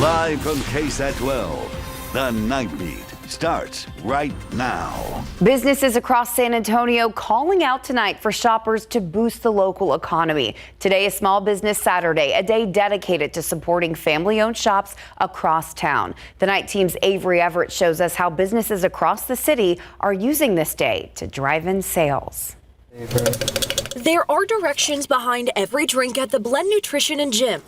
Live from KSAT 12, the Night Beat starts right now. Businesses across San Antonio calling out tonight for shoppers to boost the local economy. Today is Small Business Saturday, a day dedicated to supporting family-owned shops across town. The night team's Avery Everett shows us how businesses across the city are using this day to drive in sales. There are directions behind every drink at the Blend Nutrition and Gym.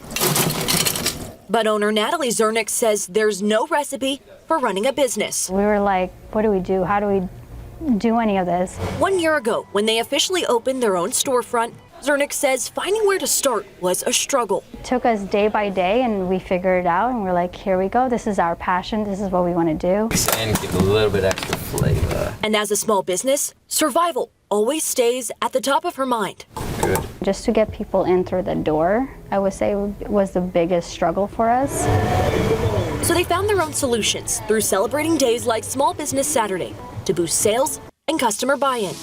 But owner Natalie Zernick says there's no recipe for running a business. We were like, what do we do? How do we do any of this? 1 year ago, when they officially opened their own storefront, Zernick says finding where to start was a struggle. It took us day by day and we figured it out and we're like, here we go. This is our passion. This is what we want to do. And give a little bit extra flavor. And as a small business, survival always stays at the top of her mind. Good. Just to get people in through the door, I would say was the biggest struggle for us. So they found their own solutions through celebrating days like Small Business Saturday to boost sales and customer buy-in.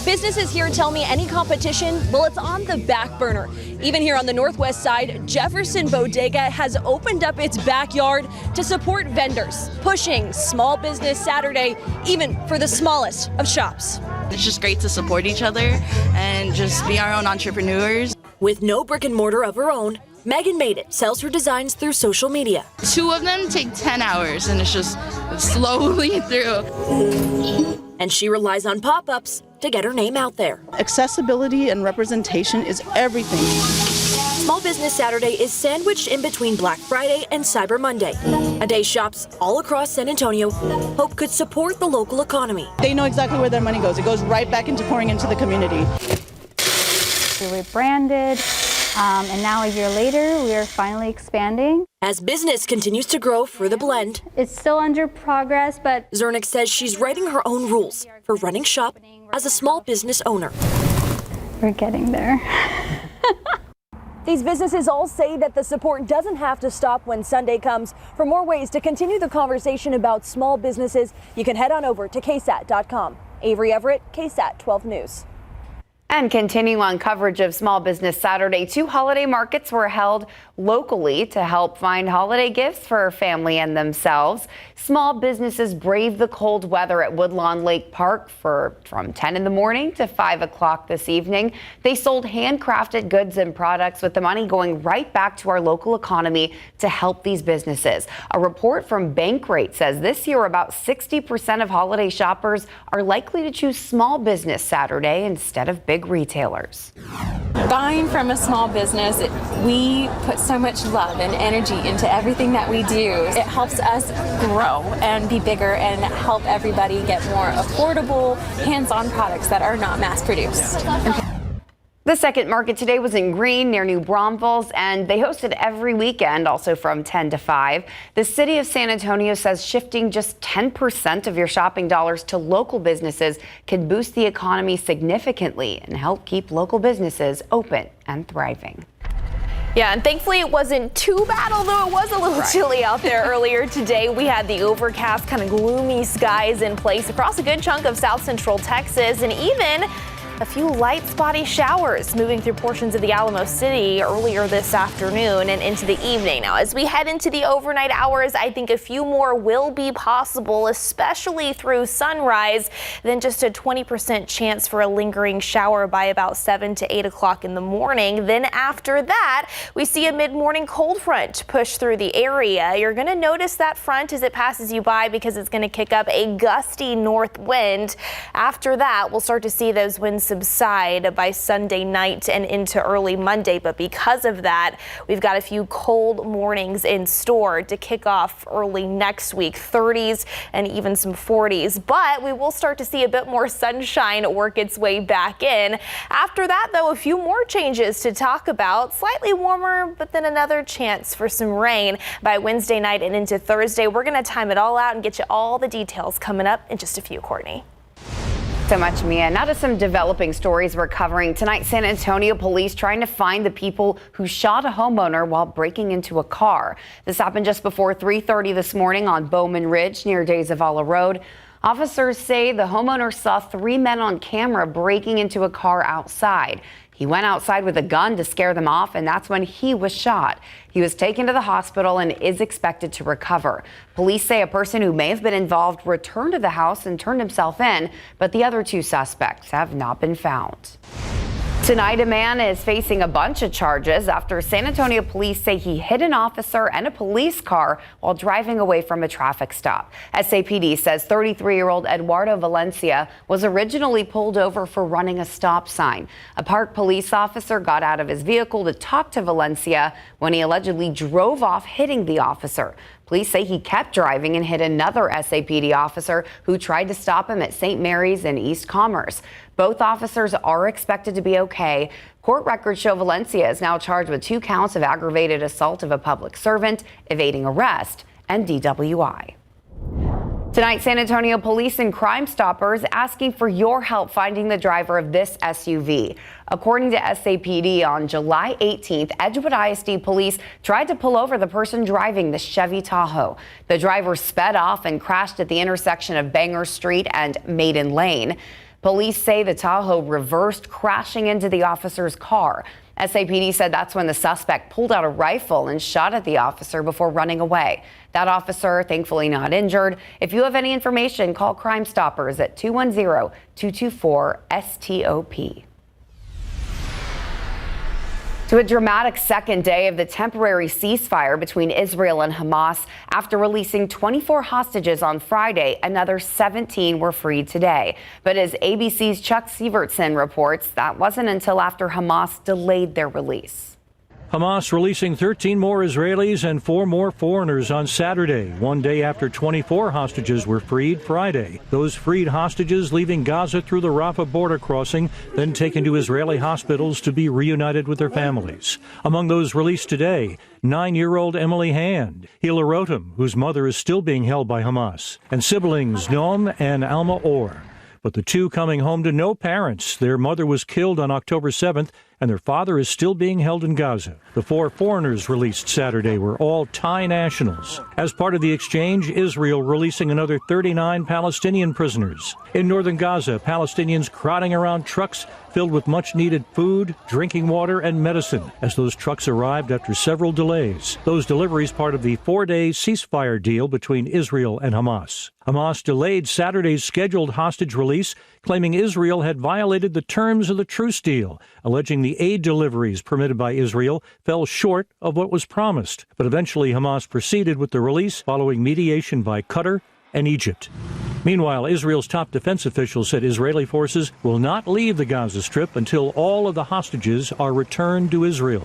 Businesses here tell me any competition, well, it's on the back burner. Even here on the northwest side, Jefferson Bodega has opened up its backyard to support vendors, pushing Small Business Saturday even for the smallest of shops. It's just great to support each other and just be our own entrepreneurs. With no brick and mortar of her own, Megan Made It sells her designs through social media. 2 of them take 10 hours and it's just slowly through. And she relies on pop-ups to get her name out there. Accessibility and representation is everything. Small Business Saturday is sandwiched in between Black Friday and Cyber Monday, a day shops all across San Antonio hope could support the local economy. They know exactly where their money goes. It goes right back into pouring into the community. We rebranded, and now a year later, we are finally expanding. As business continues to grow for the Blend, It's still under progress, but Zernick says she's writing her own rules for running shop as a small business owner. we're getting there. These businesses all say that the support doesn't have to stop when Sunday comes. For more ways to continue the conversation about small businesses, you can head on over to KSAT.com. Avery Everett, KSAT 12 News. And continuing on coverage of Small Business Saturday, 2 holiday markets were held locally to help find holiday gifts for family and themselves. Small businesses braved the cold weather at Woodlawn Lake Park from 10 in the morning to 5 o'clock this evening. They sold handcrafted goods and products, with the money going right back to our local economy to help these businesses. A report from Bankrate says this year about 60% of holiday shoppers are likely to choose Small Business Saturday instead of big retailers. Buying from a small business, we put so much love and energy into everything that we do. It helps us grow and be bigger and help everybody get more affordable, hands-on products that are not mass-produced. The second market today was in Green near New Braunfels, and they hosted every weekend, also from 10 to 5. The city of San Antonio says shifting just 10% of your shopping dollars to local businesses can boost the economy significantly and help keep local businesses open and thriving. Yeah, and thankfully it wasn't too bad, although it was a little chilly out there earlier today. We had the overcast, kind of gloomy skies in place across a good chunk of south central Texas, and even a few light spotty showers moving through portions of the Alamo City earlier this afternoon and into the evening. Now, as we head into the overnight hours, I think a few more will be possible, especially through sunrise. Then just a 20% chance for a lingering shower by about 7 to 8 o'clock in the morning. Then after that, we see a mid-morning cold front push through the area. You're going to notice that front as it passes you by because it's going to kick up a gusty north wind. After that, we'll start to see those winds subside by Sunday night and into early Monday. But because of that, we've got a few cold mornings in store to kick off early next week, 30s and even some 40s. But we will start to see a bit more sunshine work its way back in. After that, though, a few more changes to talk about. Slightly warmer, but then another chance for some rain by Wednesday night and into Thursday. We're going to time it all out and get you all the details coming up in just a few, Courtney. So much, Mia. Now to some developing stories we're covering tonight. San Antonio police trying to find the people who shot a homeowner while breaking into a car. This happened just before 3:30 this morning on Bowman Ridge near De Zavala Road. Officers say the homeowner saw 3 men on camera breaking into a car outside. He He went outside with a gun to scare them off, and that's when he was shot. He was taken to the hospital and is expected to recover. Police say a person who may have been involved returned to the house and turned himself in, but the other 2 suspects have not been found. Tonight, a man is facing a bunch of charges after San Antonio police say he hit an officer and a police car while driving away from a traffic stop. SAPD says 33-year-old Eduardo Valencia was originally pulled over for running a stop sign. A park police officer got out of his vehicle to talk to Valencia when he allegedly drove off, hitting the officer. Police say he kept driving and hit another SAPD officer who tried to stop him at St. Mary's in East Commerce. Both officers are expected to be okay. Court records show Valencia is now charged with 2 counts of aggravated assault of a public servant, evading arrest, and DWI. Tonight, San Antonio police and Crime Stoppers asking for your help finding the driver of this SUV. According to SAPD, on July 18th, Edgewood ISD police tried to pull over the person driving the Chevy Tahoe. The driver sped off and crashed at the intersection of Banger Street and Maiden Lane. Police say the Tahoe reversed, crashing into the officer's car. SAPD said that's when the suspect pulled out a rifle and shot at the officer before running away. That officer, thankfully not injured. If you have any information, call Crime Stoppers at 210-224-STOP. To a dramatic second day of the temporary ceasefire between Israel and Hamas. After releasing 24 hostages on Friday, another 17 were freed today. But as ABC's Chuck Sievertson reports, that wasn't until after Hamas delayed their release. Hamas releasing 13 more Israelis and 4 more foreigners on Saturday, one day after 24 hostages were freed Friday. Those freed hostages leaving Gaza through the Rafah border crossing, then taken to Israeli hospitals to be reunited with their families. Among those released today, 9-year-old Emily Hand, Hila Rotem, whose mother is still being held by Hamas, and siblings Noam and Alma Or. But the 2 coming home to no parents. Their mother was killed on October 7th, and their father is still being held in Gaza. The 4 foreigners released Saturday were all Thai nationals. As part of the exchange, Israel releasing another 39 Palestinian prisoners. In northern Gaza, Palestinians crowding around trucks filled with much-needed food, drinking water, and medicine as those trucks arrived after several delays. Those deliveries part of the 4-day ceasefire deal between Israel and Hamas. Hamas delayed Saturday's scheduled hostage release, claiming Israel had violated the terms of the truce deal, alleging the aid deliveries permitted by Israel fell short of what was promised. But eventually Hamas proceeded with the release following mediation by Qatar and Egypt. Meanwhile, Israel's top defense official said Israeli forces will not leave the Gaza Strip until all of the hostages are returned to Israel.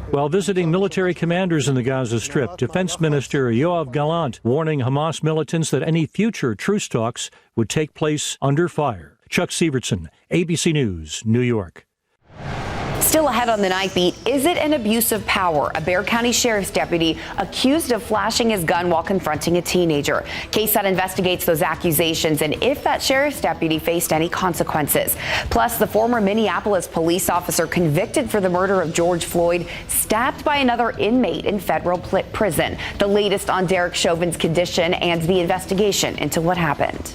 While visiting military commanders in the Gaza Strip, Defense Minister Yoav Gallant warning Hamas militants that any future truce talks would take place under fire. Chuck Sievertson, ABC News, New York. Still ahead on the night beat, is it an abuse of power? A Bexar County Sheriff's deputy accused of flashing his gun while confronting a teenager. KSAT investigates those accusations and if that sheriff's deputy faced any consequences. Plus, the former Minneapolis police officer convicted for the murder of George Floyd stabbed by another inmate in federal prison. The latest on Derek Chauvin's condition and the investigation into what happened.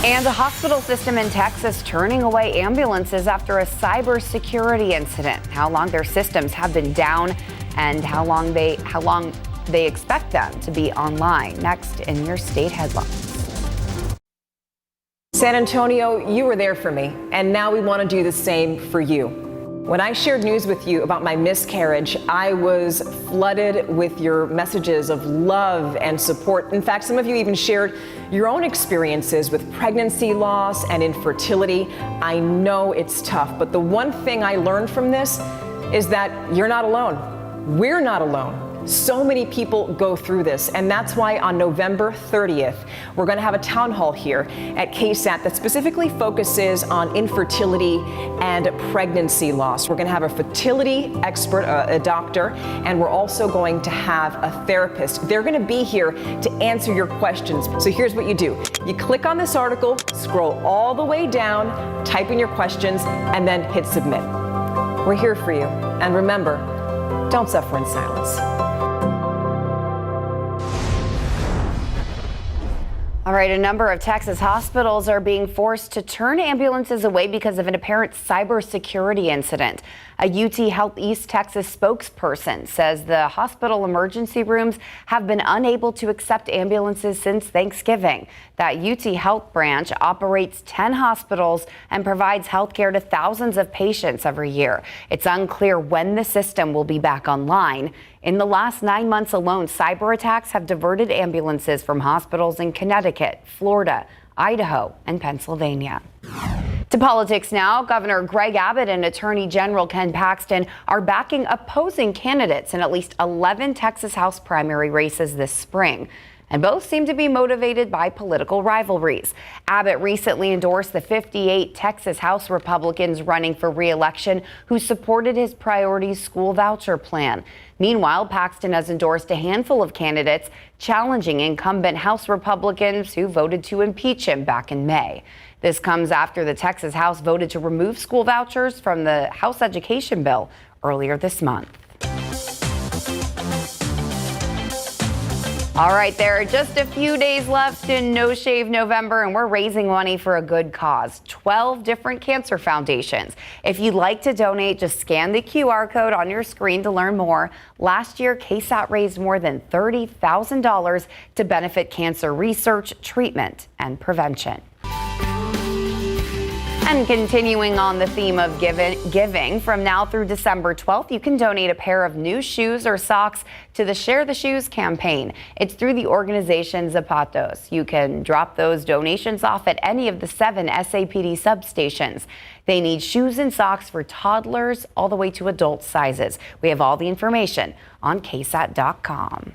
And the hospital system in Texas turning away ambulances after a cybersecurity incident. How long their systems have been down and how long they expect them to be online. Next in your state headlines. San Antonio, you were there for me, and now we want to do the same for you. When I shared news with you about my miscarriage, I was flooded with your messages of love and support. In fact, some of you even shared your own experiences with pregnancy loss and infertility. I know it's tough, but the one thing I learned from this is that you're not alone. We're not alone. So many people go through this, and that's why on November 30th, we're going to have a town hall here at KSAT that specifically focuses on infertility and pregnancy loss. We're going to have a fertility expert, a doctor, and we're also going to have a therapist. They're going to be here to answer your questions. So here's what you do. You click on this article, scroll all the way down, type in your questions, and then hit submit. We're here for you. And remember, don't suffer in silence. All right, a number of Texas hospitals are being forced to turn ambulances away because of an apparent cybersecurity incident. A UT Health East Texas spokesperson says the hospital emergency rooms have been unable to accept ambulances since Thanksgiving. That UT Health branch operates 10 hospitals and provides health care to thousands of patients every year. It's unclear when the system will be back online. In the last 9 months alone, cyber attacks have diverted ambulances from hospitals in Connecticut, Florida, Idaho, and Pennsylvania. To politics now. Governor Greg Abbott and Attorney General Ken Paxton are backing opposing candidates in at least 11 Texas House primary races this spring. And both seem to be motivated by political rivalries. Abbott recently endorsed the 58 Texas House Republicans running for re-election who supported his priority school voucher plan. Meanwhile, Paxton has endorsed a handful of candidates challenging incumbent House Republicans who voted to impeach him back in May. This comes after the Texas House voted to remove school vouchers from the House Education bill earlier this month. All right, there are just a few days left in No Shave November, and we're raising money for a good cause. 12 different cancer foundations. If you'd like to donate, just scan the QR code on your screen to learn more. Last year, KSAT raised more than $30,000 to benefit cancer research, treatment, and prevention. And continuing on the theme of giving, from now through December 12th, you can donate a pair of new shoes or socks to the Share the Shoes campaign. It's through the organization Zapatos. You can drop those donations off at any of the 7 SAPD substations. They need shoes and socks for toddlers all the way to adult sizes. We have all the information on KSAT.com.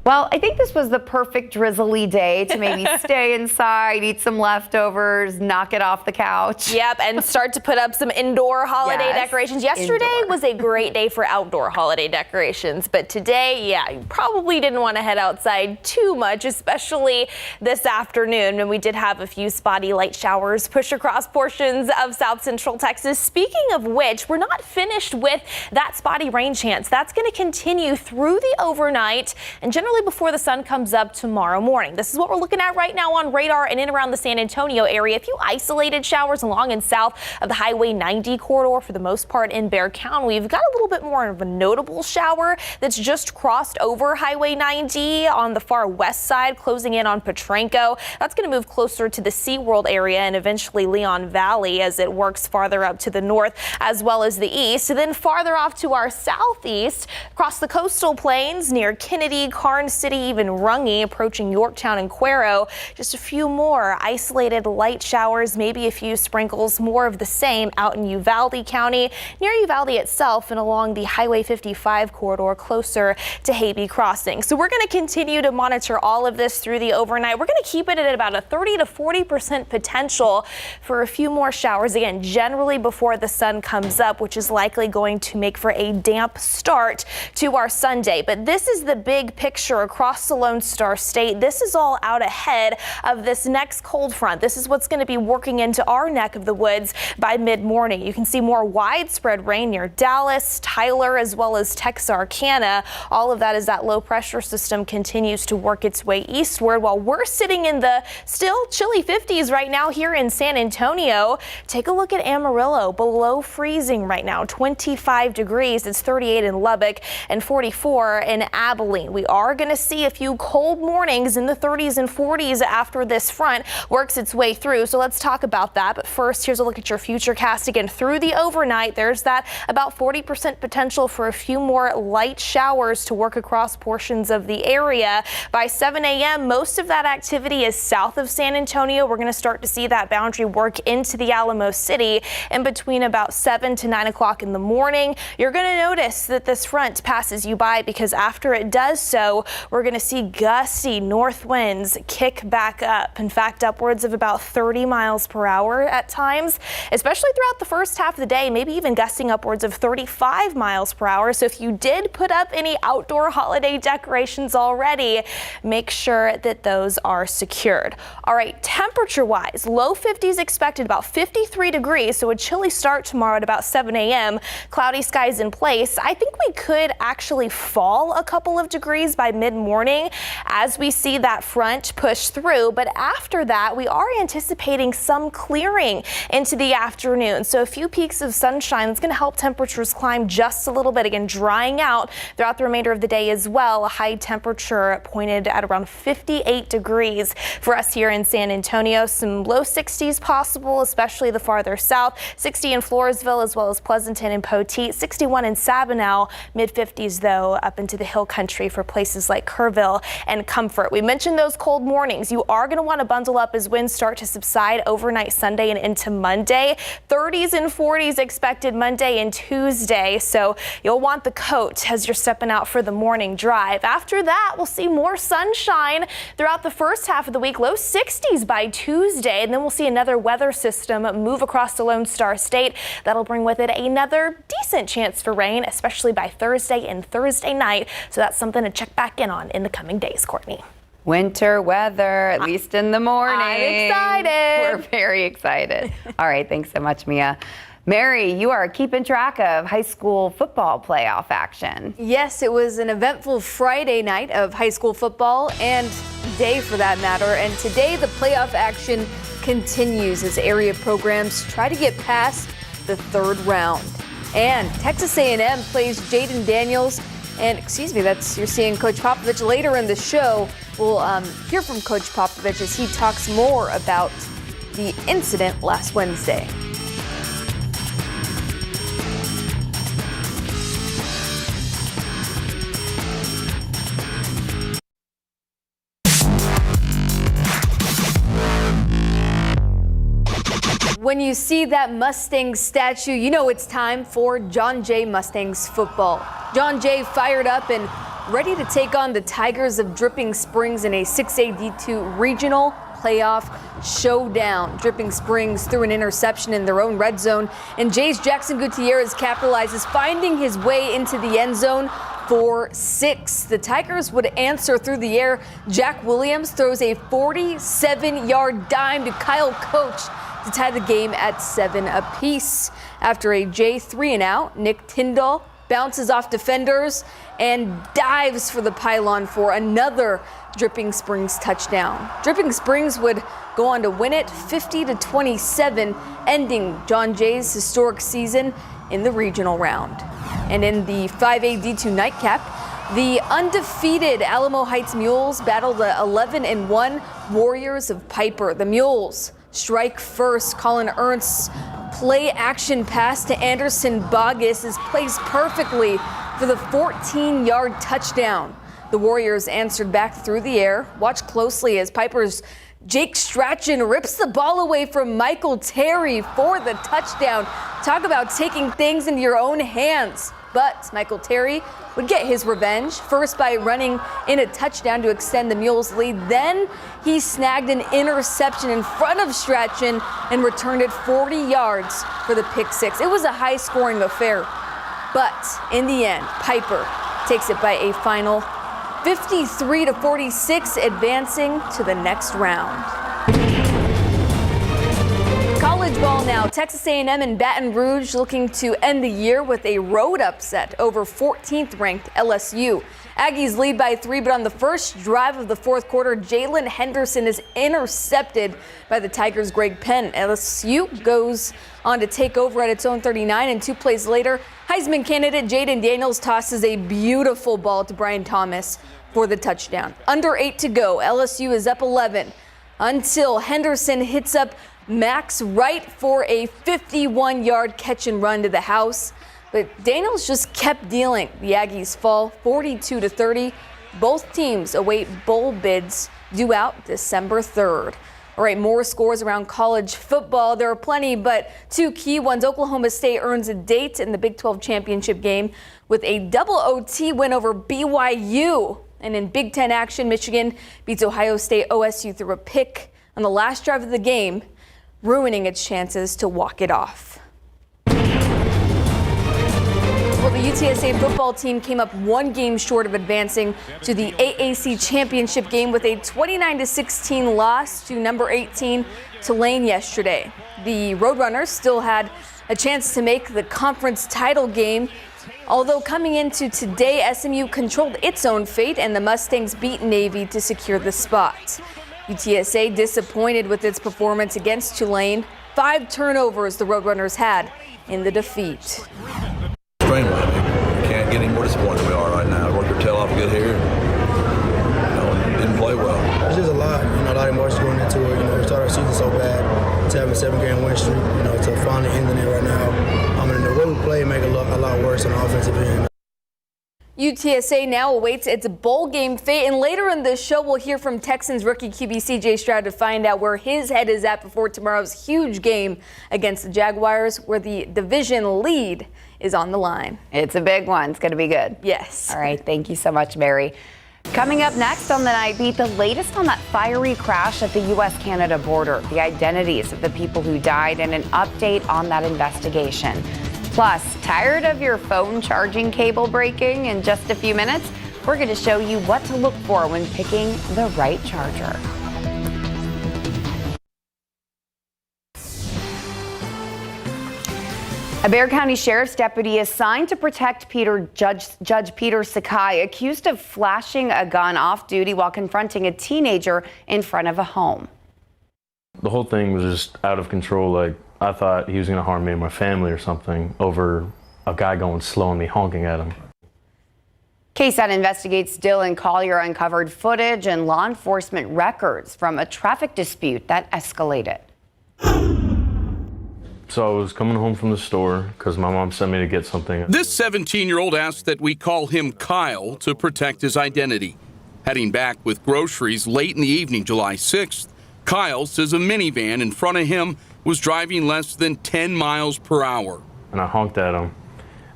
Well, I think this was the perfect drizzly day to maybe stay inside, eat some leftovers, knock it off the couch. Yep, and start to put up some indoor holiday decorations. Yesterday was a great day for outdoor holiday decorations, but today, yeah, you probably didn't want to head outside too much, especially this afternoon when we did have a few spotty light showers push across portions of South Central Texas. Speaking of which, we're not finished with that spotty rain chance. That's going to continue through the overnight and generally before the sun comes up tomorrow morning. This is what we're looking at right now on radar and in around the San Antonio area. A few isolated showers along and south of the Highway 90 corridor. For the most part in Bexar County, we've got a little bit more of a notable shower that's just crossed over Highway 90 on the far west side, closing in on Petranco. That's going to move closer to the SeaWorld area and eventually Leon Valley as it works farther up to the north as well as the east. And then farther off to our southeast, across the coastal plains near Kennedy, Karn City, even Runge, approaching Yorktown and Cuero. Just a few more isolated light showers, maybe a few sprinkles, more of the same out in Uvalde County, near Uvalde itself and along the Highway 55 corridor closer to Haby Crossing. So we're going to continue to monitor all of this through the overnight. We're going to keep it at about a 30 to 40% potential for a few more showers, again, generally before the sun comes up, which is likely going to make for a damp start to our Sunday. But this is the big picture across the Lone Star State. This is all out ahead of this next cold front. This is what's going to be working into our neck of the woods by mid-morning. You can see more widespread rain near Dallas, Tyler, as well as Texarkana. All of that as that low pressure system continues to work its way eastward while we're sitting in the still chilly 50s right now here in San Antonio. Take a look at Amarillo, below freezing right now, 25 degrees. It's 38 in Lubbock and 44 in Abilene. We are going to see a few cold mornings in the 30s and 40s after this front works its way through. So let's talk about that. But first, here's a look at your futurecast again through the overnight. There's that about 40% potential for a few more light showers to work across portions of the area. By 7 a.m., most of that activity is south of San Antonio. We're going to start to see that boundary work into the Alamo City. In between about 7 to 9 o'clock in the morning, you're going to notice that this front passes you by because after it does so, we're going to see gusty north winds kick back up. In fact, upwards of about 30 miles per hour at times, especially throughout the first half of the day, maybe even gusting upwards of 35 miles per hour. So if you did put up any outdoor holiday decorations already, make sure that those are secured. All right, temperature wise, low 50s expected, about 53 degrees. So a chilly start tomorrow at about 7 a.m. Cloudy skies in place. I think we could actually fall a couple of degrees by mid-morning as we see that front push through. But after that, we are anticipating some clearing into the afternoon. So a few peaks of sunshine is going to help temperatures climb just a little bit. Again, drying out throughout the remainder of the day as well. A high temperature pointed at around 58 degrees for us here in San Antonio. Some low 60s possible, especially the farther south. 60 in Floresville as well as Pleasanton and Poteet. 61 in Sabinal. Mid-50s though up into the hill country for places like Kerrville and Comfort. We mentioned those cold mornings. You are going to want to bundle up as winds start to subside overnight Sunday and into Monday. 30s and 40s expected Monday and Tuesday. So you'll want the coat as you're stepping out for the morning drive. After that, we'll see more sunshine throughout the first half of the week. Low 60s by Tuesday. And then we'll see another weather system move across the Lone Star State. That'll bring with it another decent chance for rain, especially by Thursday and Thursday night. So that's something to check back in on in the coming days, Courtney. Winter weather, at least in the morning. I'm excited. We're very excited. All right, thanks so much, Mia. Mary, you are keeping track of high school football playoff action. Yes, it was an eventful Friday night of high school football and day for that matter. And today the playoff action continues as area programs try to get past the third round. And Texas A&M plays Jaden Daniels. And you're seeing Coach Popovich later in the show. We'll hear from Coach Popovich as he talks more about the incident last Wednesday. When you see that Mustang statue, you know it's time for John Jay Mustangs football. John Jay fired up and ready to take on the Tigers of Dripping Springs in a 6A D2 regional playoff showdown. Dripping Springs threw an interception in their own red zone, and Jay's Jackson Gutierrez capitalizes, finding his way into the end zone for 6. The Tigers would answer through the air. Jack Williams throws a 47-yard dime to Kyle Coach to tie the game at 7 apiece. After a Jay 3-and-out, Nick Tyndall bounces off defenders and dives for the pylon for another Dripping Springs touchdown. Dripping Springs would go on to win it 50-27, ending John Jay's historic season in the regional round. And in the 5A D2 nightcap, the undefeated Alamo Heights Mules battled the 11-1 Warriors of Piper. The Mules strike first. Colin Ernst's play action pass to Anderson Bogus is placed perfectly for the 14-yard touchdown. The Warriors answered back through the air. Watch closely as Piper's Jake Strachan rips the ball away from Michael Terry for the touchdown. Talk about taking things into your own hands. But Michael Terry would get his revenge, first by running in a touchdown to extend the Mules' lead. Then he snagged an interception in front of Strachan and returned it 40 yards for the pick 6. It was a high-scoring affair. But in the end, Piper takes it by a final 53-46, advancing to the next round. College ball now. Texas A&M and Baton Rouge looking to end the year with a road upset over 14th-ranked LSU. Aggies lead by 3, but on the first drive of the fourth quarter, Jalen Henderson is intercepted by the Tigers' Greg Penn. LSU goes on to take over at its own 39, and 2 plays later, Heisman candidate Jaden Daniels tosses a beautiful ball to Brian Thomas for the touchdown. Under 8 to go, LSU is up 11 until Henderson hits up Max Wright for a 51-yard catch and run to the house. But Daniels just kept dealing. The Aggies fall 42-30. Both teams await bowl bids due out December 3rd. All right, more scores around college football. There are plenty, but 2 key ones. Oklahoma State earns a date in the Big 12 championship game with a double OT win over BYU. And in Big 10 action, Michigan beats Ohio State OSU through a pick on the last drive of the game, ruining its chances to walk it off. Well, the UTSA football team came up 1 game short of advancing to the AAC championship game with a 29-16 loss to number 18 Tulane yesterday. The Roadrunners still had a chance to make the conference title game Although coming into today, SMU controlled its own fate and the Mustangs beat Navy to secure the spot. UTSA disappointed with its performance against Tulane. 5 turnovers the Roadrunners had in the defeat. Extremely. We can't get any more disappointed than we are right now. Worked our tail off to get here. Didn't play well. It's just a lot. A lot of emotions going into it. We started our season so bad to have a 7-game win streak. To finally ending it right now. The way we play make it look a lot worse on the offensive end. UTSA now awaits its bowl game fate, and later in the show we'll hear from Texans rookie QB CJ Stroud to find out where his head is at before tomorrow's huge game against the Jaguars, where the division lead is on the line. It's a big one. It's going to be good. Yes. All right. Thank you so much, Mary. Coming up next on the Night Beat, the latest on that fiery crash at the U.S.-Canada border, the identities of the people who died, and an update on that investigation. Plus, tired of your phone charging cable breaking? In just a few minutes, we're going to show you what to look for when picking the right charger. A Bexar County Sheriff's deputy assigned to protect Judge Peter Sakai, accused of flashing a gun off duty while confronting a teenager in front of a home. The whole thing was just out of control. I thought he was going to harm me and my family or something over a guy going slow on me, honking at him. KSAT investigates Dylan Collier uncovered footage and law enforcement records from a traffic dispute that escalated. So I was coming home from the store because my mom sent me to get something. This 17-year-old asked that we call him Kyle to protect his identity. Heading back with groceries late in the evening, July 6th, Kyle says a minivan in front of him was driving less than 10 miles per hour. And I honked at him,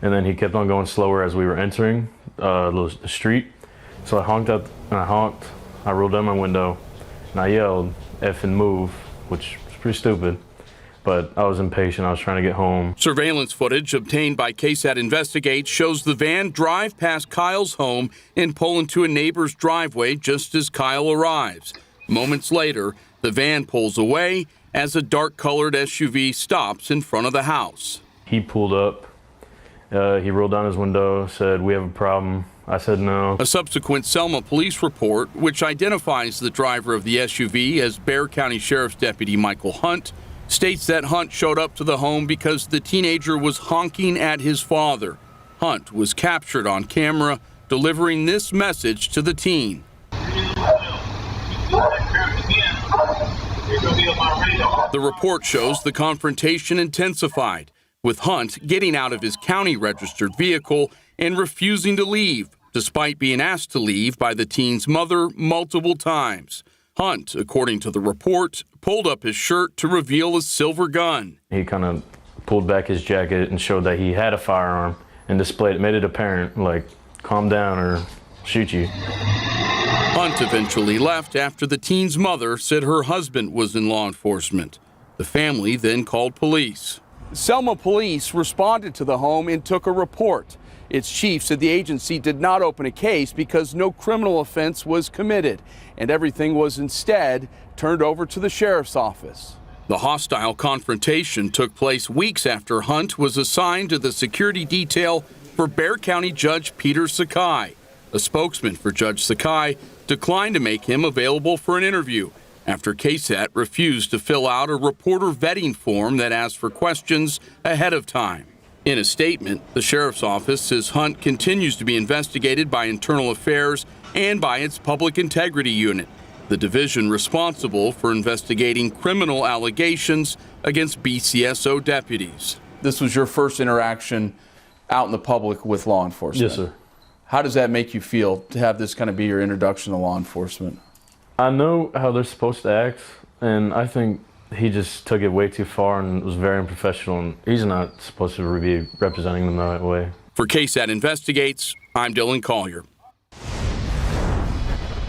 and then he kept on going slower as we were entering the street. So I honked up and I rolled down my window, and I yelled, "F and move," which was pretty stupid. But I was impatient. I was trying to get home. Surveillance footage obtained by KSAT Investigates shows the van drive past Kyle's home and pull into a neighbor's driveway just as Kyle arrives. Moments later, the van pulls away as a dark-colored SUV stops in front of the house. He pulled up. He rolled down his window, said, "We have a problem." I said no. A subsequent Selma police report, which identifies the driver of the SUV as Bexar County Sheriff's Deputy Michael Hunt, states that Hunt showed up to the home because the teenager was honking at his father. Hunt was captured on camera delivering this message to the teen. The report shows the confrontation intensified, with Hunt getting out of his county-registered vehicle and refusing to leave, despite being asked to leave by the teen's mother multiple times. Hunt, according to the report, pulled up his shirt to reveal a silver gun. He kind of pulled back his jacket and showed that he had a firearm and displayed it, made it apparent, like, calm down or shoot you. Hunt eventually left after the teen's mother said her husband was in law enforcement. The family then called police. Selma police responded to the home and took a report. Its chief said the agency did not open a case because no criminal offense was committed, and everything was instead turned over to the sheriff's office. The hostile confrontation took place weeks after Hunt was assigned to the security detail for Bexar County Judge Peter Sakai. A spokesman for Judge Sakai declined to make him available for an interview after KSAT refused to fill out a reporter vetting form that asked for questions ahead of time. In a statement, the sheriff's office says Hunt continues to be investigated by Internal Affairs and by its Public Integrity Unit, the division responsible for investigating criminal allegations against BCSO deputies. This was your first interaction out in the public with law enforcement. Yes, sir. How does that make you feel to have this kind of be your introduction to law enforcement? I know how they're supposed to act, and I think he just took it way too far and was very unprofessional, and he's not supposed to be representing them that way. For KSAT Investigates, I'm Dylan Collier.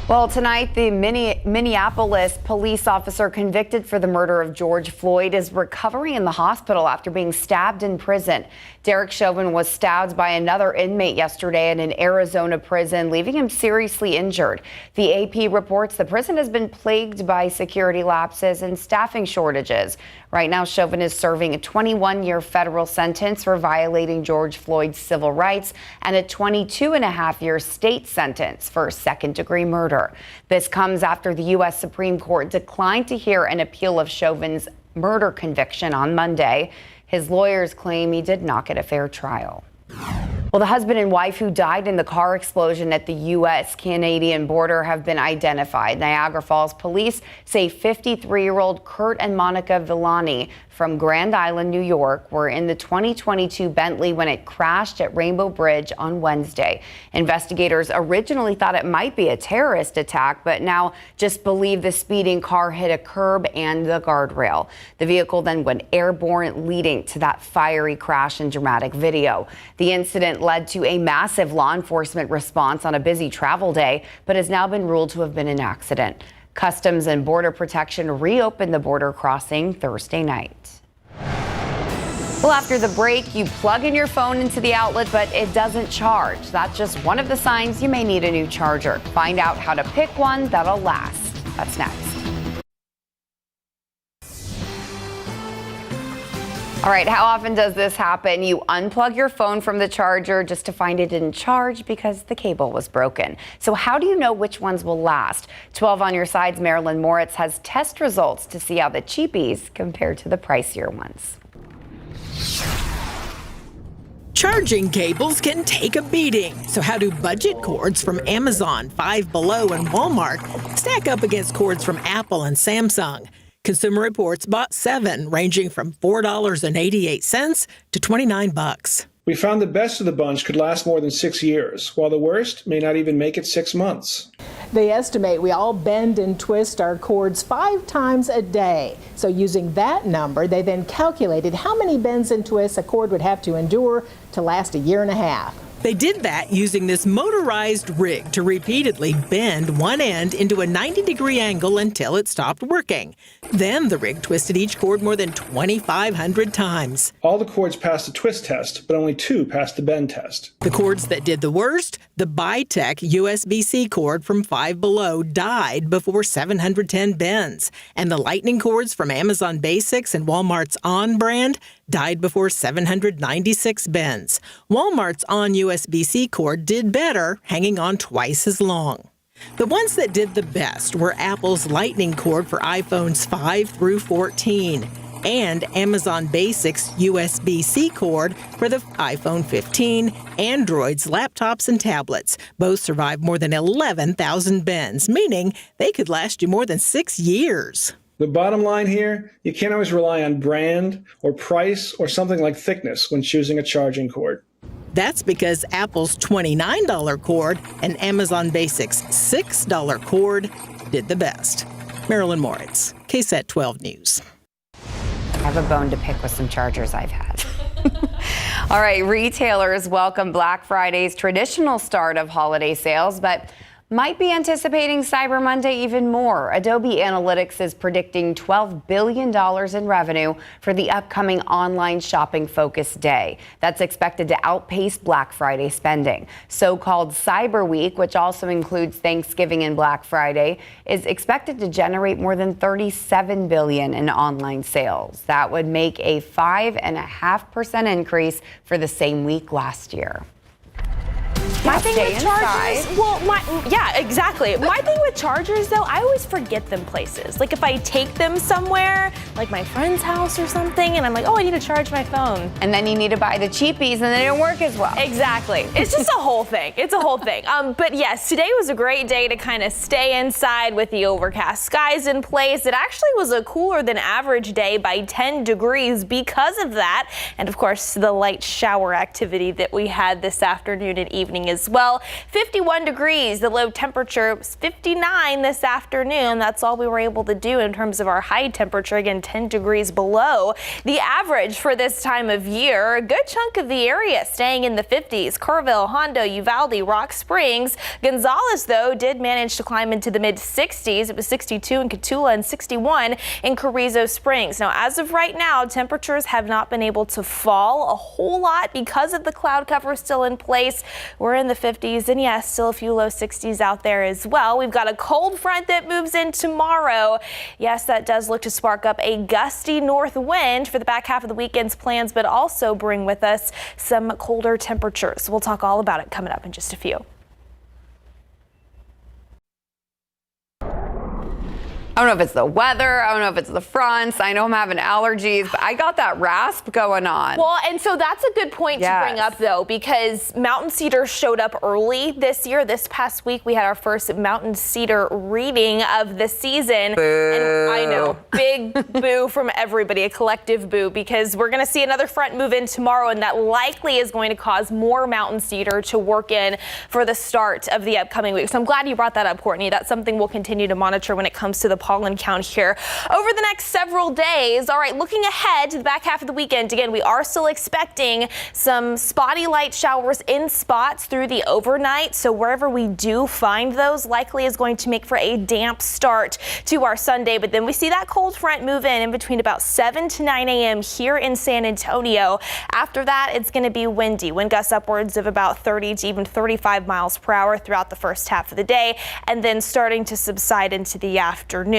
Well, tonight, the Minneapolis police officer convicted for the murder of George Floyd is recovering in the hospital after being stabbed in prison. Derek Chauvin was stabbed by another inmate yesterday in an Arizona prison, leaving him seriously injured. The AP reports the prison has been plagued by security lapses and staffing shortages. Right now, Chauvin is serving a 21-year federal sentence for violating George Floyd's civil rights and a 22.5-year state sentence for second-degree murder. This comes after the U.S. Supreme Court declined to hear an appeal of Chauvin's murder conviction on Monday. His lawyers claim he did not get a fair trial. Well, the husband and wife who died in the car explosion at the U.S.-Canadian border have been identified. Niagara Falls police say 53-year-old Kurt and Monica Villani from Grand Island, New York, were in the 2022 Bentley when it crashed at Rainbow Bridge on Wednesday. Investigators originally thought it might be a terrorist attack, but now just believe the speeding car hit a curb and the guardrail. The vehicle then went airborne, leading to that fiery crash and dramatic video. The incident led to a massive law enforcement response on a busy travel day, but has now been ruled to have been an accident. Customs and Border Protection reopened the border crossing Thursday night. Well, after the break, you plug in your phone into the outlet, but it doesn't charge. That's just one of the signs you may need a new charger. Find out how to pick one that'll last. That's next. All right, how often does this happen? You unplug your phone from the charger just to find it didn't charge because the cable was broken. So how do you know which ones will last? 12 on your side's Marilyn Moritz has test results to see how the cheapies compare to the pricier ones. Charging cables can take a beating. So how do budget cords from Amazon, Five Below, and Walmart stack up against cords from Apple and Samsung? Consumer Reports bought 7, ranging from $4.88 to $29. We found the best of the bunch could last more than 6 years, while the worst may not even make it 6 months. They estimate we all bend and twist our cords 5 times a day. So using that number, they then calculated how many bends and twists a cord would have to endure to last a year and a half. They did that using this motorized rig to repeatedly bend one end into a 90-degree angle until it stopped working. Then the rig twisted each cord more than 2,500 times. All the cords passed the twist test, but only 2 passed the bend test. The cords that did the worst, the Bitech USB-C cord from Five Below died before 710 bends. And the Lightning cords from Amazon Basics and Walmart's On brand died before 796 bends. Walmart's On USB-C cord did better, hanging on twice as long. The ones that did the best were Apple's Lightning cord for iPhones 5 through 14 and Amazon Basics USB-C cord for the iPhone 15, Android's laptops and tablets. Both survived more than 11,000 bends, meaning they could last you more than 6 years. The bottom line here, you can't always rely on brand or price or something like thickness when choosing a charging cord. That's because Apple's $29 cord and Amazon Basics' $6 cord did the best. Marilyn Moritz, KSAT 12 News. I have a bone to pick with some chargers I've had. All right, retailers welcome Black Friday's traditional start of holiday sales, but might be anticipating Cyber Monday even more. Adobe Analytics is predicting $12 billion in revenue for the upcoming online shopping-focused day. That's expected to outpace Black Friday spending. So-called Cyber Week, which also includes Thanksgiving and Black Friday, is expected to generate more than $37 billion in online sales. That would make a 5.5% increase for the same week last year. My thing with chargers, yeah, exactly. My thing with chargers, though, I always forget them places. Like if I take them somewhere, like my friend's house or something, and I'm like, oh, I need to charge my phone. And then you need to buy the cheapies, and they don't work as well. Exactly. It's just a whole thing. It's a whole thing. But yes, today was a great day to kind of stay inside with the overcast skies in place. It actually was a cooler than average day by 10 degrees because of that. And of course, the light shower activity that we had this afternoon and evening as well. 51 degrees, the low temperature was 59 this afternoon. That's all we were able to do in terms of our high temperature, again 10 degrees below the average for this time of year. A good chunk of the area staying in the 50s. Kerrville, Hondo, Uvalde, Rock Springs. Gonzales, though, did manage to climb into the mid 60s. It was 62 in Cotulla and 61 in Carrizo Springs. Now, as of right now, temperatures have not been able to fall a whole lot because of the cloud cover still in place. We're in the 50s, and yes, still a few low 60s out there as well. We've got got a cold front that moves in tomorrow. Yes, that does look to spark up a gusty north wind for the back half of the weekend's plans, but also bring with us some colder temperatures. We'll talk all about it coming up in just a few. I don't know if it's the weather. I don't know if it's the fronts. I know I'm having allergies, but I got that rasp going on. Well, and so that's a good point to bring up, though, because mountain cedar showed up early this year. This past week, we had our first mountain cedar reading of the season. Boo. And I know, big boo from everybody, a collective boo, because we're going to see another front move in tomorrow, and that likely is going to cause more mountain cedar to work in for the start of the upcoming week. So I'm glad you brought that up, Courtney. That's something we'll continue to monitor when it comes to the pollen count here over the next several days. All right, looking ahead to the back half of the weekend, again, we are still expecting some spotty light showers in spots through the overnight. So wherever we do find those, likely is going to make for a damp start to our Sunday. But then we see that cold front move in between about 7 to 9 a.m. here in San Antonio. After that, it's going to be windy. Wind gusts upwards of about 30 to even 35 miles per hour throughout the first half of the day, and then starting to subside into the afternoon.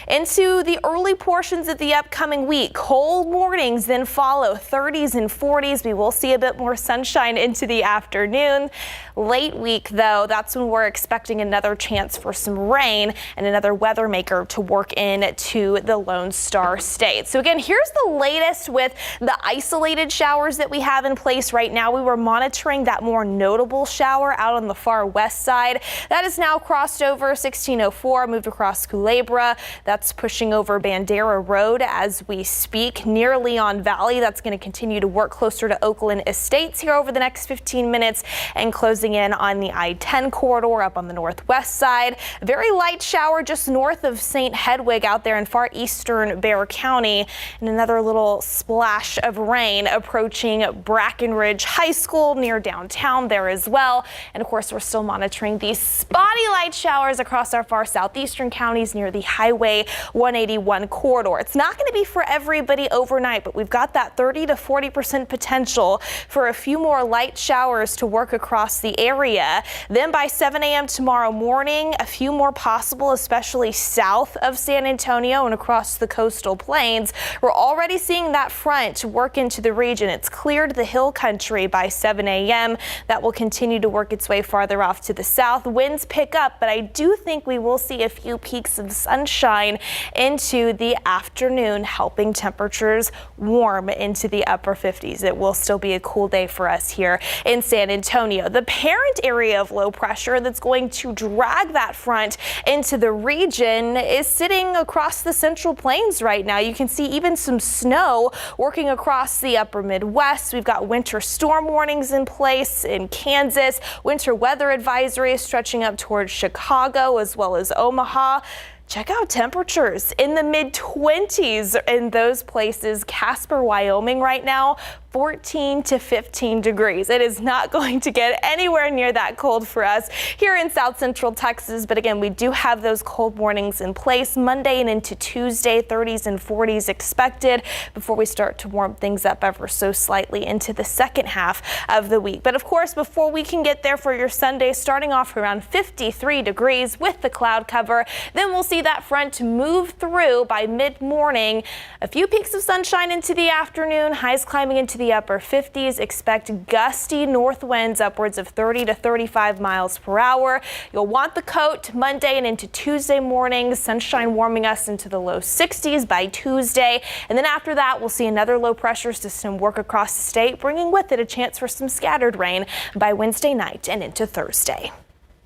Into the early portions of the upcoming week, cold mornings then follow 30s and 40s. We will see a bit more sunshine into the afternoon. Late week, though, that's when we're expecting another chance for some rain and another weather maker to work in to the Lone Star State. So again, here's the latest with the isolated showers that we have in place right now. We were monitoring that more notable shower out on the far west side. That is now crossed over 1604, moved across Culebra. That's pushing over Bandera Road as we speak near Leon Valley. That's going to continue to work closer to Oakland Estates here over the next 15 minutes and closing in on the I-10 corridor up on the northwest side. A very light shower just north of St. Hedwig out there in far eastern Bexar County, and another little splash of rain approaching Brackenridge High School near downtown there as well. And of course, we're still monitoring these spotty light showers across our far southeastern counties near the Highway 181 corridor. It's not going to be for everybody overnight, but we've got that 30 to 40% potential for a few more light showers to work across the area. Then by 7 a.m. tomorrow morning, a few more possible, especially south of San Antonio and across the coastal plains. We're already seeing that front work into the region. It's cleared the hill country by 7 a.m. That will continue to work its way farther off to the south. Winds pick up, but I do think we will see a few peaks of sunshine into the afternoon, helping temperatures warm into the upper 50s. It will still be a cool day for us here in San Antonio. The parent area of low pressure that's going to drag that front into the region is sitting across the central plains right now. You can see even some snow working across the upper Midwest. We've got winter storm warnings in place in Kansas. Winter weather advisory stretching up towards Chicago as well as Omaha. Check out temperatures in the mid-20s in those places. Casper, Wyoming right now, 14 to 15 degrees. It is not going to get anywhere near that cold for us here in South Central Texas. But again, we do have those cold mornings in place Monday and into Tuesday, 30s and 40s expected before we start to warm things up ever so slightly into the second half of the week. But of course, before we can get there for your Sunday, starting off around 53 degrees with the cloud cover, then we'll see that front move through by mid-morning. A few peaks of sunshine into the afternoon, highs climbing into the upper 50s. Expect gusty north winds upwards of 30 to 35 miles per hour. You'll want the coat Monday and into Tuesday morning. Sunshine warming us into the low 60s by Tuesday. And then after that, we'll see another low pressure system work across the state, bringing with it a chance for some scattered rain by Wednesday night and into Thursday.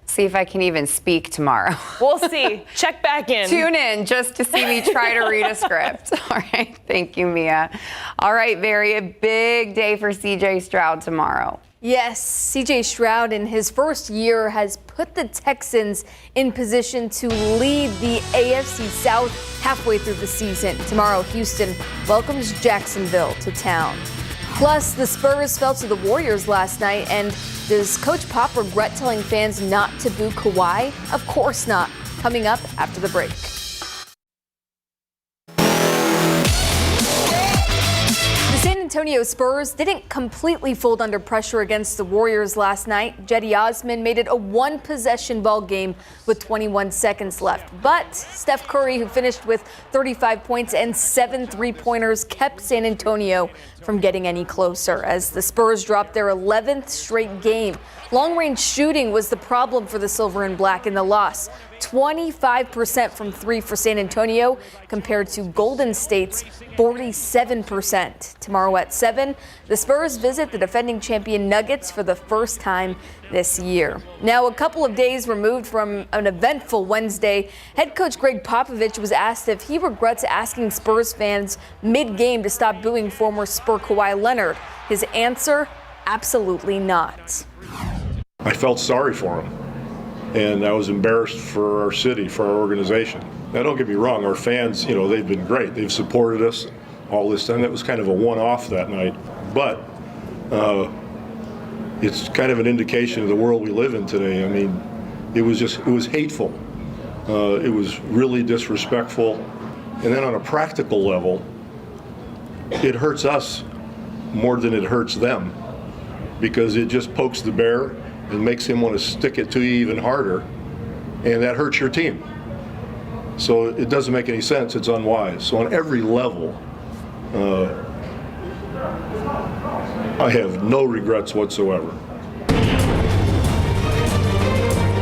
See if I can even speak tomorrow. We'll see. Check back in. Tune in just to see me try to read a script. All right. Thank you, Mia. All right, Barry, a big day for CJ Stroud tomorrow. Yes, CJ Stroud in his first year has put the Texans in position to lead the AFC South halfway through the season. Tomorrow, Houston welcomes Jacksonville to town. Plus, the Spurs fell to the Warriors last night, and does Coach Pop regret telling fans not to boo Kawhi? Of course not. Coming up after the break. The San Antonio Spurs didn't completely fold under pressure against the Warriors last night. Jetty Osman made it a one-possession ball game with 21 seconds left. But Steph Curry, who finished with 35 points and 7 three-pointers, kept San Antonio from getting any closer as the Spurs dropped their 11th straight game. Long-range shooting was the problem for the Silver and Black in the loss. 25% from three for San Antonio compared to Golden State's 47%. Tomorrow at 7, the Spurs visit the defending champion Nuggets for the first time this year. Now, a couple of days removed from an eventful Wednesday, head coach Greg Popovich was asked if he regrets asking Spurs fans mid-game to stop booing former Spur Kawhi Leonard. His answer, absolutely not. I felt sorry for him. And I was embarrassed for our city, for our organization. Now, don't get me wrong, our fans, they've been great. They've supported us all this time. That was kind of a one-off that night. But it's kind of an indication of the world we live in today. I mean, it was hateful. It was really disrespectful. And then on a practical level, it hurts us more than it hurts them because it just pokes the bear and makes him want to stick it to you even harder, and that hurts your team. So it doesn't make any sense. It's unwise. So on every level, I have no regrets whatsoever.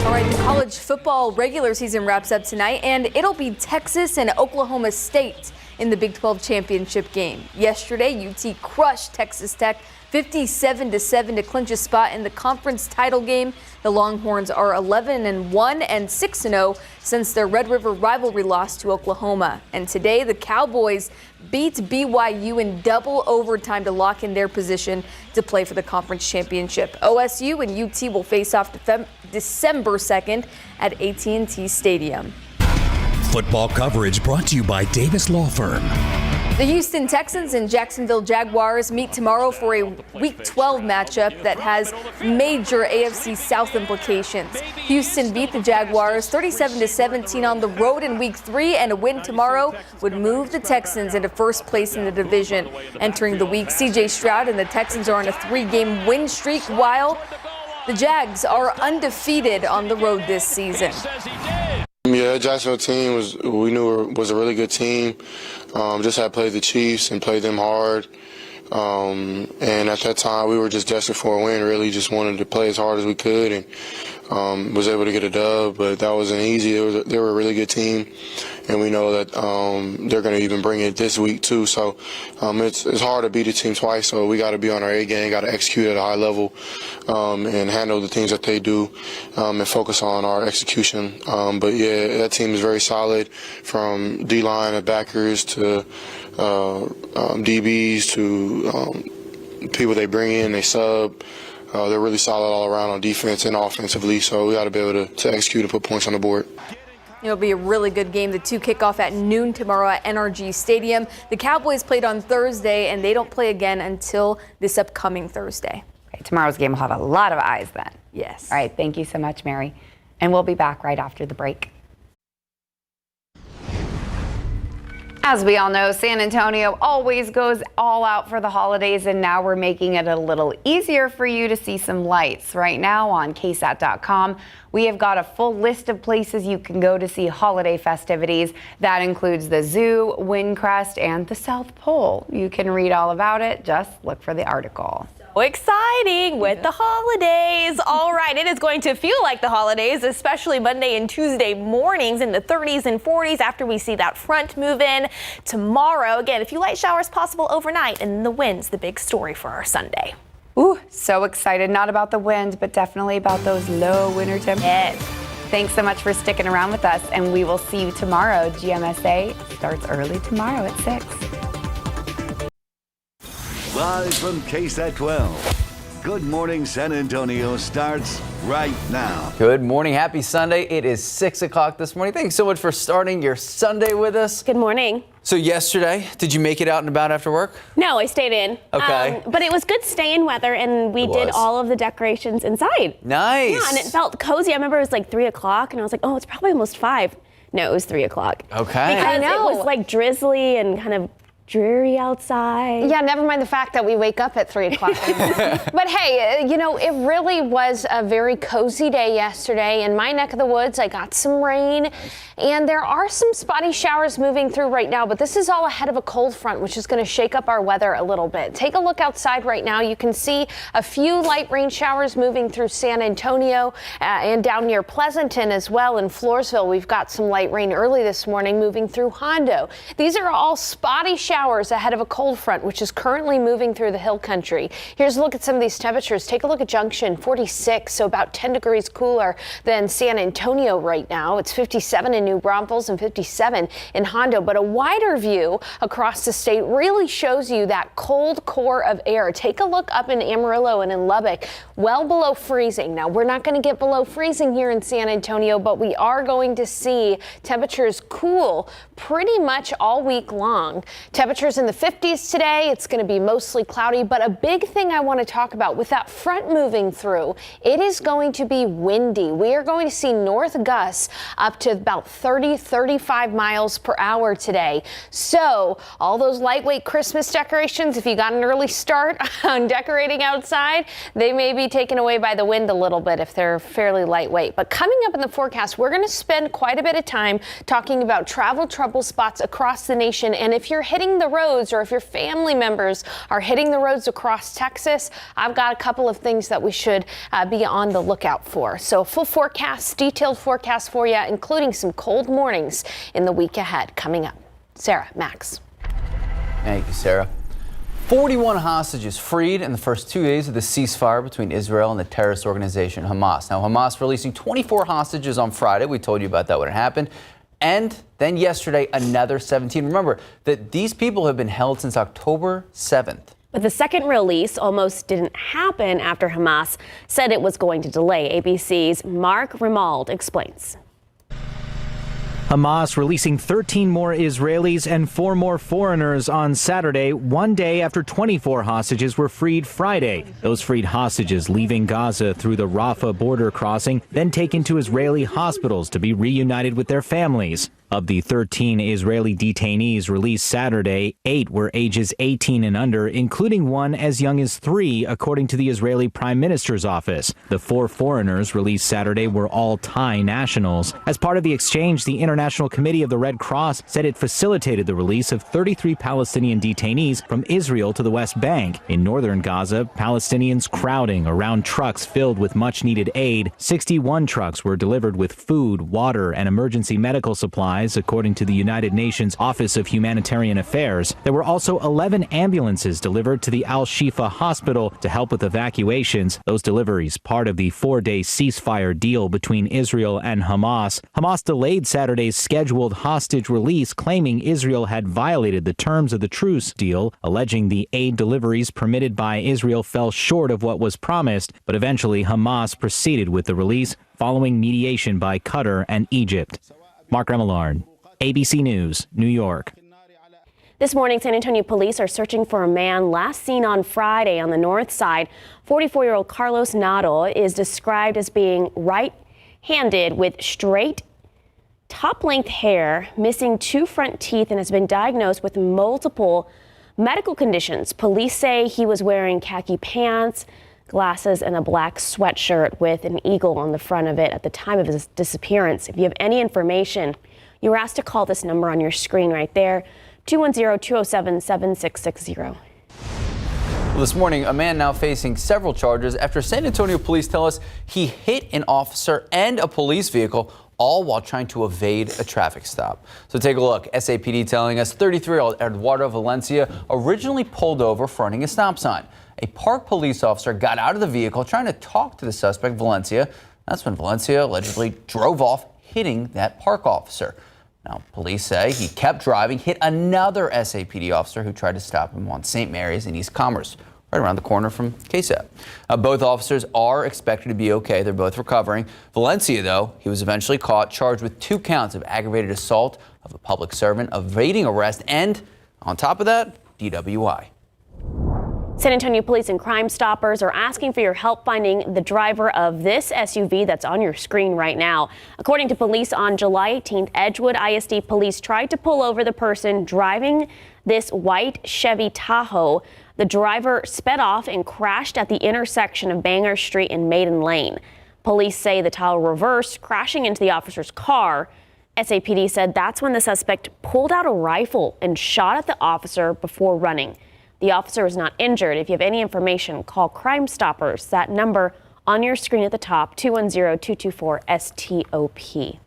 All right, the college football regular season wraps up tonight, and it'll be Texas and Oklahoma State in the Big 12 championship game. Yesterday, UT crushed Texas Tech 57-7 to clinch a spot in the conference title game. The Longhorns are 11-1 and 6-0 since their Red River rivalry loss to Oklahoma. And today, the Cowboys beat BYU in double overtime to lock in their position to play for the conference championship. OSU and UT will face off December 2nd at AT&T Stadium. Football coverage brought to you by Davis Law Firm. The Houston Texans and Jacksonville Jaguars meet tomorrow for a Week 12 matchup that has major AFC South implications. Houston beat the Jaguars 37-17 on the road in Week 3, and a win tomorrow would move the Texans into first place in the division. Entering the week, C.J. Stroud and the Texans are on a 3-game win streak, while the Jags are undefeated on the road this season. Yeah, Jacksonville team we knew was a really good team. Just had played the Chiefs and played them hard. And at that time, we were just desperate for a win, really. Just wanted to play as hard as we could and was able to get a dub, but that wasn't easy. They were a really good team, and we know that they're going to even bring it this week, too. So it's hard to beat a team twice, so we got to be on our A game, got to execute at a high level and handle the things that they do and focus on our execution. But, yeah, that team is very solid, from D-line and backers to DBs to people they bring in, they sub. They're really solid all around on defense and offensively, so we got to be able to execute and put points on the board. It'll be a really good game. The two kick off at noon tomorrow at NRG Stadium. The Cowboys played on Thursday, and they don't play again until this upcoming Thursday. Okay, tomorrow's game will have a lot of eyes then. Yes. All right, thank you so much, Mary. And we'll be back right after the break. As we all know, San Antonio always goes all out for the holidays, and now we're making it a little easier for you to see some lights. Right now on KSAT.com, we have got a full list of places you can go to see holiday festivities. That includes the Zoo, Windcrest, and the South Pole. You can read all about it. Just look for the article. Exciting with the holidays. All right, it is going to feel like the holidays, especially Monday and Tuesday mornings in the 30s and 40s after we see that front move in. Tomorrow, again, a few light showers possible overnight, and the wind's the big story for our Sunday. Ooh, so excited. Not about the wind, but definitely about those low winter temperatures. Yes. Thanks so much for sticking around with us, and we will see you tomorrow. GMSA starts early tomorrow at 6. Live from KSAT 12. Good Morning San Antonio starts right now. Good morning. Happy Sunday. It is 6 o'clock this morning. Thanks so much for starting your Sunday with us. Good morning. So yesterday, did you make it out and about after work? No, I stayed in. Okay. But it was good stay-in weather, and we did all of the decorations inside. Nice. Yeah, and it felt cozy. I remember it was like 3 o'clock, and I was like, oh, it's probably almost 5. No, it was 3 o'clock. Okay. Because it was like drizzly and kind of dreary outside. Yeah, never mind the fact that we wake up at 3 o'clock. But hey, you know, it really was a very cozy day yesterday. In my neck of the woods, I got some rain, and there are some spotty showers moving through right now, but this is all ahead of a cold front, which is going to shake up our weather a little bit. Take a look outside right now. You can see a few light rain showers moving through San Antonio and down near Pleasanton as well. In Floresville, we've got some light rain early this morning moving through Hondo. These are all spotty showers ahead of a cold front, which is currently moving through the hill country. Here's a look at some of these temperatures. Take a look at Junction, 46, so about 10 degrees cooler than San Antonio right now. It's 57 in New Braunfels and 57 in Hondo, but a wider view across the state really shows you that cold core of air. Take a look up in Amarillo and in Lubbock, well below freezing. Now, we're not going to get below freezing here in San Antonio, but we are going to see temperatures cool pretty much all week long. Temperatures in the 50s today. It's going to be mostly cloudy, but a big thing I want to talk about with that front moving through, it is going to be windy. We are going to see north gusts up to about 30-35 miles per hour today. So all those lightweight Christmas decorations, if you got an early start on decorating outside, they may be taken away by the wind a little bit if they're fairly lightweight. But coming up in the forecast, we're going to spend quite a bit of time talking about travel trouble spots across the nation. And if you're hitting the roads, or if your family members are hitting the roads across Texas, I've got a couple of things that we should be on the lookout for. So full forecast, detailed forecast for you, including some cold mornings in the week ahead coming up. Sarah, Max. Thank you, Sarah. 41 hostages freed in the first 2 days of the ceasefire between Israel and the terrorist organization Hamas. Now, Hamas releasing 24 hostages on Friday. We told you about that when it happened. And then yesterday, another 17. Remember that these people have been held since October 7th. But the second release almost didn't happen after Hamas said it was going to delay. ABC's Mark Rimald explains. Hamas releasing 13 more Israelis and 4 more foreigners on Saturday, one day after 24 hostages were freed Friday. Those freed hostages leaving Gaza through the Rafah border crossing, then taken to Israeli hospitals to be reunited with their families. Of the 13 Israeli detainees released Saturday, 8 were ages 18 and under, including one as young as 3, according to the Israeli Prime Minister's office. The 4 foreigners released Saturday were all Thai nationals. As part of the exchange, the International Committee of the Red Cross said it facilitated the release of 33 Palestinian detainees from Israel to the West Bank. In northern Gaza, Palestinians crowding around trucks filled with much-needed aid. 61 trucks were delivered with food, water, and emergency medical supplies, according to the United Nations Office of Humanitarian Affairs. There were also 11 ambulances delivered to the Al-Shifa hospital to help with evacuations. Those deliveries part of the 4-day ceasefire deal between Israel and Hamas. Hamas delayed Saturday's scheduled hostage release, claiming Israel had violated the terms of the truce deal, alleging the aid deliveries permitted by Israel fell short of what was promised. But eventually Hamas proceeded with the release following mediation by Qatar and Egypt. Mark Remillard, ABC News, New York. This morning, San Antonio police are searching for a man last seen on Friday on the north side. 44-year-old Carlos Nadal is described as being right-handed with straight, top-length hair, missing 2 front teeth, and has been diagnosed with multiple medical conditions. Police say he was wearing khaki pants, glasses, and a black sweatshirt with an eagle on the front of it at the time of his disappearance. If you have any information, you're asked to call this number on your screen right there, 210-207-7660. Well, this morning, a man now facing several charges after San Antonio police tell us he hit an officer and a police vehicle, all while trying to evade a traffic stop. So take a look. SAPD telling us 33-year-old Eduardo Valencia originally pulled over fronting a stop sign. A park police officer got out of the vehicle trying to talk to the suspect, Valencia. That's when Valencia allegedly drove off, hitting that park officer. Now, police say he kept driving, hit another SAPD officer who tried to stop him on St. Mary's in East Commerce, right around the corner from KSAT. Both officers are expected to be okay. They're both recovering. Valencia, though, he was eventually caught, charged with 2 counts of aggravated assault of a public servant, evading arrest, and on top of that, DWI. San Antonio Police and Crime Stoppers are asking for your help finding the driver of this SUV that's on your screen right now. According to police, on July 18th, Edgewood ISD police tried to pull over the person driving this white Chevy Tahoe. The driver sped off and crashed at the intersection of Banger Street and Maiden Lane. Police say the Tahoe reversed, crashing into the officer's car. SAPD said that's when the suspect pulled out a rifle and shot at the officer before running. The officer was not injured. If you have any information, call Crime Stoppers. That number on your screen at the top, 210-224-STOP.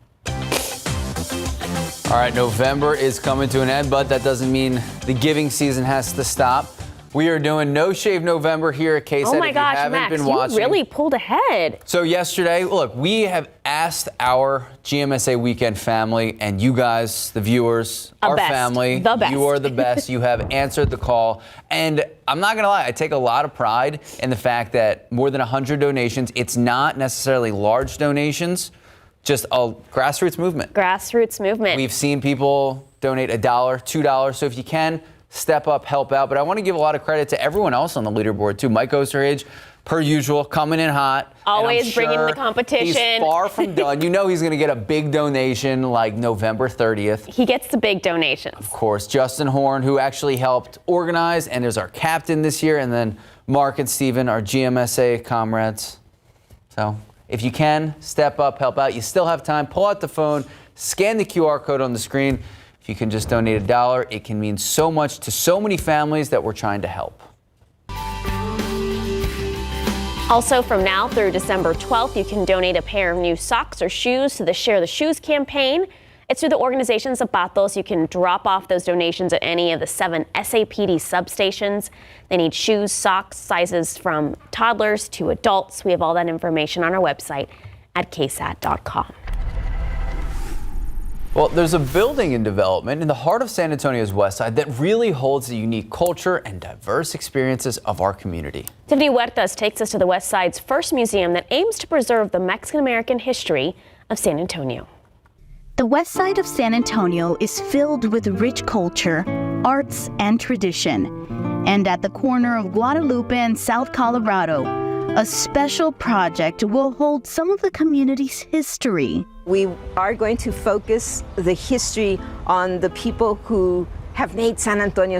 All right, November is coming to an end, but that doesn't mean the giving season has to stop. We are doing No Shave November here at KSAT. Oh my gosh, Max, you really pulled ahead. So yesterday, look, we have asked our GMSA Weekend family and you guys, the viewers, our family, the best. You are the best. You have answered the call. And I'm not going to lie, I take a lot of pride in the fact that more than 100 donations, it's not necessarily large donations, just a grassroots movement. Grassroots movement. We've seen people donate $1, $2. So if you can, step up, help out. But I want to give a lot of credit to everyone else on the leaderboard, too. Mike Osterhage, per usual, coming in hot. Always bringing the competition. He's far from done. You know he's going to get a big donation like November 30th. He gets the big donations. Of course, Justin Horn, who actually helped organize and is our captain this year. And then Mark and Steven, our GMSA comrades. So if you can, step up, help out. You still have time. Pull out the phone, scan the QR code on the screen. If you can just donate $1, it can mean so much to so many families that we're trying to help. Also, from now through December 12th, you can donate a pair of new socks or shoes to the Share the Shoes campaign. It's through the organization Zapatos. You can drop off those donations at any of the 7 SAPD substations. They need shoes, socks, sizes from toddlers to adults. We have all that information on our website at ksat.com. Well, there's a building in development in the heart of San Antonio's west side that really holds the unique culture and diverse experiences of our community. Tiffany Huertas takes us to the west side's first museum that aims to preserve the Mexican-American history of San Antonio. The west side of San Antonio is filled with rich culture, arts, and tradition. And at the corner of Guadalupe and South Colorado, a special project will hold some of the community's history. We are going to focus the history on the people who have made San Antonio,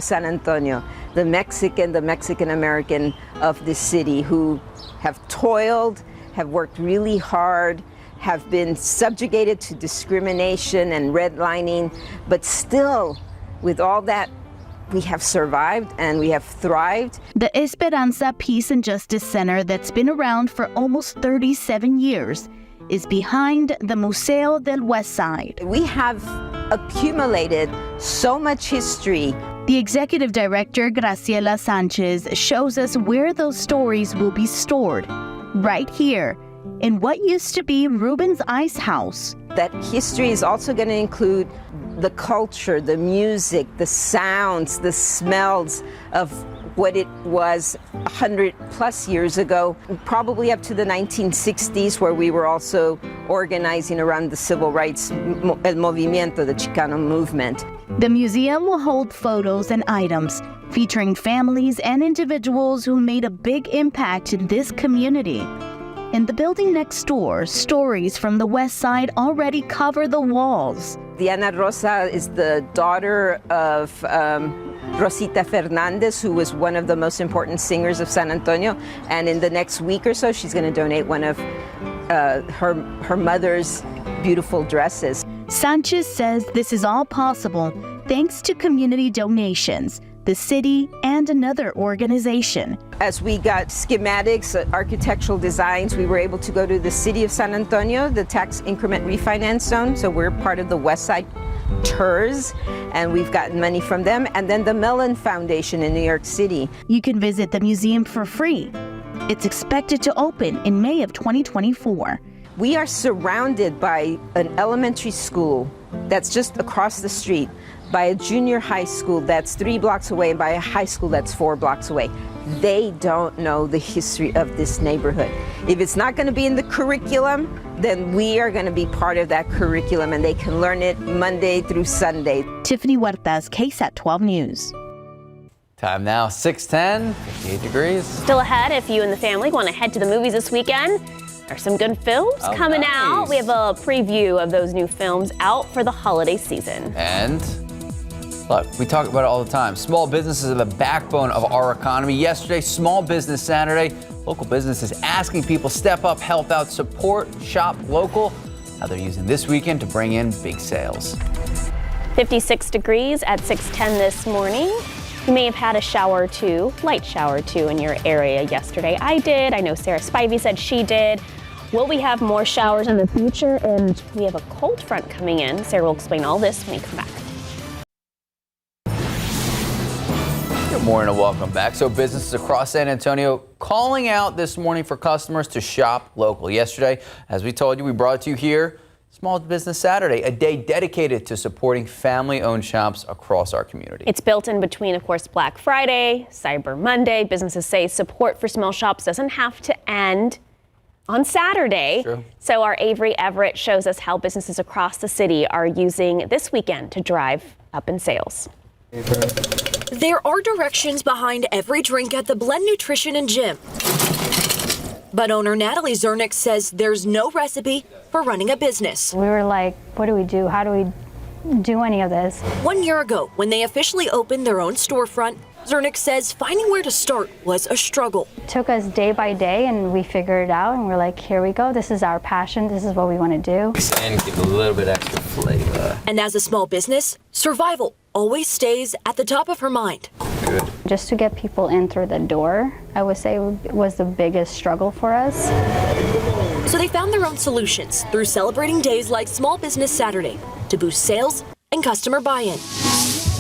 the Mexican-American of this city, who have toiled, have worked really hard, have been subjugated to discrimination and redlining, but still, with all that, we have survived and we have thrived. The Esperanza Peace and Justice Center, that's been around for almost 37 years, is behind the Museo del West Side. We have accumulated so much history. The executive director, Graciela Sanchez, shows us where those stories will be stored, right here in what used to be Ruben's Ice House. That history is also going to include the culture, the music, the sounds, the smells of what it was 100 plus years ago, probably up to the 1960s, where we were also organizing around the civil rights, el movimiento, the Chicano movement. The museum will hold photos and items featuring families and individuals who made a big impact in this community. In the building next door, stories from the west side already cover the walls. Diana Rosa is the daughter of Rosita Fernandez, who was one of the most important singers of San Antonio. And in the next week or so, she's going to donate one of her mother's beautiful dresses. Sanchez says this is all possible thanks to community donations, the city, and another organization. As we got schematics, architectural designs, we were able to go to the city of San Antonio, the tax increment refinance zone. So we're part of the West Side TERS, and we've gotten money from them. And then the Mellon Foundation in New York City. You can visit the museum for free. It's expected to open in May of 2024. We are surrounded by an elementary school that's just across the street, by a junior high school that's 3 blocks away, and by a high school that's 4 blocks away. They don't know the history of this neighborhood. If it's not going to be in the curriculum, then we are going to be part of that curriculum, and they can learn it Monday through Sunday. Tiffany Huertas, KSAT 12 News. Time now, 6:10, 58 degrees. Still ahead if you and the family want to head to the movies this weekend. There's some good films coming out. We have a preview of those new films out for the holiday season. And look, we talk about it all the time. Small businesses are the backbone of our economy. Yesterday, Small Business Saturday. Local businesses asking people step up, help out, support, shop local. How they're using this weekend to bring in big sales. 56 degrees at 6:10 this morning. You may have had a shower or two, light shower or two in your area yesterday. I did. I know Sarah Spivey said she did. Will we have more showers in the future? And we have a cold front coming in. Sarah will explain all this when we come back. Good morning and welcome back. So businesses across San Antonio calling out this morning for customers to shop local. Yesterday, as we told you, we brought it to you here, Small Business Saturday, a day dedicated to supporting family-owned shops across our community. It's built in between, of course, Black Friday, Cyber Monday. Businesses say support for small shops doesn't have to end on Saturday. True. So our Avery Everett shows us how businesses across the city are using this weekend to drive up in sales. There are directions behind every drink at the Blend Nutrition and Gym. But owner Natalie Zernick says there's no recipe for running a business. We were like, what do we do? How do we do any of this? 1 year ago, when they officially opened their own storefront, Zernick says finding where to start was a struggle. It took us day by day and we figured it out and we're like, here we go. This is our passion. This is what we want to do. And give a little bit extra flavor. And as a small business, survival always stays at the top of her mind. Good. Just to get people in through the door, I would say was the biggest struggle for us. So they found their own solutions through celebrating days like Small Business Saturday to boost sales and customer buy-in.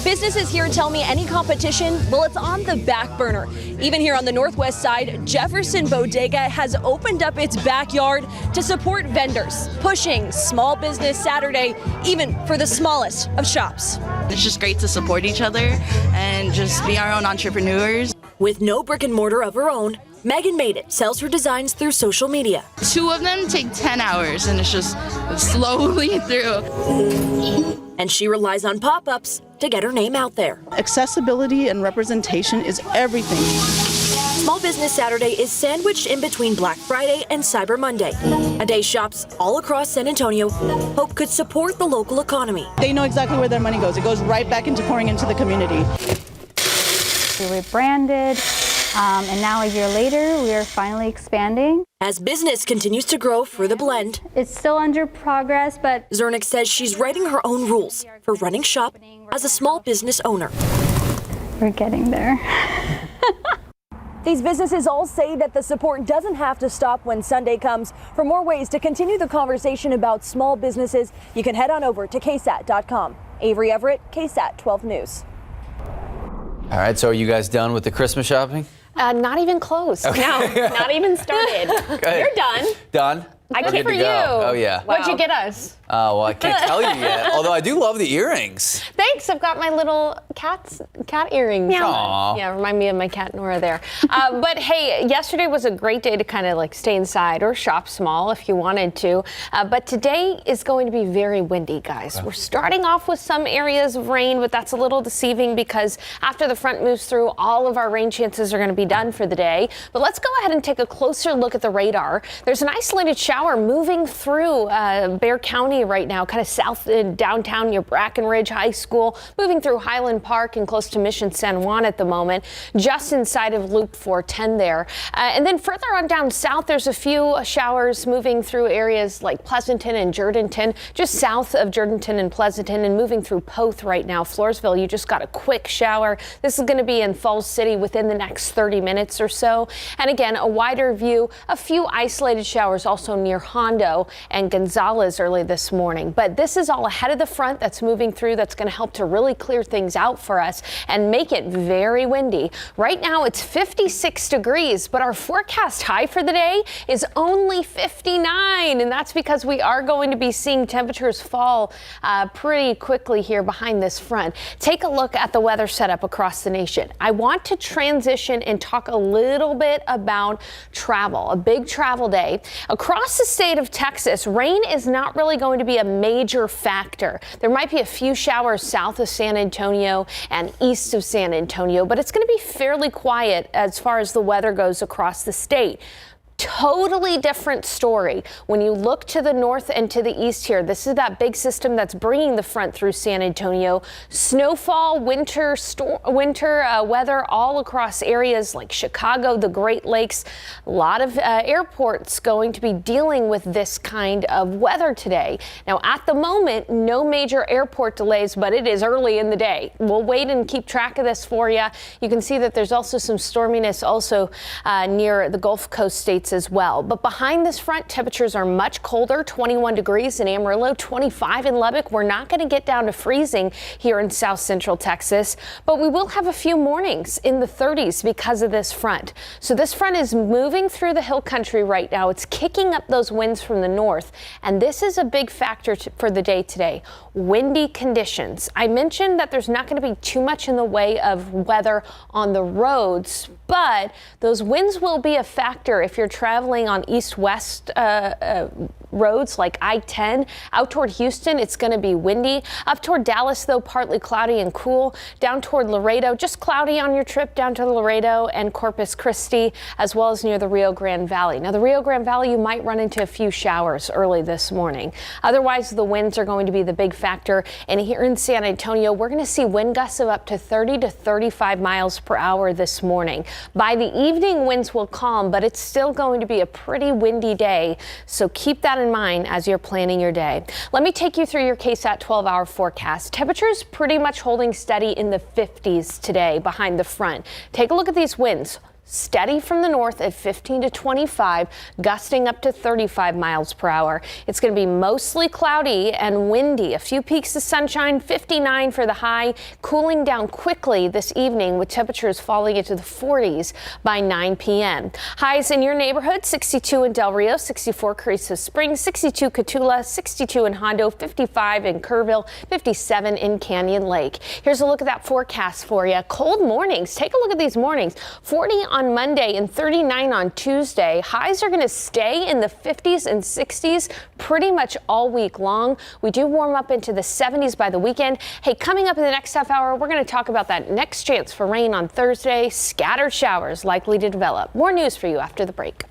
Businesses here tell me any competition, well, it's on the back burner. Even here on the northwest side, Jefferson Bodega has opened up its backyard to support vendors, pushing Small Business Saturday, even for the smallest of shops. It's just great to support each other and just be our own entrepreneurs. With no brick and mortar of her own, Megan Made It sells her designs through social media. 2 of them take 10 hours and it's just slowly through. And she relies on pop-ups to get her name out there. Accessibility and representation is everything. Small Business Saturday is sandwiched in between Black Friday and Cyber Monday, a day shops all across San Antonio hope could support the local economy. They know exactly where their money goes. It goes right back into pouring into the community. We rebranded, and now a year later, we are finally expanding. As business continues to grow for the Blend, it's still under progress, but Zernick says she's writing her own rules for running shop as a small business owner. We're getting there. These businesses all say that the support doesn't have to stop when Sunday comes. For more ways to continue the conversation about small businesses, you can head on over to KSAT.com. Avery Everett, KSAT 12 News. All right, so are you guys done with the Christmas shopping? Not even close. Okay. No, not even started. You're done. Done? I We're came good for to you. go. Oh, yeah. What'd you get us? Well, I can't tell you yet, although I do love the earrings. Thanks. I've got my little cat earrings. Aw. Yeah, remind me of my cat Nora there. But hey, yesterday was a great day to kind of like stay inside or shop small if you wanted to. But today is going to be very windy, guys. We're starting off with some areas of rain, but that's a little deceiving because after the front moves through, all of our rain chances are going to be done for the day. But let's go ahead and take a closer look at the radar. There's an isolated shower moving through Bexar County right now, kind of south in downtown near Brackenridge High School, moving through Highland Park and close to Mission San Juan at the moment, just inside of Loop 410 there. And then further on down south, there's a few showers moving through areas like Pleasanton and Jourdanton, just south of Jourdanton and Pleasanton, and moving through Poth right now. Floresville, you just got a quick shower. This is going to be in Falls City within the next 30 minutes or so. And again, a wider view, a few isolated showers also near Hondo and Gonzales early this morning. But this is all ahead of the front that's moving through that's going to help to really clear things out for us and make it very windy. Right now it's 56 degrees, but our forecast high for the day is only 59. And that's because we are going to be seeing temperatures fall pretty quickly here behind this front. Take a look at the weather setup across the nation. I want to transition and talk a little bit about travel, a big travel day. Across the state of Texas, rain is not really going to be a major factor. There might be a few showers south of San Antonio and east of San Antonio, but it's going to be fairly quiet as far as the weather goes across the state. Totally different story when you look to the north and to the east here. This is that big system that's bringing the front through San Antonio. Snowfall, winter weather all across areas like Chicago, the Great Lakes. A lot of airports going to be dealing with this kind of weather today. Now, at the moment, no major airport delays, but it is early in the day. We'll wait and keep track of this for you. You can see that there's also some storminess also near the Gulf Coast states as well. But behind this front, temperatures are much colder, 21 degrees in Amarillo, 25 in Lubbock. We're not going to get down to freezing here in south central Texas, but we will have a few mornings in the 30s because of this front. So this front is moving through the hill country right now. It's kicking up those winds from the north, and this is a big factor for the day today. Windy conditions. I mentioned that there's not going to be too much in the way of weather on the roads, but those winds will be a factor if you're traveling on east-west roads like I-10. Out toward Houston, it's going to be windy. Up toward Dallas, though, partly cloudy and cool. Down toward Laredo, just cloudy on your trip down to Laredo and Corpus Christi, as well as near the Rio Grande Valley. Now, the Rio Grande Valley, you might run into a few showers early this morning. Otherwise, the winds are going to be the big factor. And here in San Antonio, we're going to see wind gusts of up to 30 to 35 miles per hour this morning. By the evening, winds will calm, but it's still going to be a pretty windy day. So keep that in mind as you're planning your day. Let me take you through your KSAT 12-hour forecast. Temperatures pretty much holding steady in the 50s today behind the front. Take a look at these winds. Steady from the north at 15 to 25, gusting up to 35 miles per hour. It's going to be mostly cloudy and windy. A few peaks of sunshine, 59 for the high, cooling down quickly this evening with temperatures falling into the 40s by 9 p.m. Highs in your neighborhood, 62 in Del Rio, 64 Carrizo Springs, 62 Cotulla, 62 in Hondo, 55 in Kerrville, 57 in Canyon Lake. Here's a look at that forecast for you. Cold mornings. Take a look at these mornings. 40 on Monday and 39 on Tuesday. Highs are going to stay in the 50s and 60s pretty much all week long. We do warm up into the 70s by the weekend. Hey, coming up in the next half hour, we're going to talk about that next chance for rain on Thursday. Scattered showers likely to develop. More news for you after the break.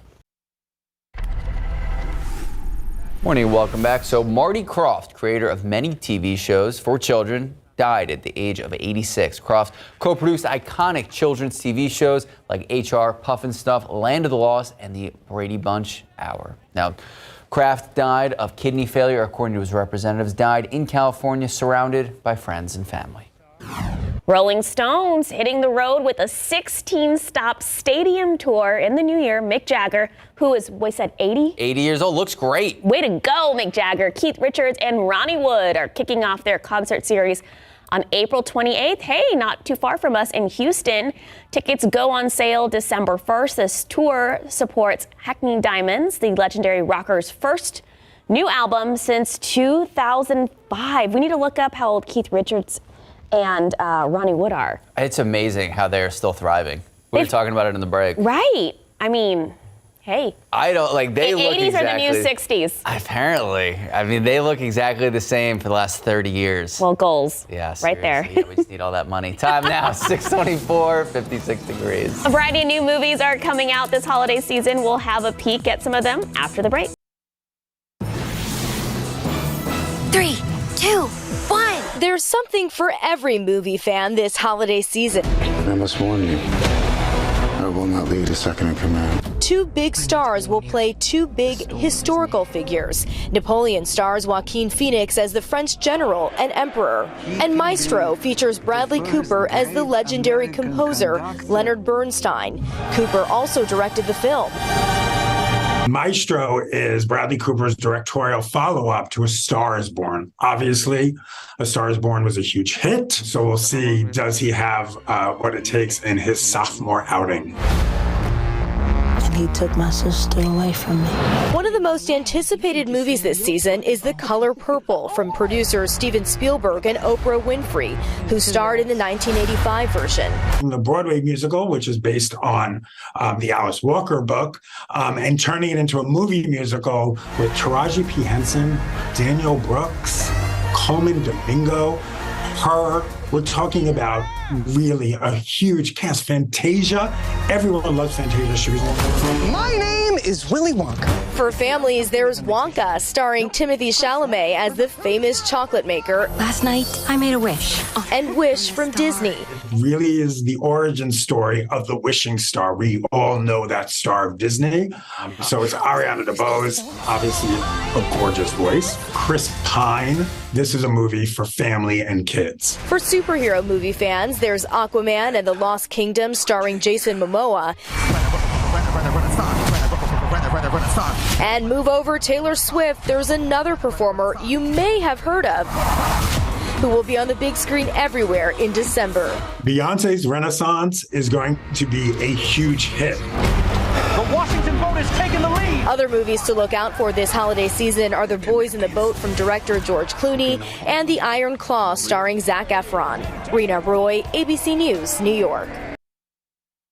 Morning, welcome back. So Marty Krofft, creator of many TV shows for children, died at the age of 86. Krofft co-produced iconic children's TV shows like HR, Puff and Stuff, Land of the Lost, and The Brady Bunch Hour. Now, Kraft died of kidney failure, according to his representatives, died in California, surrounded by friends and family. Rolling Stones hitting the road with a 16-stop stadium tour in the new year. Mick Jagger, who is, we said 80? 80 years old, looks great. Way to go, Mick Jagger. Keith Richards and Ronnie Wood are kicking off their concert series on April 28th. Hey, not too far from us in Houston. Tickets go on sale December 1st. This tour supports Hackney Diamonds, the legendary rocker's first new album since 2005. We need to look up how old Keith Richards and Ronnie Wood are. It's amazing how they're still thriving. We were talking about it in the break. Right. I mean, hey. I don't like they the look 80s exactly, are the new 60s. Apparently. I mean, they look exactly the same for the last 30 years. Well, goals. Yeah, right there. Yeah, we just need all that money. Time now, 6:24, 56 degrees. A variety of new movies are coming out this holiday season. We'll have a peek at some of them after the break. 3, 2, 1. There's something for every movie fan this holiday season. I must warn you, I will not lead a second in command. Two big stars will play two big historical figures. Napoleon stars Joaquin Phoenix as the French general and emperor, and Maestro features Bradley Cooper as the legendary composer Leonard Bernstein. Cooper also directed the film. Maestro is Bradley Cooper's directorial follow-up to A Star is Born. Obviously, A Star is Born was a huge hit, so we'll see, does he have what it takes in his sophomore outing? he took my sister away from me. One of the most anticipated movies this season is The Color Purple from producers Steven Spielberg and Oprah Winfrey, who starred in the 1985 version. The Broadway musical, which is based on the Alice Walker book, and turning it into a movie musical with Taraji P. Henson, Daniel Brooks, Coleman Domingo, her. We're talking about really a huge cast. Fantasia. Everyone loves Fantasia. My name is Willy Wonka. For families, there's Wonka, starring Timothée Chalamet as the famous chocolate maker. Last night, I made a wish. And Wish from Disney. Really is the origin story of the wishing star. We all know that star of Disney. So it's Ariana DeBose, obviously a gorgeous voice. Chris Pine. This is a movie for family and kids. For superhero movie fans, there's Aquaman and the Lost Kingdom starring Jason Momoa. And move over Taylor Swift, there's another performer you may have heard of who will be on the big screen everywhere in December. Beyonce's Renaissance is going to be a huge hit. The Washington boat has taken the lead. Other movies to look out for this holiday season are The Boys in the Boat from director George Clooney and The Iron Claw starring Zac Efron. Rena Roy, ABC News, New York.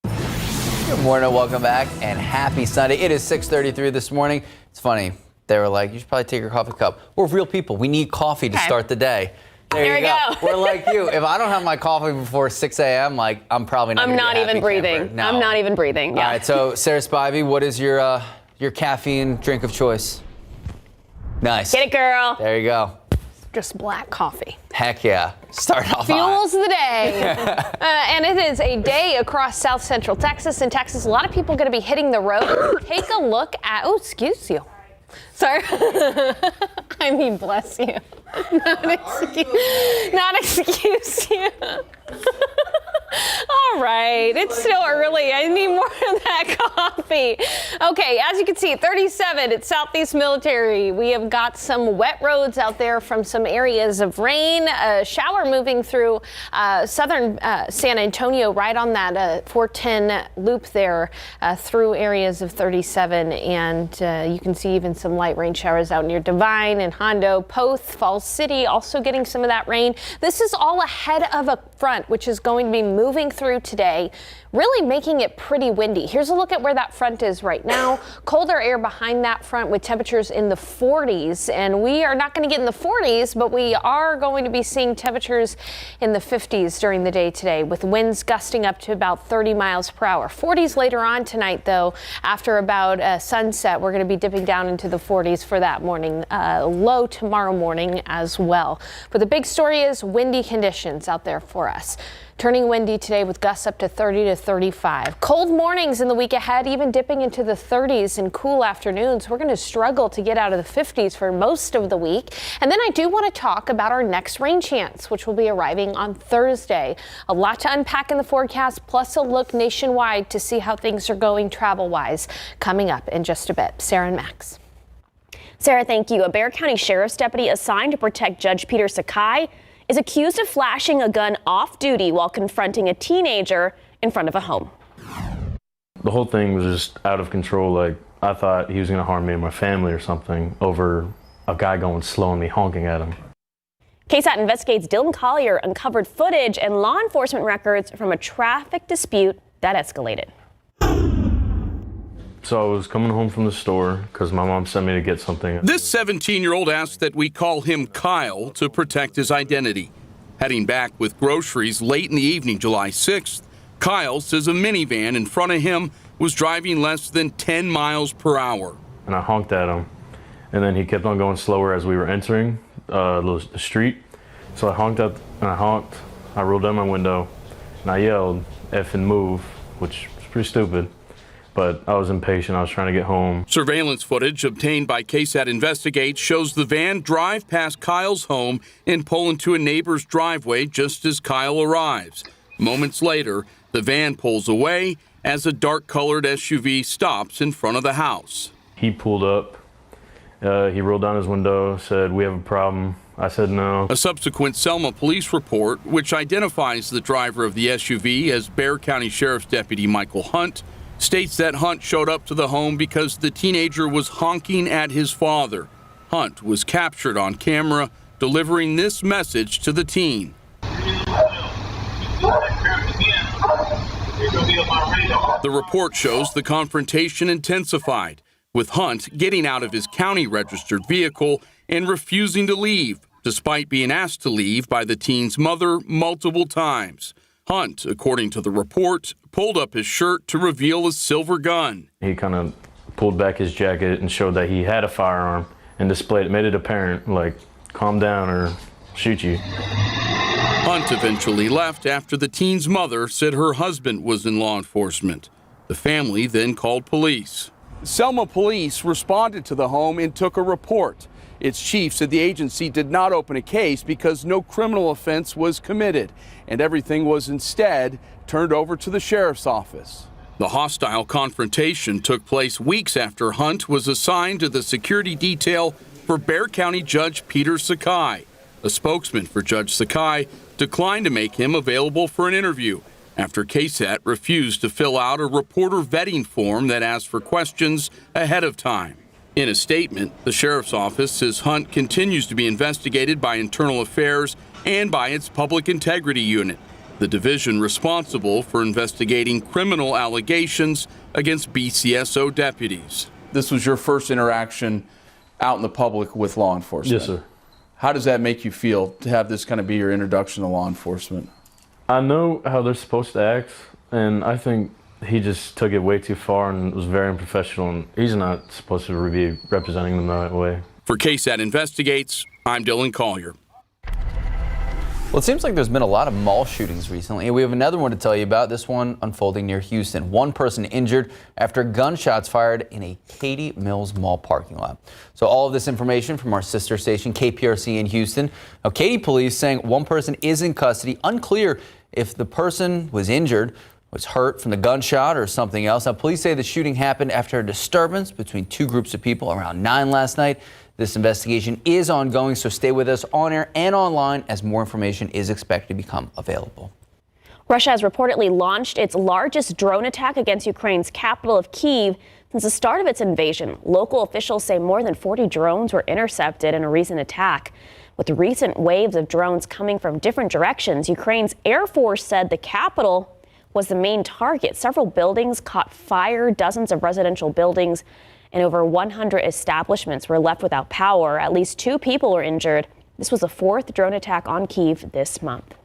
Good morning, welcome back, and happy Sunday. It is 6:33 this morning. It's funny. They were like, you should probably take your coffee cup. We're real people. We need coffee to start the day. There you go. We're like you. If I don't have my coffee before 6 a.m., like, I'm probably not I'm not even breathing. No. I'm not even breathing. Yeah. All right, so Sarah Spivey, what is your caffeine drink of choice? Nice. Get it, girl. There you go. Just black coffee. Heck yeah. Start off Fuels the day. And it is a day across South Central Texas. In Texas, a lot of people are going to be hitting the road. Take a look at, oh, excuse you. Sorry. I mean, bless you. Not excuse you. All right, it's still early. I need more of that coffee. Okay, as you can see, 37 at Southeast Military. We have got some wet roads out there from some areas of rain. A shower moving through southern San Antonio, right on that 410 loop there through areas of 37. And you can see even some light rain showers out near Divine and Hondo. Poth, Falls City also getting some of that rain. This is all ahead of a front, which is going to be moving through today, really making it pretty windy. Here's a look at where that front is right now. Colder air behind that front with temperatures in the 40s, and we are not going to get in the 40s, but we are going to be seeing temperatures in the 50s during the day today, with winds gusting up to about 30 miles per hour. 40s later on tonight, though. After about sunset, we're going to be dipping down into the 40s for that morning, low tomorrow morning as well. But the big story is windy conditions out there for us. Turning windy today with gusts up to 30 to 35. Cold mornings in the week ahead, even dipping into the 30s, and cool afternoons. We're going to struggle to get out of the 50s for most of the week. And then I do want to talk about our next rain chance, which will be arriving on Thursday. A lot to unpack in the forecast, plus a look nationwide to see how things are going travel-wise, coming up in just a bit. Sarah and Max. Sarah, thank you. A Bexar County Sheriff's deputy assigned to protect Judge Peter Sakai is accused of flashing a gun off-duty while confronting a teenager in front of a home. The whole thing was just out of control. Like, I thought he was going to harm me and my family or something over a guy going slow and me honking at him. KSAT Investigates Dylan Collier uncovered footage and law enforcement records from a traffic dispute that escalated. So I was coming home from the store because my mom sent me to get something. This 17-year-old asked that we call him Kyle to protect his identity. Heading back with groceries late in the evening, July 6th, Kyle says a minivan in front of him was driving less than 10 miles per hour. And I honked at him, and then he kept on going slower as we were entering the street. So I honked and I rolled down my window, and I yelled, "F and move," which was pretty stupid. But I was impatient. I was trying to get home. Surveillance footage obtained by KSAT Investigates shows the van drive past Kyle's home and pull into a neighbor's driveway just as Kyle arrives. Moments later, the van pulls away as a dark-colored SUV stops in front of the house. He pulled up. He rolled down his window, said, "We have a problem." I said no. A subsequent Selma police report, which identifies the driver of the SUV as Bexar County Sheriff's Deputy Michael Hunt, states that Hunt showed up to the home because the teenager was honking at his father. Hunt was captured on camera delivering this message to the teen. The report shows the confrontation intensified, with Hunt getting out of his county-registered vehicle and refusing to leave, despite being asked to leave by the teen's mother multiple times. Hunt, according to the report, pulled up his shirt to reveal a silver gun. He kind of pulled back his jacket and showed that he had a firearm and displayed it, made it apparent, like, calm down or shoot you. Hunt eventually left after the teen's mother said her husband was in law enforcement. The family then called police. Selma police responded to the home and took a report. Its chief said the agency did not open a case because no criminal offense was committed, and everything was instead turned over to the sheriff's office. The hostile confrontation took place weeks after Hunt was assigned to the security detail for Bexar County Judge Peter Sakai. A spokesman for Judge Sakai declined to make him available for an interview after KSAT refused to fill out a reporter vetting form that asked for questions ahead of time. In a statement, the sheriff's office says Hunt continues to be investigated by Internal Affairs and by its Public Integrity Unit, the division responsible for investigating criminal allegations against BCSO deputies. This was your first interaction out in the public with law enforcement? Yes, sir. How does that make you feel to have this kind of be your introduction to law enforcement? I know how they're supposed to act, and I think he just took it way too far and was very unprofessional, and he's not supposed to be representing them that way. For KSAT Investigates, I'm Dylan Collier. Well, it seems like there's been a lot of mall shootings recently, and we have another one to tell you about, this one unfolding near Houston. One person injured after gunshots fired in a Katy Mills Mall parking lot. So all of this information from our sister station, KPRC in Houston. Now, Katy police saying one person is in custody. Unclear if the person was injured, was hurt from the gunshot or something else. Now, police say the shooting happened after a disturbance between two groups of people around 9 last night. This investigation is ongoing, so stay with us on air and online as more information is expected to become available. Russia has reportedly launched its largest drone attack against Ukraine's capital of Kyiv since the start of its invasion. Local officials say more than 40 drones were intercepted in a recent attack. With recent waves of drones coming from different directions, Ukraine's Air Force said the capital was the main target. Several buildings caught fire, dozens of residential buildings and over 100 establishments were left without power. At least 2 people were injured. This was the 4th drone attack on Kyiv this month.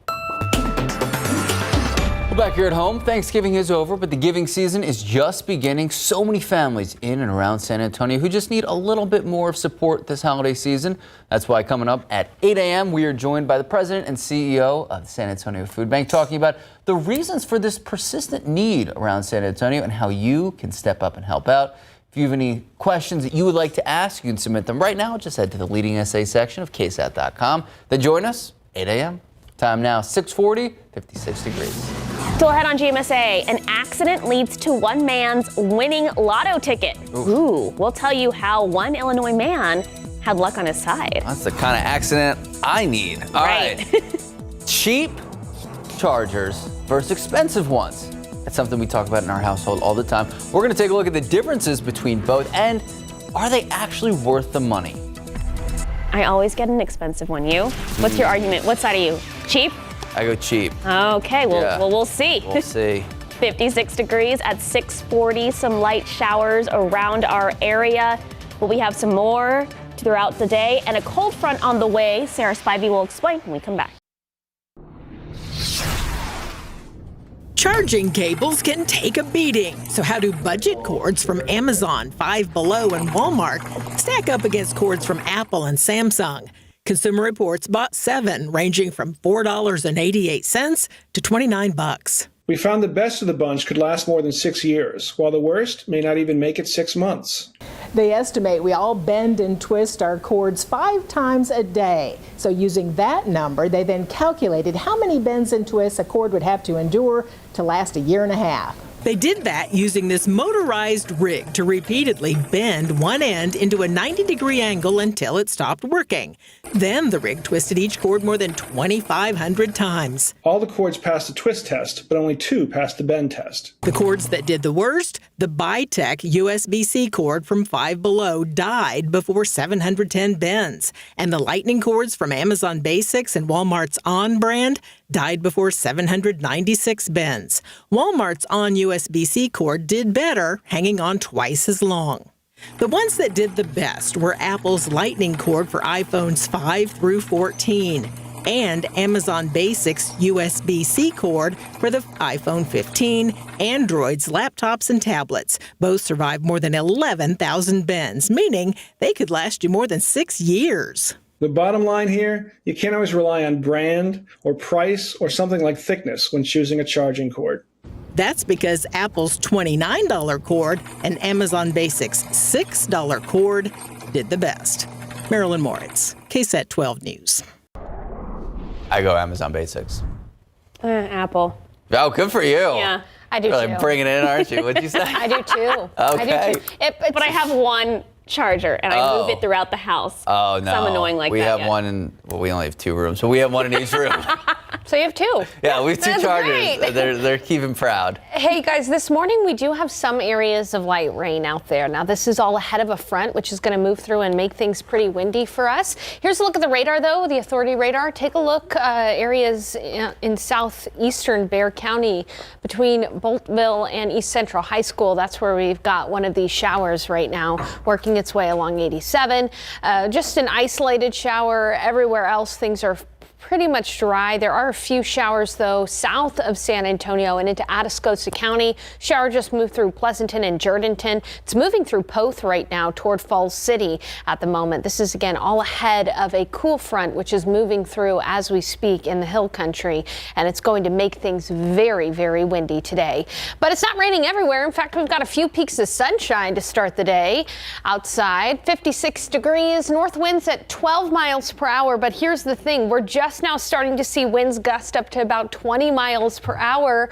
Well, back here at home, Thanksgiving is over, but the giving season is just beginning. So many families in and around San Antonio who just need a little bit more of support this holiday season. That's why coming up at 8 a.m., we are joined by the president and CEO of the San Antonio Food Bank, talking about the reasons for this persistent need around San Antonio and how you can step up and help out. If you have any questions that you would like to ask, you can submit them right now. Just head to the leading essay section of KSAT.com. Then join us, 8 a.m. Time now, 6:40, 56 degrees. Still ahead on GMSA, an accident leads to one man's winning lotto ticket. Ooh, we'll tell you how one Illinois man had luck on his side. That's the kind of accident I need. All right. Cheap chargers versus expensive ones. That's something we talk about in our household all the time. We're going to take a look at the differences between both, and are they actually worth the money? I always get an expensive one. You? What's your argument? What side are you? Cheap? I go cheap. Okay, well, Yeah. we'll see. We'll see. 56 degrees at 6:40. Some light showers around our area. Will we have some more throughout the day? And a cold front on the way. Sarah Spivey will explain when we come back. Charging cables can take a beating. So how do budget cords from Amazon, Five Below, and Walmart stack up against cords from Apple and Samsung? Consumer Reports bought 7, ranging from $4.88 to $29. We found the best of the bunch could last more than 6 years, while the worst may not even make it 6 months. They estimate we all bend and twist our cords 5 times a day. So using that number, they then calculated how many bends and twists a cord would have to endure to last a year and a half. They did that using this motorized rig to repeatedly bend one end into a 90-degree angle until it stopped working. Then the rig twisted each cord more than 2,500 times. All the cords passed the twist test, but only 2 passed the bend test. The cords that did the worst, the Bitech USB-C cord from Five Below died before 710 bends, and the Lightning cords from Amazon Basics and Walmart's On brand died before 796 bends. Walmart's On USB-C cord did better, hanging on twice as long. The ones that did the best were Apple's Lightning cord for iPhones 5 through 14 and Amazon Basics USB-C cord for the iPhone 15, Androids, laptops, and tablets. Both survived more than 11,000 bends, meaning they could last you more than 6 years. The bottom line here, you can't always rely on brand or price or something like thickness when choosing a charging cord. That's because Apple's $29 cord and Amazon Basics' $6 cord did the best. Marilyn Moritz, KSAT 12 News. I go Amazon Basics. Apple. Oh, good for you. Yeah, I do Really too. bringing it in, aren't you? What'd you say? I do too. Okay. I do too. But I have one charger and I move it throughout the house. Oh, no. So I'm annoying like we that. have yet. one in, well, we only have 2 rooms, but we have one in each room. So you have 2. Yeah, we have 2 That's chargers. great. They're keeping proud. Hey guys, this morning we do have some areas of light rain out there. Now this is all ahead of a front which is going to move through and make things pretty windy for us. Here's a look at the radar though, the Authority radar. Take a look areas in southeastern Bexar County between Boltville and East Central High School. That's where we've got one of these showers right now working its way along 87. Just an isolated shower. Everywhere else things are pretty much dry. There are a few showers, though, south of San Antonio and into Atascosa County. Shower just moved through Pleasanton and Jourdanton. It's moving through Poth right now toward Falls City at the moment. This is, again, all ahead of a cool front, which is moving through as we speak in the hill country, and it's going to make things very, very windy today. But it's not raining everywhere. In fact, we've got a few peaks of sunshine to start the day outside. 56 degrees, north winds at 12 miles per hour. But here's the thing. We're just now starting to see winds gust up to about 20 miles per hour.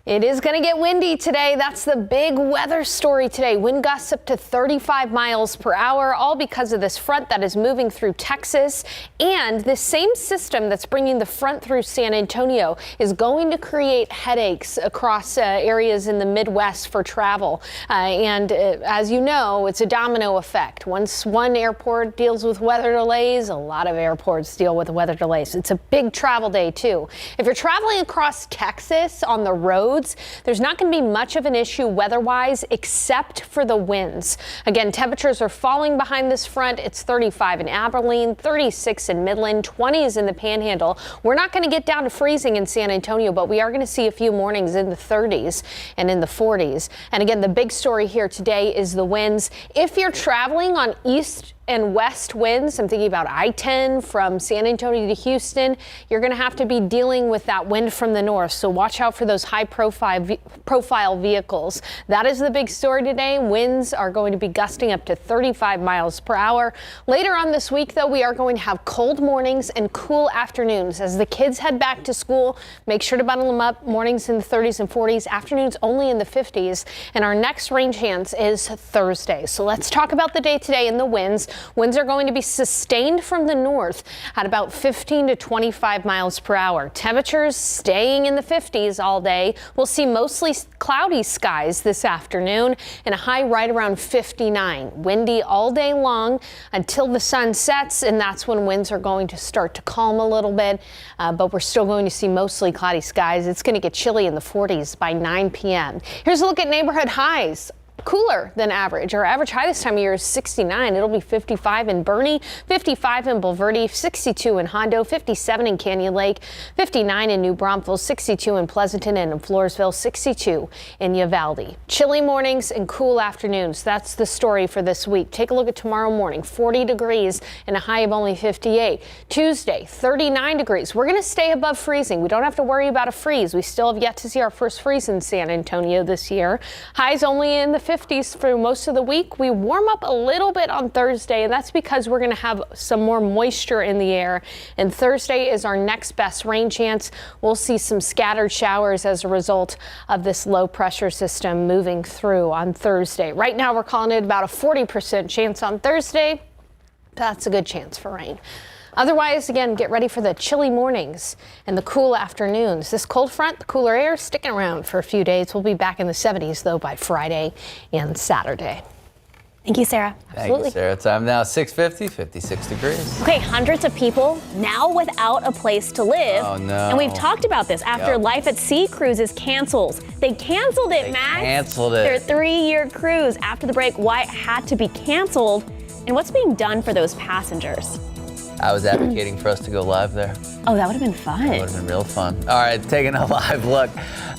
It is going to get windy today. That's the big weather story today. Wind gusts up to 35 miles per hour, all because of this front that is moving through Texas. And this same system that's bringing the front through San Antonio is going to create headaches across areas in the Midwest for travel. As you know, it's a domino effect. Once one airport deals with weather delays, a lot of airports deal with weather delays. It's a big travel day, too. If you're traveling across Texas on the roads, there's not going to be much of an issue weather-wise except for the winds. Again, temperatures are falling behind this front. It's 35 in Abilene, 36 in Midland, 20s in the Panhandle. We're not going to get down to freezing in San Antonio, but we are going to see a few mornings in the 30s and in the 40s. And again, the big story here today is the winds. If you're traveling on east and west winds, I'm thinking about I-10 from San Antonio to Houston, you're going to have to be dealing with that wind from the north. So watch out for those high-profile vehicles. That is the big story today. Winds are going to be gusting up to 35 miles per hour. Later on this week, though, we are going to have cold mornings and cool afternoons. As the kids head back to school, make sure to bundle them up. Mornings in the 30s and 40s, afternoons only in the 50s. And our next rain chance is Thursday. So let's talk about the day today and the winds. Winds are going to be sustained from the north at about 15 to 25 miles per hour. Temperatures staying in the 50s all day. We'll see mostly cloudy skies this afternoon and a high right around 59. Windy all day long until the sun sets, and that's when winds are going to start to calm a little bit. But we're still going to see mostly cloudy skies. It's going to get chilly in the 40s by 9 p.m. Here's a look at neighborhood highs. Cooler than average. Our average high this time of year is 69. It'll be 55 in Bernie, 55 in Bulverde, 62 in Hondo, 57 in Canyon Lake, 59 in New Braunfels, 62 in Pleasanton, and in Floresville, 62 in Uvalde. Chilly mornings and cool afternoons. That's the story for this week. Take a look at tomorrow morning. 40 degrees and a high of only 58. Tuesday, 39 degrees. We're going to stay above freezing. We don't have to worry about a freeze. We still have yet to see our first freeze in San Antonio this year. Highs only in the 50s through most of the week. We warm up a little bit on Thursday, and that's because we're going to have some more moisture in the air. And Thursday is our next best rain chance. We'll see some scattered showers as a result of this low pressure system moving through on Thursday. Right now, we're calling it about a 40% chance on Thursday. That's a good chance for rain. Otherwise, again, get ready for the chilly mornings and the cool afternoons. This cold front, the cooler air, sticking around for a few days. We'll be back in the 70s, though, by Friday and Saturday. Thank you, Sarah. Thank you, Sarah. Time now 6:50, 56 degrees. Okay, hundreds of people now without a place to live. Oh, no. And we've talked about this after Life at Sea cruises cancels. They canceled it, Max. Canceled it. Their 3-year cruise. After the break, why it had to be canceled and what's being done for those passengers. I was advocating for us to go live there. Oh, that would have been fun. That would have been real fun. All right, taking a live look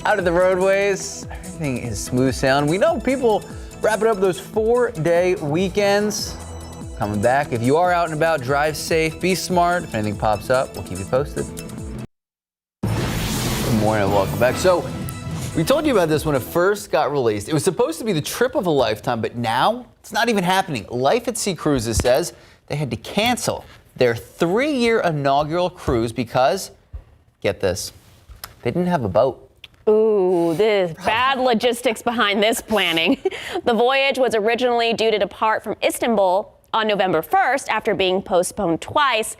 out of the roadways. Everything is smooth sailing. We know people wrapping up those 4-day weekends. Coming back. If you are out and about, drive safe, be smart. If anything pops up, we'll keep you posted. Good morning and welcome back. So we told you about this when it first got released. It was supposed to be the trip of a lifetime, but now it's not even happening. Life at Sea Cruises says they had to cancel their 3-year inaugural cruise because, get this, they didn't have a boat. Ooh, this bad logistics behind this planning. The voyage was originally due to depart from Istanbul on November 1st after being postponed twice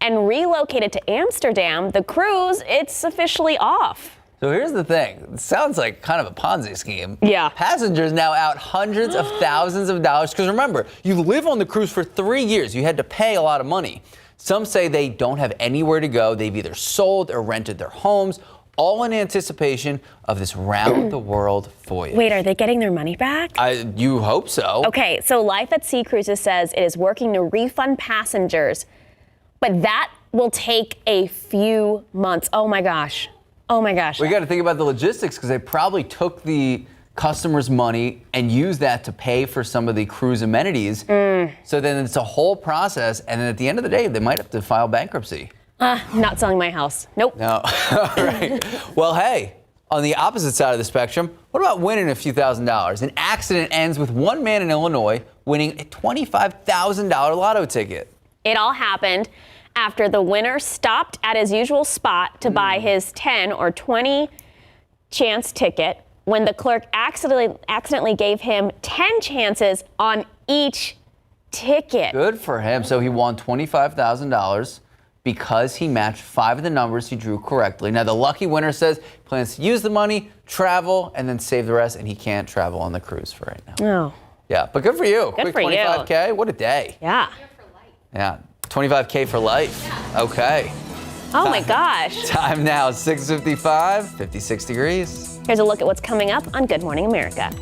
and relocated to Amsterdam. The cruise, it's officially off. So here's the thing. It sounds like kind of a Ponzi scheme. Yeah. Passengers now out hundreds of thousands of dollars. Because remember, you live on the cruise for 3 years. You had to pay a lot of money. Some say they don't have anywhere to go. They've either sold or rented their homes, all in anticipation of this round-the-world voyage. Wait, are they getting their money back? You hope so. Okay, so Life at Sea Cruises says it is working to refund passengers, but that will take a few months. Oh my gosh. Oh my gosh. We got to think about the logistics because they probably took the customers' money and used that to pay for some of the cruise amenities. So then it's a whole process, and then at the end of the day, they might have to file bankruptcy. Not selling my house. Nope. No. All right. Well, hey, on the opposite side of the spectrum, what about winning a few $1,000s? An accident ends with one man in Illinois winning a $25,000 lotto ticket. It all happened after the winner stopped at his usual spot to buy his 10 or 20 chance ticket when the clerk accidentally gave him 10 chances on each ticket. Good for him. So he won $25,000 because he matched 5 of the numbers he drew correctly. Now, the lucky winner says he plans to use the money, travel, and then save the rest, and he can't travel on the cruise for right now. Oh. Yeah, but good for you. Good Quick for you. $25K. What a day. Yeah. Yeah. $25K for life. Okay. Oh my gosh. Time now, 6:55, 56 degrees. Here's a look at what's coming up on Good Morning America.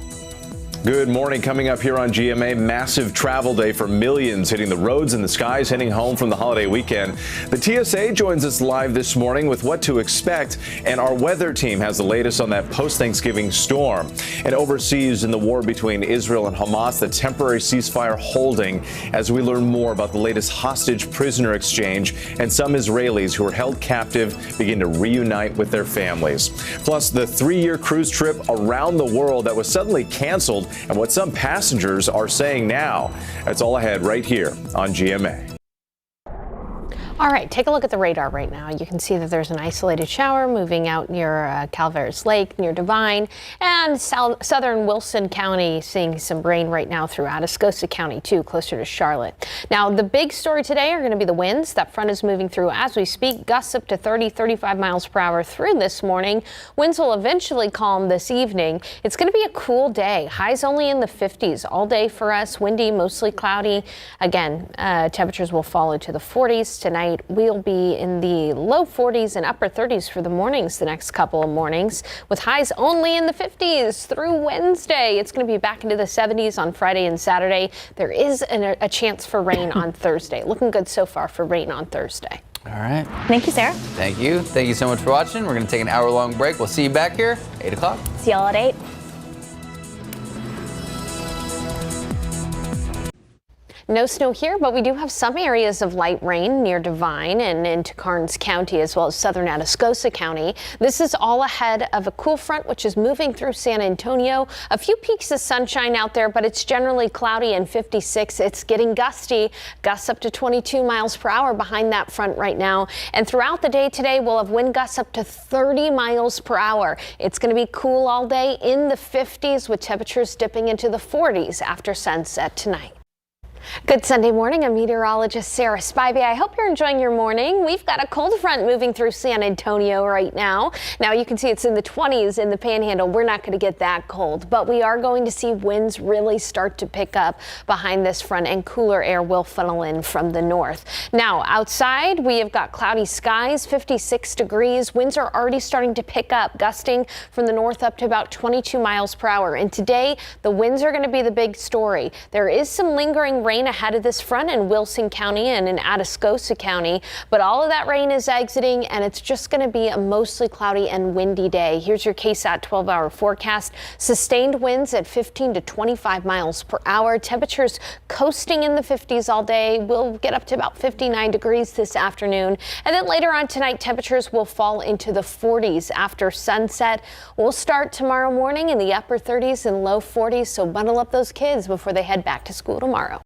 Good morning. Coming up here on GMA, massive travel day for millions hitting the roads and the skies heading home from the holiday weekend. The TSA joins us live this morning with what to expect, and our weather team has the latest on that post-Thanksgiving storm. And overseas in the war between Israel and Hamas, the temporary ceasefire holding as we learn more about the latest hostage prisoner exchange and some Israelis who are held captive begin to reunite with their families. Plus, the 3-year cruise trip around the world that was suddenly canceled and what some passengers are saying now. That's all ahead right here on GMA. All right, take a look at the radar right now. You can see that there's an isolated shower moving out near Calveras Lake, near Devine, and southern Wilson County seeing some rain right now through Atascosa County, too, closer to Charlotte. Now, the big story today are going to be the winds. That front is moving through as we speak, gusts up to 30, 35 miles per hour through this morning. Winds will eventually calm this evening. It's going to be a cool day. Highs only in the 50s all day for us. Windy, mostly cloudy. Again, temperatures will fall into the 40s tonight. We'll be in the low 40s and upper 30s for the mornings the next couple of mornings, with highs only in the 50s through Wednesday. It's going to be back into the 70s on Friday and Saturday. There is a chance for rain on Thursday. Looking good so far for rain on Thursday. All right. Thank you, Sarah. Thank you. Thank you so much for watching. We're going to take an hour-long break. We'll see you back here, 8 o'clock. See y'all at 8. No snow here, but we do have some areas of light rain near Devine and into Karnes County, as well as southern Atascosa County. This is all ahead of a cool front, which is moving through San Antonio. A few peaks of sunshine out there, but it's generally cloudy and 56. It's getting gusty, gusts up to 22 miles per hour behind that front right now. And throughout the day today, we'll have wind gusts up to 30 miles per hour. It's going to be cool all day in the 50s with temperatures dipping into the 40s after sunset tonight. Good Sunday morning. I'm meteorologist Sarah Spivey. I hope you're enjoying your morning. We've got a cold front moving through San Antonio right now. Now you can see it's in the 20s in the Panhandle. We're not going to get that cold, but we are going to see winds really start to pick up behind this front, and cooler air will funnel in from the north. Now outside we have got cloudy skies, 56 degrees. Winds are already starting to pick up, gusting from the north up to about 22 miles per hour. And today the winds are going to be the big story. There is some lingering rain ahead of this front in Wilson County and in Atascosa County, but all of that rain is exiting, and it's just going to be a mostly cloudy and windy day. Here's your KSAT 12-hour forecast. Sustained winds at 15 to 25 miles per hour. Temperatures coasting in the 50s all day. We'll get up to about 59 degrees this afternoon, and then later on tonight temperatures will fall into the 40s after sunset. We'll start tomorrow morning in the upper 30s and low 40s, so bundle up those kids before they head back to school tomorrow.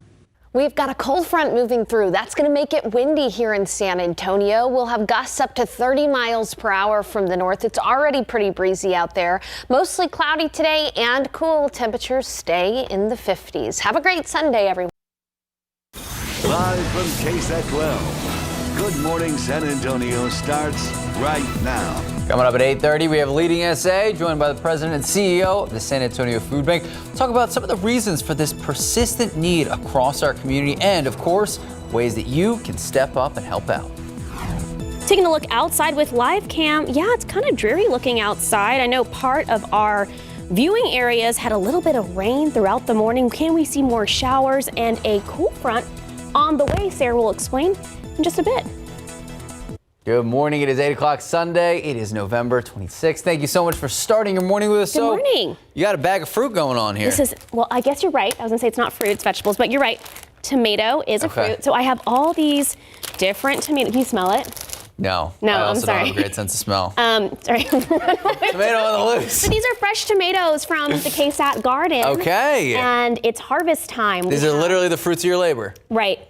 We've got a cold front moving through. That's going to make it windy here in San Antonio. We'll have gusts up to 30 miles per hour from the north. It's already pretty breezy out there. Mostly cloudy today and cool. Temperatures stay in the 50s. Have a great Sunday, everyone. Live from KSAT 12. Good Morning San Antonio starts right now. Coming up at 8:30, we have Leading SA, joined by the president and CEO of the San Antonio Food Bank. Talk about some of the reasons for this persistent need across our community and, of course, ways that you can step up and help out. Taking a look outside with live cam. Yeah, it's kind of dreary looking outside. I know part of our viewing areas had a little bit of rain throughout the morning. Can we see more showers and a cool front on the way? Sarah will explain in just a bit. Good morning. It is 8 o'clock Sunday. It is November 26th. Thank you so much for starting your morning with us. Good morning. You got a bag of fruit going on here. This is, well, I guess you're right. I was going to say it's not fruit, it's vegetables, but you're right. Tomato is a fruit. So I have all these different tomatoes. Can you smell it? No. No, I also I'm sorry. don't have a great sense of smell. Sorry. Tomato on the loose. So these are fresh tomatoes from the KSAT garden. Okay. And it's harvest time. These are literally the fruits of your labor. Right.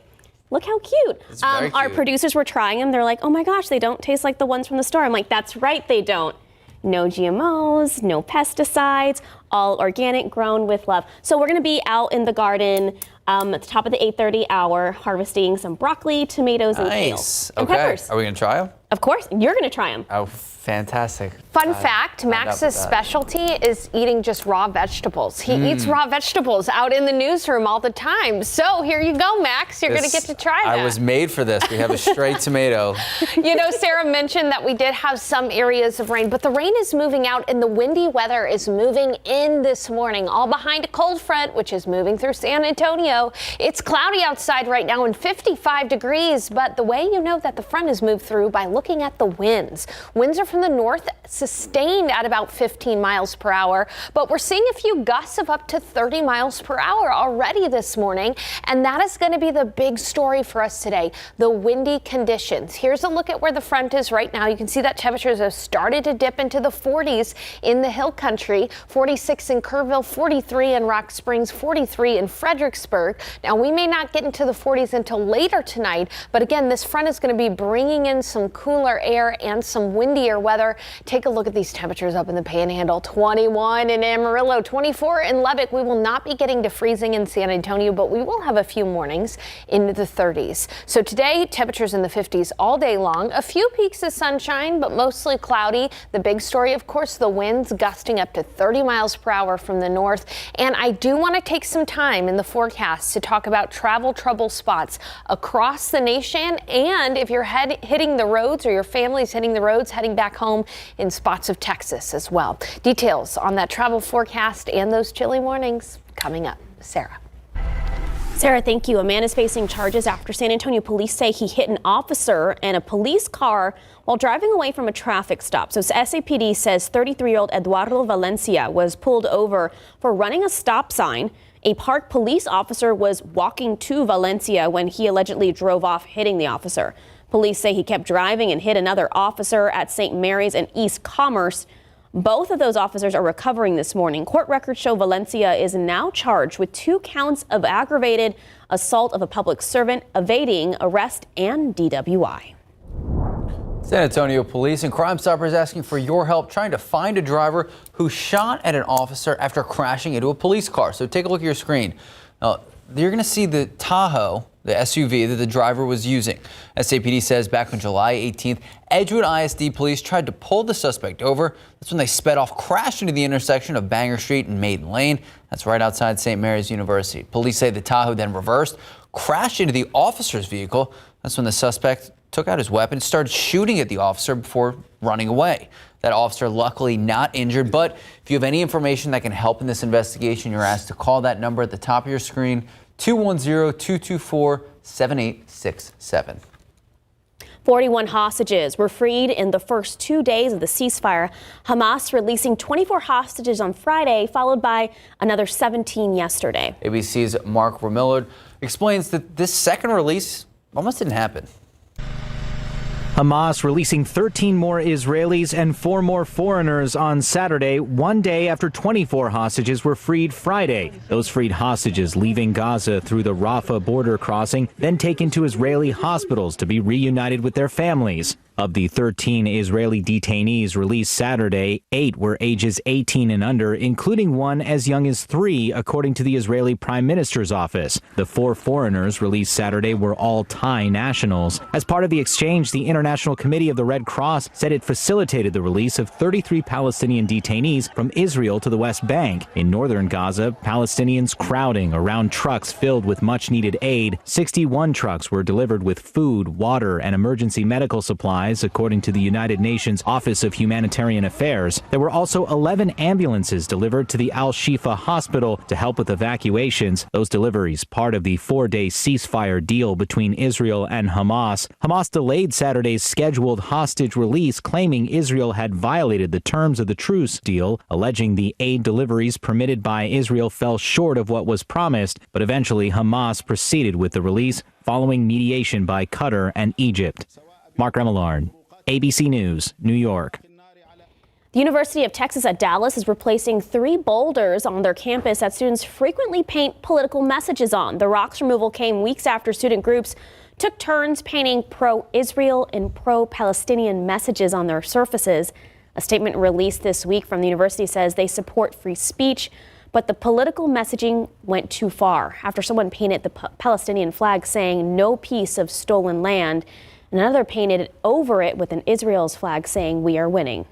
Look how cute. It's very Our cute. producers were trying them. They're like, oh my gosh, they don't taste like the ones from the store. I'm like, that's right, they don't. No GMOs, no pesticides, all organic, grown with love. So we're going to be out in the garden at the top of the 8:30 hour harvesting some broccoli, tomatoes, and kale. And peppers. Are we going to try them? Of course. You're going to try them. Oh, fantastic. Fun fact, Max's specialty is eating just raw vegetables. He eats raw vegetables out in the newsroom all the time. So here you go, Max. You're going to get to try that. I was made for this. We have a straight tomato. You know, Sarah mentioned that we did have some areas of rain, but the rain is moving out and the windy weather is moving in this morning, all behind a cold front, which is moving through San Antonio. It's cloudy outside right now and 55 degrees, but the way you know that the front has moved through by looking at the winds. Winds are from the north, sustained at about 15 miles per hour, but we're seeing a few gusts of up to 30 miles per hour already this morning, and that is going to be the big story for us today, the windy conditions. Here's a look at where the front is right now. You can see that temperatures have started to dip into the 40s in the hill country, 46 in Kerrville, 43 in Rock Springs, 43 in Fredericksburg. Now, we may not get into the 40s until later tonight, but again, this front is going to be bringing in some cooler air and some windier weather. Take a look at these temperatures up in the Panhandle. 21 in Amarillo, 24 in Lubbock. We will not be getting to freezing in San Antonio, but we will have a few mornings into the 30s. So today, temperatures in the 50s all day long. A few peaks of sunshine, but mostly cloudy. The big story, of course, the winds gusting up to 30 miles per hour from the north. And I do want to take some time in the forecast to talk about travel trouble spots across the nation. And if you're hitting the roads or your family's hitting the roads, heading back home in spots of Texas as well. Details on that travel forecast and those chilly mornings coming up. Sarah. Sarah, thank you. A man is facing charges after San Antonio police say he hit an officer and a police car while driving away from a traffic stop. So SAPD says 33-year-old Eduardo Valencia was pulled over for running a stop sign. A park police officer was walking to Valencia when he allegedly drove off, hitting the officer. Police say he kept driving and hit another officer at St. Mary's and East Commerce. Both of those officers are recovering this morning. Court records show Valencia is now charged with 2 counts of aggravated assault of a public servant, evading arrest, and DWI. San Antonio police and Crime Stoppers asking for your help trying to find a driver who shot at an officer after crashing into a police car. So take a look at your screen. Now, you're going to see the Tahoe, the SUV that the driver was using. SAPD says back on July 18th, Edgewood ISD police tried to pull the suspect over. That's when they sped off, crashed into the intersection of Banger Street and Maiden Lane. That's right outside St. Mary's University. Police say the Tahoe then reversed, crashed into the officer's vehicle. That's when the suspect took out his weapon, started shooting at the officer before running away. That officer luckily not injured, but if you have any information that can help in this investigation, you're asked to call that number at the top of your screen, 210-224-7867. 41 hostages were freed in the first 2 days of the ceasefire. Hamas releasing 24 hostages on Friday, followed by another 17 yesterday. ABC's Mark Ramillard explains that this second release almost didn't happen. Hamas releasing 13 more Israelis and 4 more foreigners on Saturday, 1 day after 24 hostages were freed Friday. Those freed hostages leaving Gaza through the Rafah border crossing, then taken to Israeli hospitals to be reunited with their families. Of the 13 Israeli detainees released Saturday, 8 were ages 18 and under, including one as young as 3, according to the Israeli Prime Minister's office. The 4 foreigners released Saturday were all Thai nationals. As part of the exchange, the International Committee of the Red Cross said it facilitated the release of 33 Palestinian detainees from Israel to the West Bank. In northern Gaza, Palestinians crowding around trucks filled with much-needed aid. 61 trucks were delivered with food, water, and emergency medical supplies, according to the United Nations Office of Humanitarian Affairs. There were also 11 ambulances delivered to the Al-Shifa hospital to help with evacuations. Those deliveries part of the 4-day ceasefire deal between Israel and Hamas. Hamas delayed Saturday's scheduled hostage release, claiming Israel had violated the terms of the truce deal, alleging the aid deliveries permitted by Israel fell short of what was promised, but eventually Hamas proceeded with the release following mediation by Qatar and Egypt. Mark Remillard, ABC News, New York. The University of Texas at Dallas is replacing 3 boulders on their campus that students frequently paint political messages on. The rocks removal came weeks after student groups took turns painting pro-Israel and pro-Palestinian messages on their surfaces. A statement released this week from the university says they support free speech, but the political messaging went too far after someone painted the Palestinian flag saying no piece of stolen land. Another painted over it with an Israel's flag saying we are winning.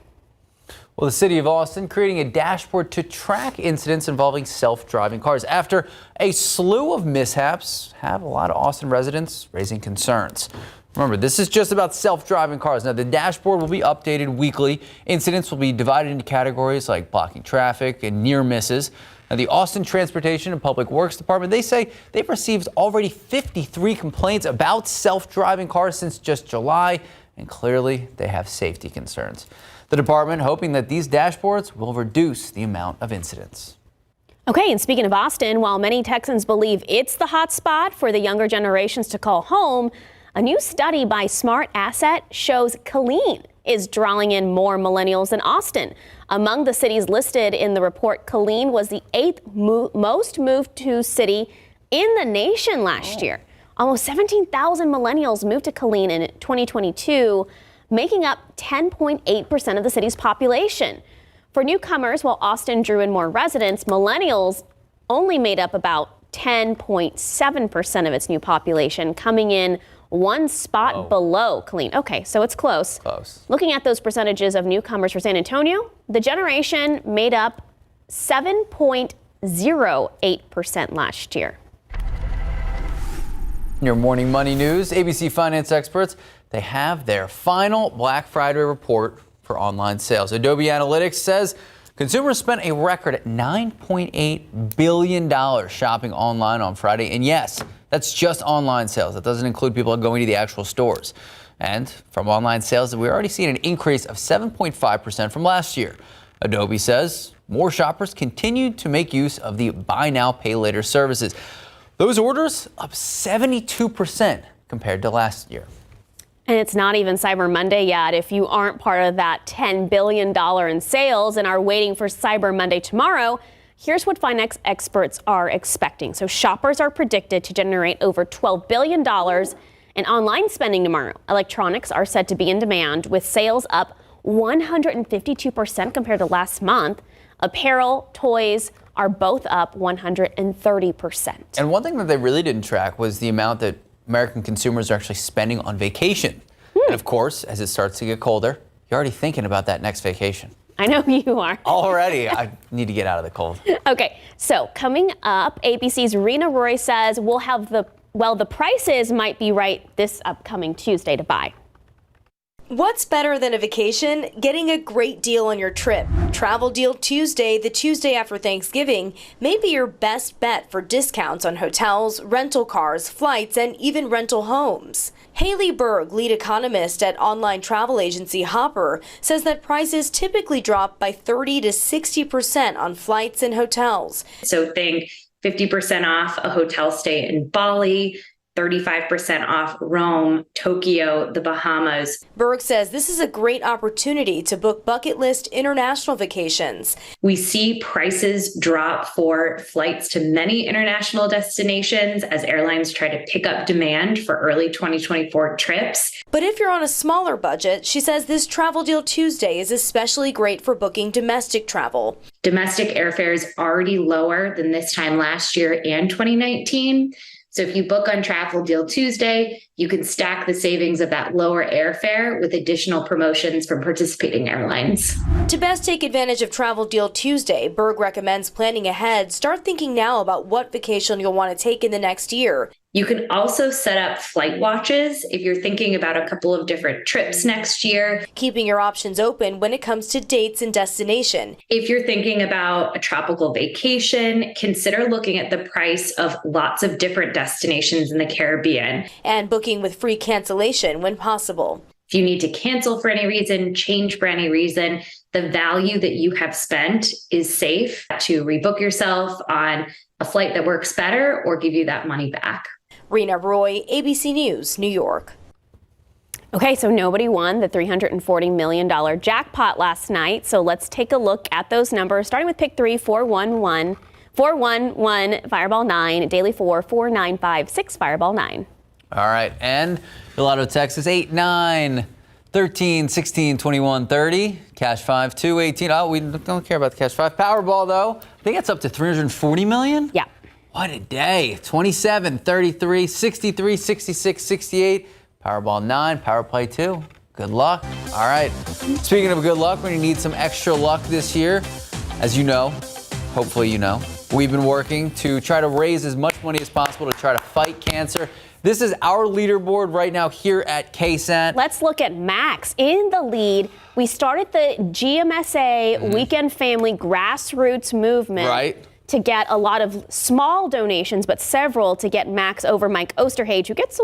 Well, the city of Austin creating a dashboard to track incidents involving self-driving cars after a slew of mishaps have a lot of Austin residents raising concerns. Remember, this is just about self-driving cars. Now, the dashboard will be updated weekly. Incidents will be divided into categories like blocking traffic and near misses. Now, the Austin Transportation and Public Works Department, they say they've received already 53 complaints about self-driving cars since just July, and clearly they have safety concerns. The department hoping that these dashboards will reduce the amount of incidents. Okay, and speaking of Austin, while many Texans believe it's the hot spot for the younger generations to call home, a new study by Smart Asset shows Killeen is drawing in more millennials than Austin. Among the cities listed in the report, Killeen was the 8th most moved to city in the nation last year. Almost 17,000 millennials moved to Killeen in 2022, making up 10.8% of the city's population. For newcomers, while Austin drew in more residents, millennials only made up about 10.7% of its new population, coming in one spot below Killeen. Okay, so it's close. Looking at those percentages of newcomers for San Antonio, the generation made up 7.08% last year. Your morning money news, ABC finance experts, they have their final Black Friday report for online sales. Adobe Analytics says Consumers spent a record $9.8 billion shopping online on Friday. And yes, that's just online sales. That doesn't include people going to the actual stores. And from online sales, we're already seeing an increase of 7.5% from last year. Adobe says more shoppers continue to make use of the buy now, pay later services. Those orders up 72% compared to last year. And it's not even Cyber Monday yet. If you aren't part of that $10 billion in sales and are waiting for Cyber Monday tomorrow, here's what finance experts are expecting. So shoppers are predicted to generate over $12 billion in online spending tomorrow. Electronics are said to be in demand, with sales up 152% compared to last month. Apparel, toys are both up 130%. And one thing that they really didn't track was the amount that American consumers are actually spending on vacation. And of course, as it starts to get colder, you're already thinking about that next vacation. I know you are. Already, I need to get out of the cold. Okay, so coming up, ABC's Rena Roy says we'll have the prices might be right this upcoming Tuesday to buy. What's better than a vacation? Getting a great deal on your trip. Travel Deal Tuesday, the Tuesday after Thanksgiving, may be your best bet for discounts on hotels, rental cars, flights, and even rental homes. Haley Berg, lead economist at online travel agency Hopper, says that prices typically drop by 30 to 60% on flights and hotels. So think 50% off a hotel stay in Bali, 35% off Rome, Tokyo, the Bahamas. Berg says this is a great opportunity to book bucket list international vacations. We see prices drop for flights to many international destinations as airlines try to pick up demand for early 2024 trips. But if you're on a smaller budget, she says this Travel Deal Tuesday is especially great for booking domestic travel. Domestic airfare is already lower than this time last year and 2019. So if you book on Travel Deal Tuesday, you can stack the savings of that lower airfare with additional promotions from participating airlines. To best take advantage of Travel Deal Tuesday, Berg recommends planning ahead. Start thinking now about what vacation you'll want to take in the next year. You can also set up flight watches if you're thinking about a couple of different trips next year. Keeping your options open when it comes to dates and destination. If you're thinking about a tropical vacation, consider looking at the price of lots of different destinations in the Caribbean. And booking with free cancellation when possible. If you need to cancel for any reason, change for any reason, the value that you have spent is safe to rebook yourself on a flight that works better or give you that money back. Rena Roy, ABC News, New York. Okay, so nobody won the $340 million jackpot last night. So let's take a look at those numbers, starting with pick 3, 411, 411, Fireball 9, Daily 4, 4956, Fireball 9. All right, and the Lotto Texas 8, 9, 13, 16, 21, 30, Cash 5, 2, 18. Oh, we don't care about the Cash 5. Powerball, though, I think it's up to $340 million? Yeah. What a day. 27, 33, 63, 66, 68. Powerball 9, Power Play 2. Good luck. All right. Speaking of good luck, we're going to need some extra luck this year. As you know, hopefully you know, we've been working to try to raise as much money as possible to try to fight cancer. This is our leaderboard right now here at KSAT. Let's look at Max in the lead. We started the GMSA Weekend Family Grassroots Movement. Right. To get a lot of small donations, but several to get Max over Mike Osterhage, who gets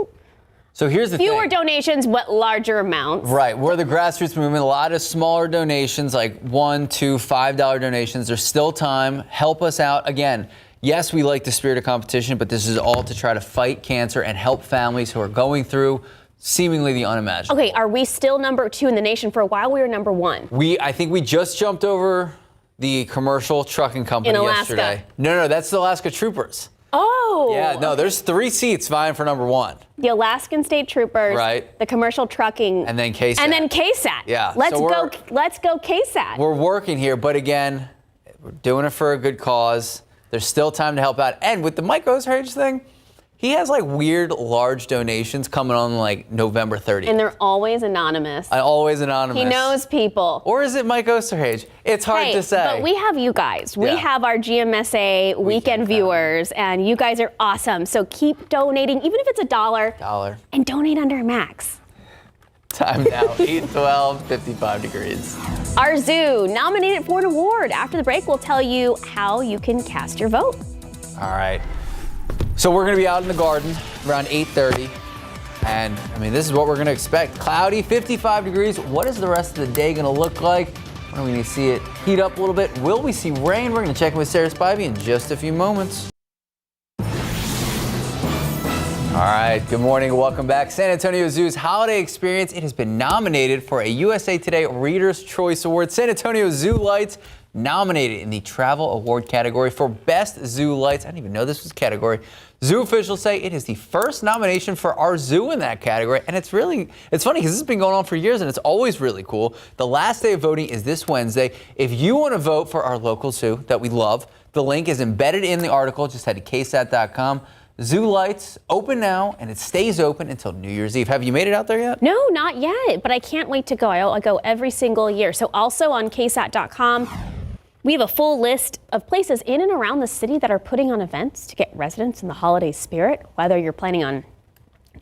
so here's the fewer thing. donations, but larger amounts. Right. We're the grassroots movement. A lot of smaller donations, like $1, $2, $5 donations. There's still time. Help us out. Again, yes, we like the spirit of competition, but this is all to try to fight cancer and help families who are going through seemingly the unimaginable. Okay, are we still number 2 in the nation? For a while, we were number 1. I think we just jumped over the commercial trucking company in Alaska. yesterday. No, that's the Alaska Troopers. Oh. Yeah, no, there's 3 seats vying for number 1. The Alaskan State Troopers, right? The commercial trucking, and then KSAT. And then KSAT. Yeah. Let's go KSAT. We're working here, but again, we're doing it for a good cause. There's still time to help out. And with the Mike Osterhage thing, he has like weird large donations coming on like November 30th. And they're always anonymous. Always anonymous. He knows people. Or is it Mike Osterhage? It's hard to say. But we have you guys. We have our GMSA weekend viewers, and you guys are awesome. So keep donating, even if it's $1. And donate under Max. Time now, 8:12, 55 degrees. Our zoo nominated for an award. After the break, we'll tell you how you can cast your vote. All right. So we're going to be out in the garden around 8:30. And, I mean, this is what we're going to expect. Cloudy, 55 degrees. What is the rest of the day going to look like? When are we going to see it heat up a little bit? Will we see rain? We're going to check in with Sarah Spivey in just a few moments. All right, good morning and welcome back. San Antonio Zoo's holiday experience, it has been nominated for a USA Today Reader's Choice Award. San Antonio Zoo Lights nominated in the Travel Award category for Best Zoo Lights. I didn't even know this was a category. Zoo officials say it is the first nomination for our zoo in that category. And it's funny because this has been going on for years and it's always really cool. The last day of voting is this Wednesday. If you want to vote for our local zoo that we love, the link is embedded in the article. Just head to KSAT.com. Zoo Lights open now, and it stays open until New Year's Eve. Have you made it out there yet? No, not yet, but I can't wait to go. I go every single year. So also on KSAT.com, we have a full list of places in and around the city that are putting on events to get residents in the holiday spirit, whether you're planning on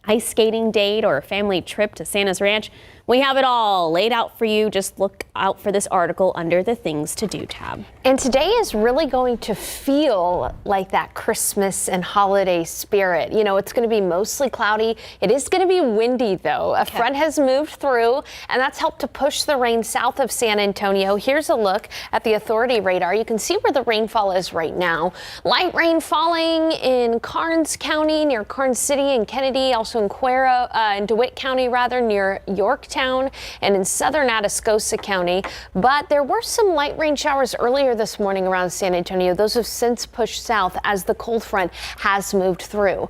ice skating date or a family trip to Santa's Ranch. We have it all laid out for you. Just look out for this article under the Things to Do tab. And today is really going to feel like that Christmas and holiday spirit. You know, it's going to be mostly cloudy. It is going to be windy, though. A front has moved through, and that's helped to push the rain south of San Antonio. Here's a look at the authority radar. You can see where the rainfall is right now. Light rain falling in Karnes County, near Karnes City and Kennedy, also in in DeWitt County, rather, near Yorktown, and in southern Atascosa County. But there were some light rain showers earlier this morning around San Antonio. Those have since pushed south as the cold front has moved through.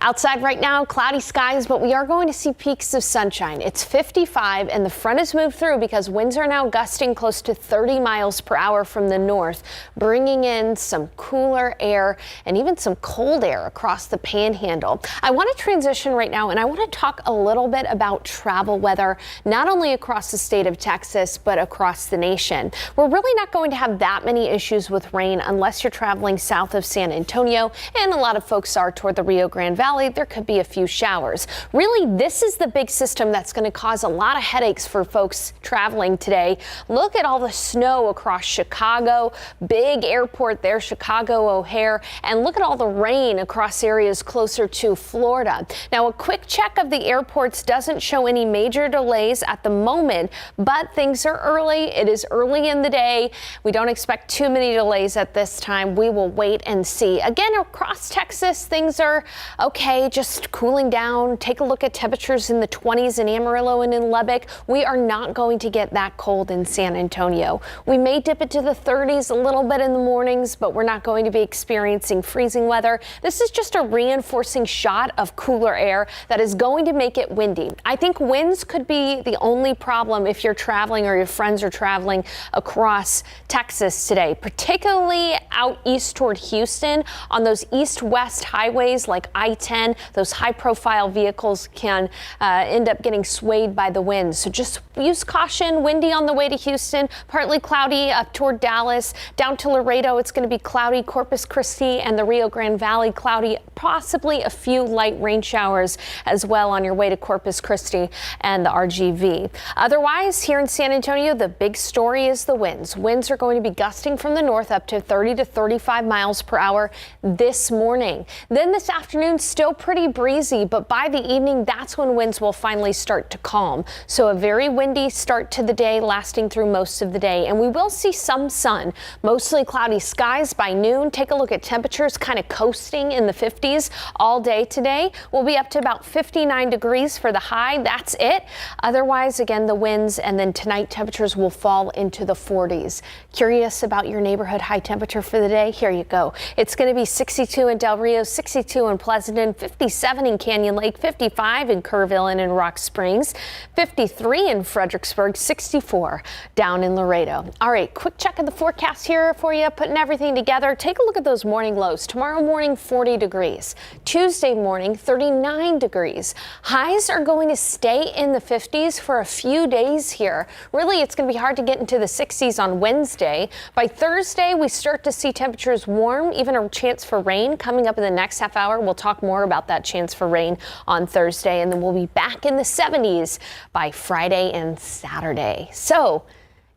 Outside right now, cloudy skies, but we are going to see peaks of sunshine. It's 55 and the front has moved through because winds are now gusting close to 30 miles per hour from the north, bringing in some cooler air and even some cold air across the panhandle. I want to transition right now and I want to talk a little bit about travel weather, not only across the state of Texas, but across the nation. We're really not going to have that many issues with rain unless you're traveling south of San Antonio, and a lot of folks are toward the Rio Grande Valley. There could be a few showers. Really, this is the big system that's going to cause a lot of headaches for folks traveling today. Look at all the snow across Chicago, big airport there, Chicago O'Hare, and look at all the rain across areas closer to Florida. Now, a quick check of the airports doesn't show any major delays at the moment, but things are early. It is early in the day. We don't expect too many delays at this time. We will wait and see. Again, across Texas, things are okay, just cooling down. Take a look at temperatures in the 20s in Amarillo and in Lubbock. We are not going to get that cold in San Antonio. We may dip it to the 30s a little bit in the mornings, but we're not going to be experiencing freezing weather. This is just a reinforcing shot of cooler air that is going to make it windy. I think winds could be the only problem if you're traveling or your friends are traveling across Texas today, particularly out east toward Houston on those east-west highways like I-10. Those high-profile vehicles can end up getting swayed by the winds. So just use caution. Windy on the way to Houston, partly cloudy up toward Dallas. Down to Laredo, it's going to be cloudy. Corpus Christi and the Rio Grande Valley, cloudy. Possibly a few light rain showers as well on your way to Corpus Christi and the RGV. Otherwise, here in San Antonio, the big story is the winds. Winds are going to be gusting from the north up to 30 to 35 miles per hour this morning. Then this afternoon, still pretty breezy, but by the evening, that's when winds will finally start to calm. So a very windy start to the day, lasting through most of the day. And we will see some sun, mostly cloudy skies by noon. Take a look at temperatures kind of coasting in the 50s all day today. We'll be up to about 59 degrees for the high. That's it. Otherwise, again, the winds, and then tonight temperatures will fall into the 40s. Curious about your neighborhood high temperature for the day? Here you go. It's going to be 62 in Del Rio, 62 in Pleasanton, 57 in Canyon Lake, 55 in Kerrville and in Rock Springs, 53 in Fredericksburg, 64 down in Laredo. All right, quick check of the forecast here for you, putting everything together. Take a look at those morning lows. Tomorrow morning, 40 degrees. Tuesday morning, 39 degrees. Highs are going to stay in the 50s for a few days here. Really, it's going to be hard to get into the 60s on Wednesday. By Thursday, we start to see temperatures warm, even a chance for rain coming up in the next half hour. We'll talk more more about that chance for rain on Thursday, and then we'll be back in the 70s by Friday and Saturday. So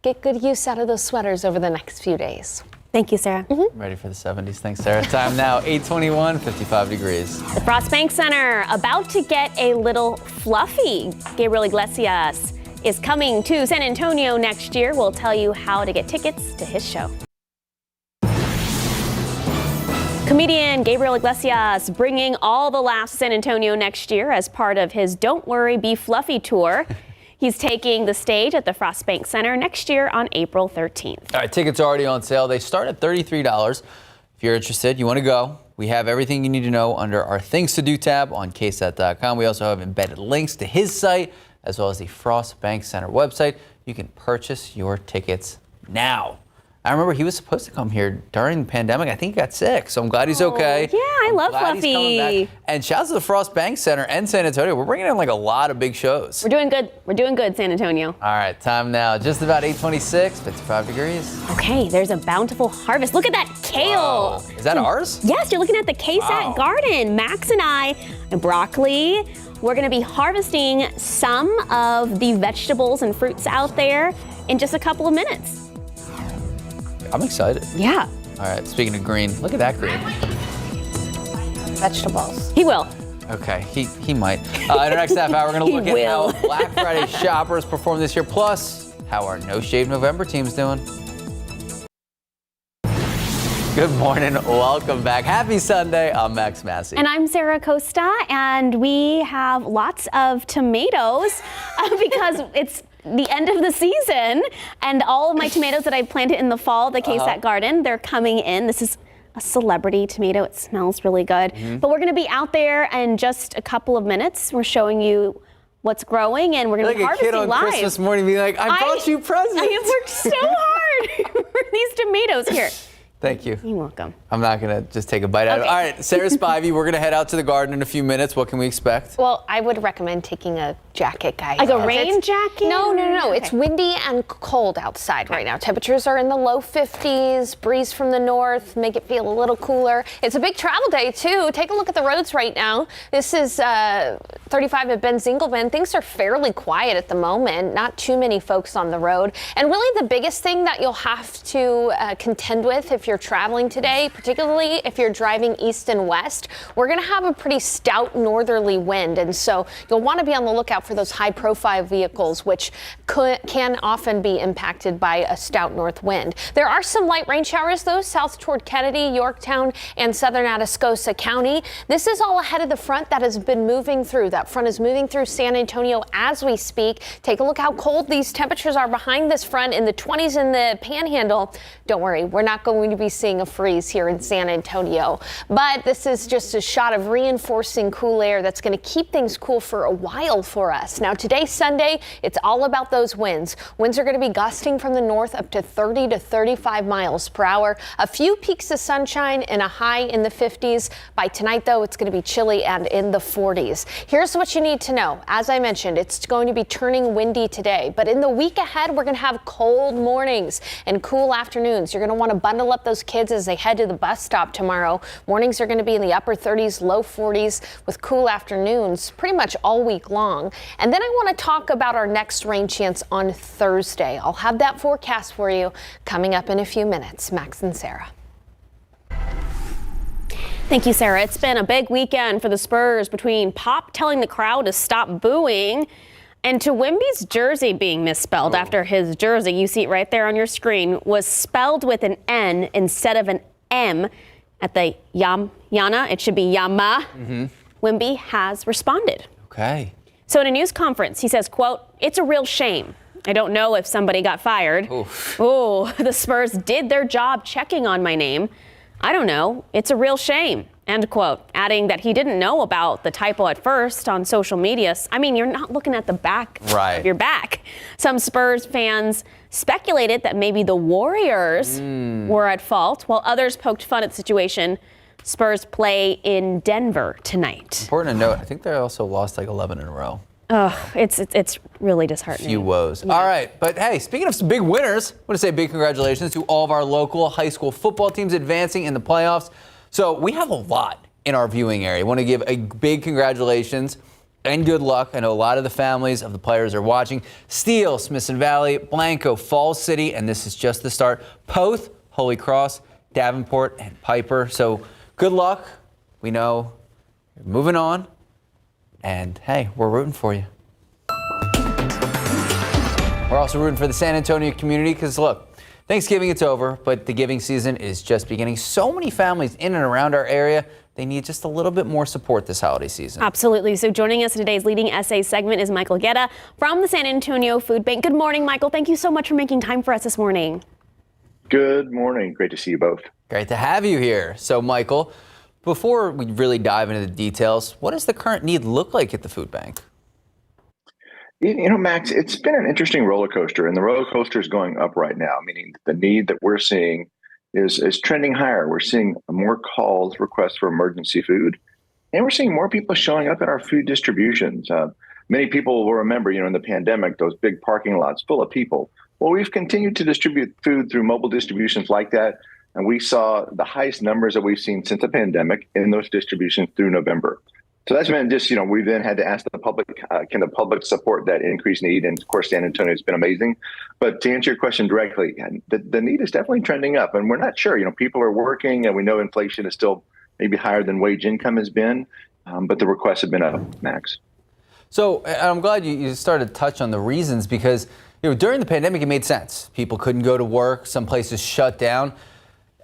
get good use out of those sweaters over the next few days. Thank you, Sarah. Ready for the 70s. Thanks, Sarah. Time now, 8:21, 55 degrees. The Frost Bank Center about to get a little fluffy. Gabriel Iglesias is coming to San Antonio next year. We'll tell you how to get tickets to his show. Comedian Gabriel Iglesias bringing all the laughs to San Antonio next year as part of his Don't Worry, Be Fluffy tour. He's taking the stage at the Frost Bank Center next year on April 13th. All right, tickets are already on sale. They start at $33. If you're interested, you want to go, we have everything you need to know under our Things to Do tab on KSAT.com. We also have embedded links to his site as well as the Frost Bank Center website. You can purchase your tickets now. I remember he was supposed to come here during the pandemic. I think he got sick, so I'm glad he's okay. Yeah, I love Glad he's coming Fluffy. back. And shouts to the Frost Bank Center and San Antonio. We're bringing in like a lot of big shows. We're doing good. We're doing good, San Antonio. All right, time now. Just about 8:26, 55 degrees. Okay, there's a bountiful harvest. Look at that kale. Whoa. Is that ours? Yes, you're looking at the KSAT garden. Max and I and broccoli. We're going to be harvesting some of the vegetables and fruits out there in just a couple of minutes. I'm excited. Yeah. All right, speaking of green, look at that green. Vegetables. He will. Okay, he might. In our next half hour, we're going to look at how Black Friday shoppers perform this year, plus how our No Shave November team's doing. Good morning, welcome back. Happy Sunday, I'm Max Massey. And I'm Sarah Costa, and we have lots of tomatoes because it's the end of the season, and all of my tomatoes that I planted in the fall, the KSAT garden, they're coming in. This is a celebrity tomato. It smells really good. But we're going to be out there in just a couple of minutes. We're showing you what's growing, and we're going to be harvesting live. Like a kid on Christmas morning being like, I brought you presents. I have worked so hard for these tomatoes. Here. Thank you. You're welcome. I'm not going to just take a bite out of it. All right, Sarah Spivey, we're going to head out to the garden in a few minutes. What can we expect? Well, I would recommend taking a jacket, guys. Like a rain jacket? No. Okay. It's windy and cold outside right now. Temperatures are in the low 50s, breeze from the north, make it feel a little cooler. It's a big travel day, too. Take a look at the roads right now. This is 35 at Ben Zingelman. Things are fairly quiet at the moment. Not too many folks on the road. And really the biggest thing that you'll have to contend with if you're traveling today, particularly if you're driving east and west, we're going to have a pretty stout northerly wind. And so you'll want to be on the lookout for those high profile vehicles, which can often be impacted by a stout north wind. There are some light rain showers, though, south toward Kennedy, Yorktown, and southern Atascosa County. This is all ahead of the front that has been moving through. That front is moving through San Antonio as we speak. Take a look how cold these temperatures are behind this front in the 20s in the Panhandle. Don't worry, we're not going to be seeing a freeze here in San Antonio, but this is just a shot of reinforcing cool air that's going to keep things cool for a while for us. Now today, Sunday, it's all about those winds. Winds are going to be gusting from the north up to 30 to 35 miles per hour. A few peaks of sunshine and a high in the 50s. By tonight, though, it's going to be chilly and in the 40s. Here's what you need to know. As I mentioned, it's going to be turning windy today, but in the week ahead, we're going to have cold mornings and cool afternoons. You're going to want to bundle up those kids as they head to the bus stop tomorrow. Mornings are going to be in the upper 30s, low 40s with cool afternoons pretty much all week long. And then I want to talk about our next rain chance on Thursday. I'll have that forecast for you coming up in a few minutes. Max and Sarah. Thank you, Sarah. It's been a big weekend for the Spurs, between Pop telling the crowd to stop booing and to Wemby's jersey being misspelled after his jersey, you see it right there on your screen, was spelled with an N instead of an M at the Yana. It should be Yama. Wemby has responded. Okay. So in a news conference, he says, quote, "It's a real shame. I don't know if somebody got fired. Oh, the Spurs did their job checking on my name. I don't know. It's a real shame." End quote. Adding that he didn't know about the typo at first on social media. I mean, you're not looking at the back of your back. Some Spurs fans speculated that maybe the Warriors were at fault, while others poked fun at the situation. Spurs play in Denver tonight. Important to note, I think they also lost like 11 in a row. Oh, it's really disheartening. Few woes. Yeah. All right, but hey, speaking of some big winners, I want to say big congratulations to all of our local high school football teams advancing in the playoffs. So we have a lot in our viewing area. I want to give a big congratulations and good luck. I know a lot of the families of the players are watching. Steele, Smithson Valley, Blanco, Falls City, and this is just the start. Poth, Holy Cross, Davenport, and Piper. So good luck. We know you're moving on. And hey, we're rooting for you. We're also rooting for the San Antonio community because look, Thanksgiving, it's over, but the giving season is just beginning. So many families in and around our area, they need just a little bit more support this holiday season. Absolutely. So joining us in today's Leading SA segment is Michael Guetta from the San Antonio Food Bank. Good morning, Michael. Thank you so much for making time for us this morning. Good morning. Great to see you both. Great to have you here. So, Michael, before we really dive into the details, what does the current need look like at the food bank? You know, Max, it's been an interesting roller coaster, and the roller coaster is going up right now, meaning the need that we're seeing is trending higher. We're seeing more calls, requests for emergency food, and we're seeing more people showing up at our food distributions. Many people will remember, in the pandemic, those big parking lots full of people. Well, we've continued to distribute food through mobile distributions like that, and we saw the highest numbers that we've seen since the pandemic in those distributions through November. So that's been just, we then had to ask the public, can the public support that increased need? And of course, San Antonio has been amazing. But to answer your question directly, the need is definitely trending up. And we're not sure, people are working and we know inflation is still maybe higher than wage income has been. But the requests have been up, Max. So I'm glad you started to touch on the reasons because, during the pandemic, it made sense. People couldn't go to work. Some places shut down.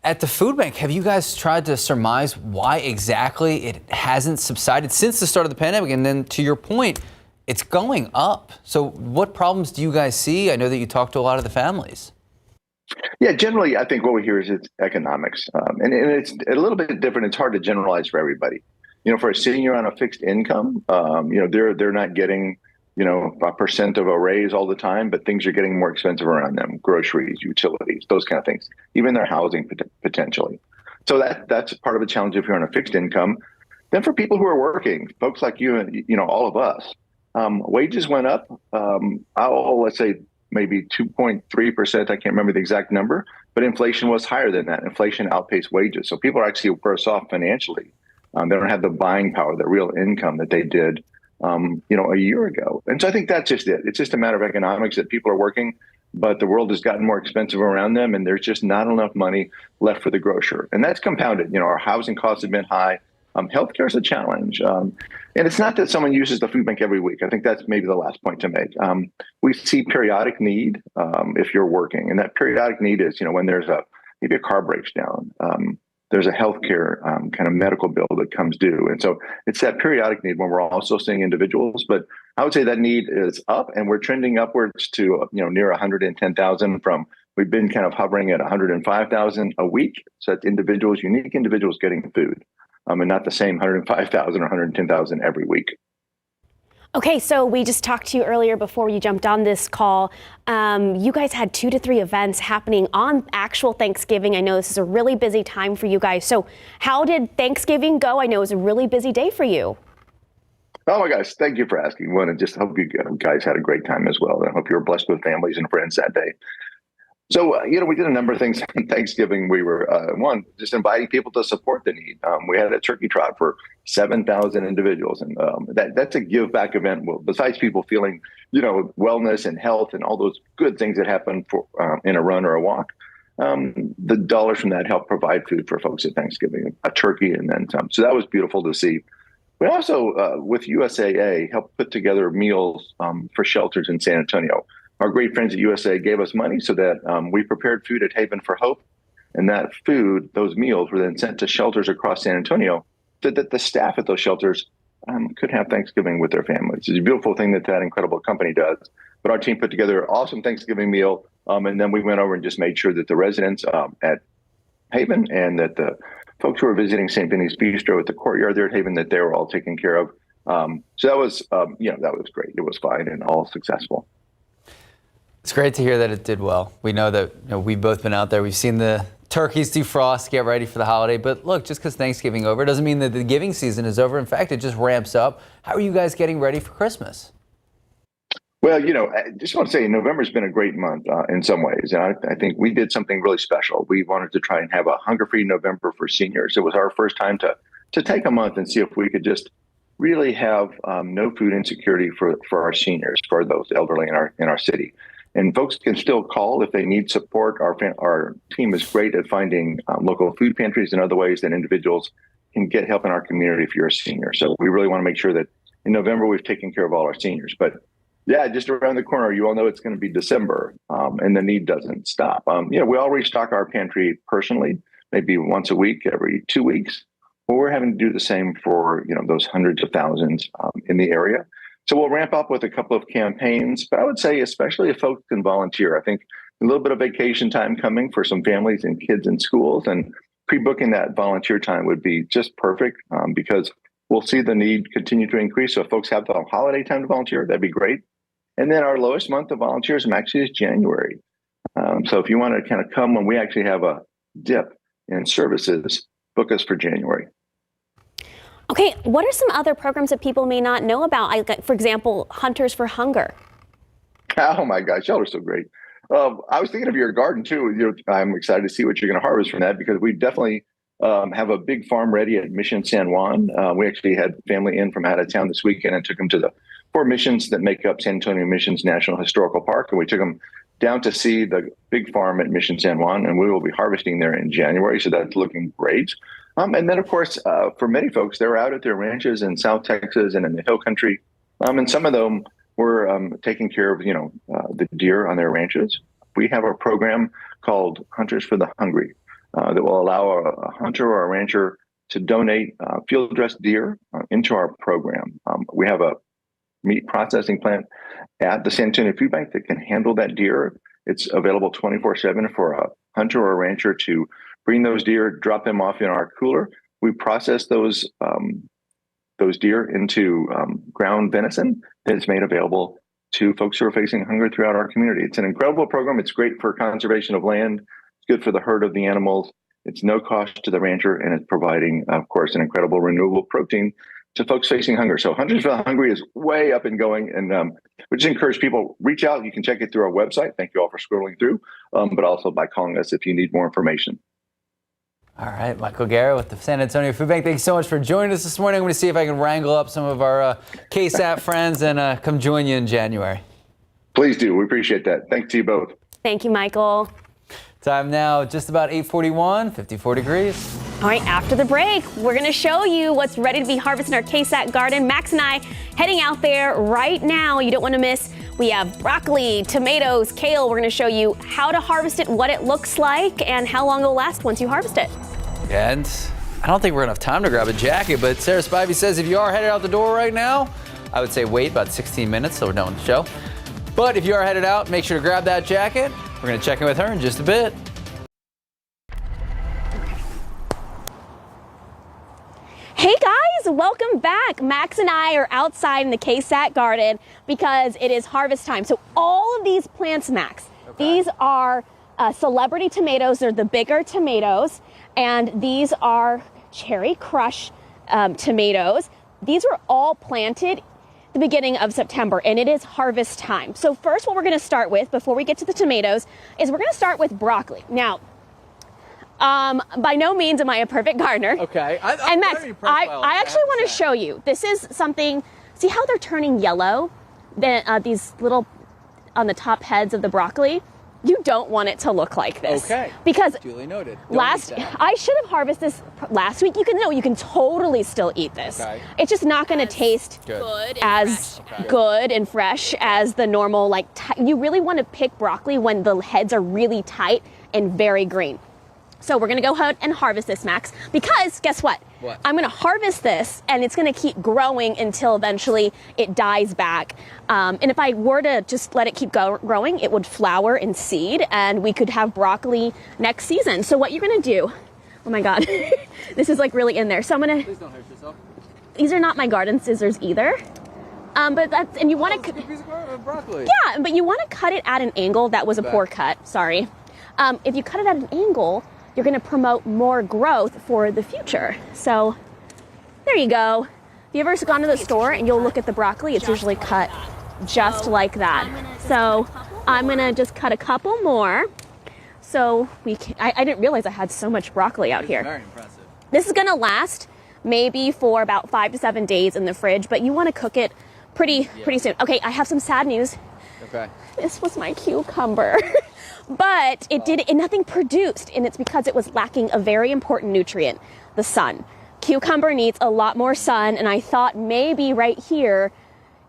At the food bank, have you guys tried to surmise why exactly it hasn't subsided since the start of the pandemic? And then to your point, it's going up. So what problems do you guys see? I know that you talk to a lot of the families. Yeah, generally, I think what we hear is it's economics. And it's a little bit different. It's hard to generalize for everybody. For a senior on a fixed income, they're not getting, a percent of a raise all the time, but things are getting more expensive around them, groceries, utilities, those kind of things, even their housing potentially. So that's part of the challenge if you're on a fixed income. Then for people who are working, folks like you and, all of us, wages went up, let's say maybe 2.3%. I can't remember the exact number, but inflation was higher than that. Inflation outpaced wages. So people are actually worse off financially. They don't have the buying power, the real income that they did a year ago. And so I think that's just it. It's just a matter of economics that people are working, but the world has gotten more expensive around them and there's just not enough money left for the grocer. And that's compounded. Our housing costs have been high. Healthcare is a challenge. And it's not that someone uses the food bank every week. I think that's maybe the last point to make. We see periodic need if you're working. And that periodic need is, when there's maybe a car breaks down. There's a healthcare kind of medical bill that comes due. And so it's that periodic need when we're also seeing individuals. But I would say that need is up and we're trending upwards to, near 110,000 we've been kind of hovering at 105,000 a week. So that's individuals, unique individuals getting food and not the same 105,000 or 110,000 every week. Okay, so we just talked to you earlier before you jumped on this call. You guys had 2 to 3 events happening on actual Thanksgiving. I know this is a really busy time for you guys. So how did Thanksgiving go? I know it was a really busy day for you. Oh my gosh, thank you for asking. One, and just hope you guys had a great time as well. I hope you were blessed with families and friends that day. So, we did a number of things on Thanksgiving. We were, one, just inviting people to support the need. We had a turkey trot for 7,000 individuals. And that's a give back event. Well, besides people feeling, wellness and health and all those good things that happen for in a run or a walk, the dollars from that help provide food for folks at Thanksgiving, a turkey and then some. So that was beautiful to see. We also, with USAA, helped put together meals for shelters in San Antonio. Our great friends at USA gave us money so that we prepared food at Haven for Hope. And that food, those meals, were then sent to shelters across San Antonio so that the staff at those shelters could have Thanksgiving with their families. It's a beautiful thing that incredible company does. But our team put together an awesome Thanksgiving meal. And then we went over and just made sure that the residents at Haven and that the folks who were visiting St. Vinny's Bistro at the courtyard there at Haven, that they were all taken care of. So that was, that was great. It was fine and all successful. It's great to hear that it did well. We know that we've both been out there. We've seen the turkeys defrost, get ready for the holiday. But look, just because Thanksgiving over doesn't mean that the giving season is over. In fact, it just ramps up. How are you guys getting ready for Christmas? Well, I just want to say November's been a great month in some ways. And I think we did something really special. We wanted to try and have a hunger-free November for seniors. It was our first time to to take a month and see if we could just really have no food insecurity for our seniors, for those elderly in our city. And folks can still call if they need support. Our team is great at finding local food pantries and other ways that individuals can get help in our community if you're a senior. So we really want to make sure that in November we've taken care of all our seniors. But yeah, just around the corner, you all know it's going to be December, and the need doesn't stop. We all restock our pantry personally, maybe once a week, every 2 weeks. But we're having to do the same for those hundreds of thousands in the area. So we'll ramp up with a couple of campaigns, but I would say especially if folks can volunteer. I think a little bit of vacation time coming for some families and kids in schools, and pre-booking that volunteer time would be just perfect because we'll see the need continue to increase. So if folks have the holiday time to volunteer, that'd be great. And then our lowest month of volunteers actually is January. So if you want to kind of come when we actually have a dip in services, book us for January. Okay, what are some other programs that people may not know about? For example, Hunters for Hunger. Oh my gosh, y'all are so great. I was thinking of your garden too. I'm excited to see what you're going to harvest from that because we definitely have a big farm ready at Mission San Juan. We actually had family in from out of town this weekend and took them to the 4 missions that make up San Antonio Missions National Historical Park. And we took them down to see the big farm at Mission San Juan, and we will be harvesting there in January. So that's looking great. And then, of course, for many folks, they're out at their ranches in South Texas and in the Hill Country. And some of them were taking care of, the deer on their ranches. We have a program called Hunters for the Hungry that will allow a hunter or a rancher to donate field-dressed deer into our program. We have a meat processing plant at the San Antonio Food Bank that can handle that deer. It's available 24/7 for a hunter or a rancher to bring those deer, drop them off in our cooler. We process those deer into ground venison that is made available to folks who are facing hunger throughout our community. It's an incredible program. It's great for conservation of land. It's good for the herd of the animals. It's no cost to the rancher, and it's providing, of course, an incredible renewable protein to folks facing hunger. So Hunters for the Hungry is way up and going, and we just encourage people, reach out. You can check it through our website. Thank you all for scrolling through, but also by calling us if you need more information. All right, Michael Guerra with the San Antonio Food Bank. Thanks so much for joining us this morning. I'm going to see if I can wrangle up some of our KSAT friends and come join you in January. Please do. We appreciate that. Thanks to you both. Thank you, Michael. Time now, just about 8:41, 54 degrees. All right, after the break, we're going to show you what's ready to be harvested in our KSAT garden. Max and I heading out there right now. You don't want to miss. We have broccoli, tomatoes, kale. We're going to show you how to harvest it, what it looks like, and how long it will last once you harvest it. And I don't think we're going to have time to grab a jacket, but Sarah Spivey says if you are headed out the door right now, I would say wait about 16 minutes so we're done with the show. But if you are headed out, make sure to grab that jacket. We're going to check in with her in just a bit. Hey guys, welcome back. Max and I are outside in the KSAT garden because it is harvest time. So all of these plants, Max, these are celebrity tomatoes. They're the bigger tomatoes. And these are cherry crush tomatoes. These were all planted the beginning of September, and it is harvest time. So first, what we're going to start with before we get to the tomatoes is we're going to start with broccoli. Now, by no means am I a perfect gardener. Okay. And Max, I actually want to show you. This is something, see how they're turning yellow? These little, on the top heads of the broccoli? You don't want it to look like this. Okay. Because duly noted. I should have harvested this last week. You can totally still eat this. Okay. It's just not going to taste as good and fresh as the normal, you really want to pick broccoli when the heads are really tight and very green. So we're going to go ahead and harvest this, Max, because guess what? What? I'm going to harvest this, and it's going to keep growing until eventually it dies back. And if I were to just let it keep growing, it would flower and seed, and we could have broccoli next season. So what you're going to do, oh my God, this is really in there. So I'm going to, Please don't hurt yourself. These are not my garden scissors either. But that's, and you want to, piece of broccoli. Yeah, but you want to cut it at an angle. That was a poor cut, sorry. If you cut it at an angle, you're going to promote more growth for the future. So there you go. Have you ever gone to the store and you'll look at the broccoli? It's usually cut just like that. So I'm going to just cut a couple more. So we can, I didn't realize I had so much broccoli out here. Very impressive. This is going to last maybe for about 5 to 7 days in the fridge, but you want to cook it pretty soon. Okay, I have some sad news. Okay. This was my cucumber, but nothing produced, and it's because it was lacking a very important nutrient, the sun. Cucumber needs a lot more sun, and I thought maybe right here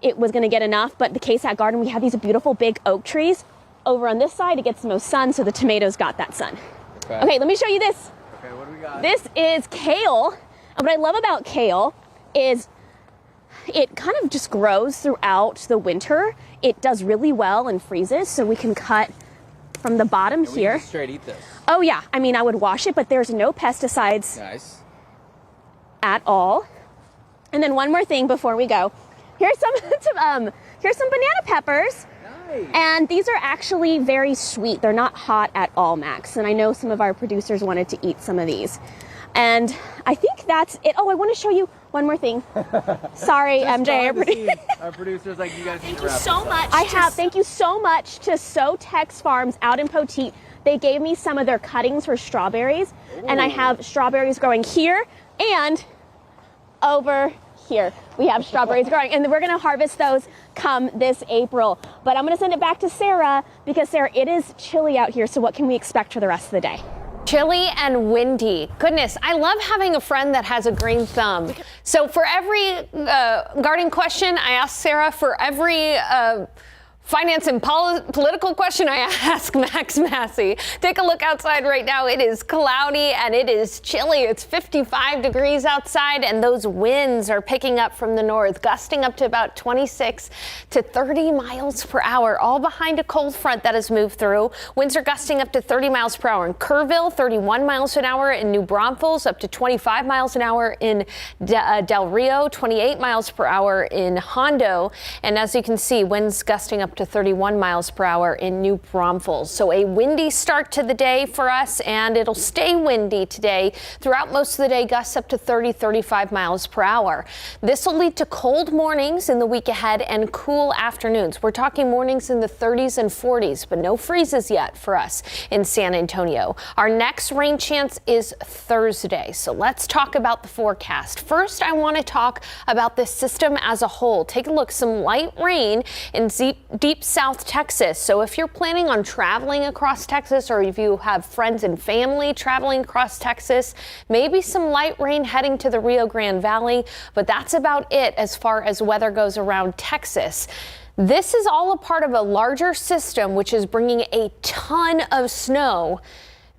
it was going to get enough, but the KSAT garden, we have these beautiful big oak trees. Over on this side, it gets the most sun, so the tomatoes got that sun. Okay, let me show you this. Okay, what do we got? This is kale. And what I love about kale is it kind of just grows throughout the winter. It does really well and freezes, so we can cut from the bottom and here. We can just straight eat this. Oh yeah, I mean, I would wash it, but there's no pesticides at all. And then one more thing before we go. Here's some banana peppers. Nice. And these are actually very sweet. They're not hot at all, Max. And I know some of our producers wanted to eat some of these. And I think that's it. Oh, I want to show you one more thing. Sorry, MJ. Our producers, like, you guys. Thank you so much. Thank you so much to So Tex Farms out in Poteet. They gave me some of their cuttings for strawberries. Ooh. And I have strawberries growing here and over here. We have strawberries growing, and we're going to harvest those come this April. But I'm going to send it back to Sarah because, Sarah, it is chilly out here, so what can we expect for the rest of the day? Chilly and windy. Goodness, I love having a friend that has a green thumb. So for every gardening question I ask Sarah, for every finance and political question I ask Max Massey. Take a look outside right now. It is cloudy and it is chilly. It's 55 degrees outside, and those winds are picking up from the north, gusting up to about 26 to 30 miles per hour, all behind a cold front that has moved through. Winds are gusting up to 30 miles per hour in Kerrville, 31 miles an hour in New Braunfels, up to 25 miles an hour in Del Rio, 28 miles per hour in Hondo. And as you can see, winds gusting up to 31 miles per hour in New Braunfels. So a windy start to the day for us, and it'll stay windy today throughout most of the day, gusts up to 30, 35 miles per hour. This will lead to cold mornings in the week ahead and cool afternoons. We're talking mornings in the 30s and 40s, but no freezes yet for us in San Antonio. Our next rain chance is Thursday. So let's talk about the forecast. First, I want to talk about this system as a whole. Take a look. Some light rain in deep South Texas. So if you're planning on traveling across Texas, or if you have friends and family traveling across Texas, maybe some light rain heading to the Rio Grande Valley, but that's about it as far as weather goes around Texas. This is all a part of a larger system which is bringing a ton of snow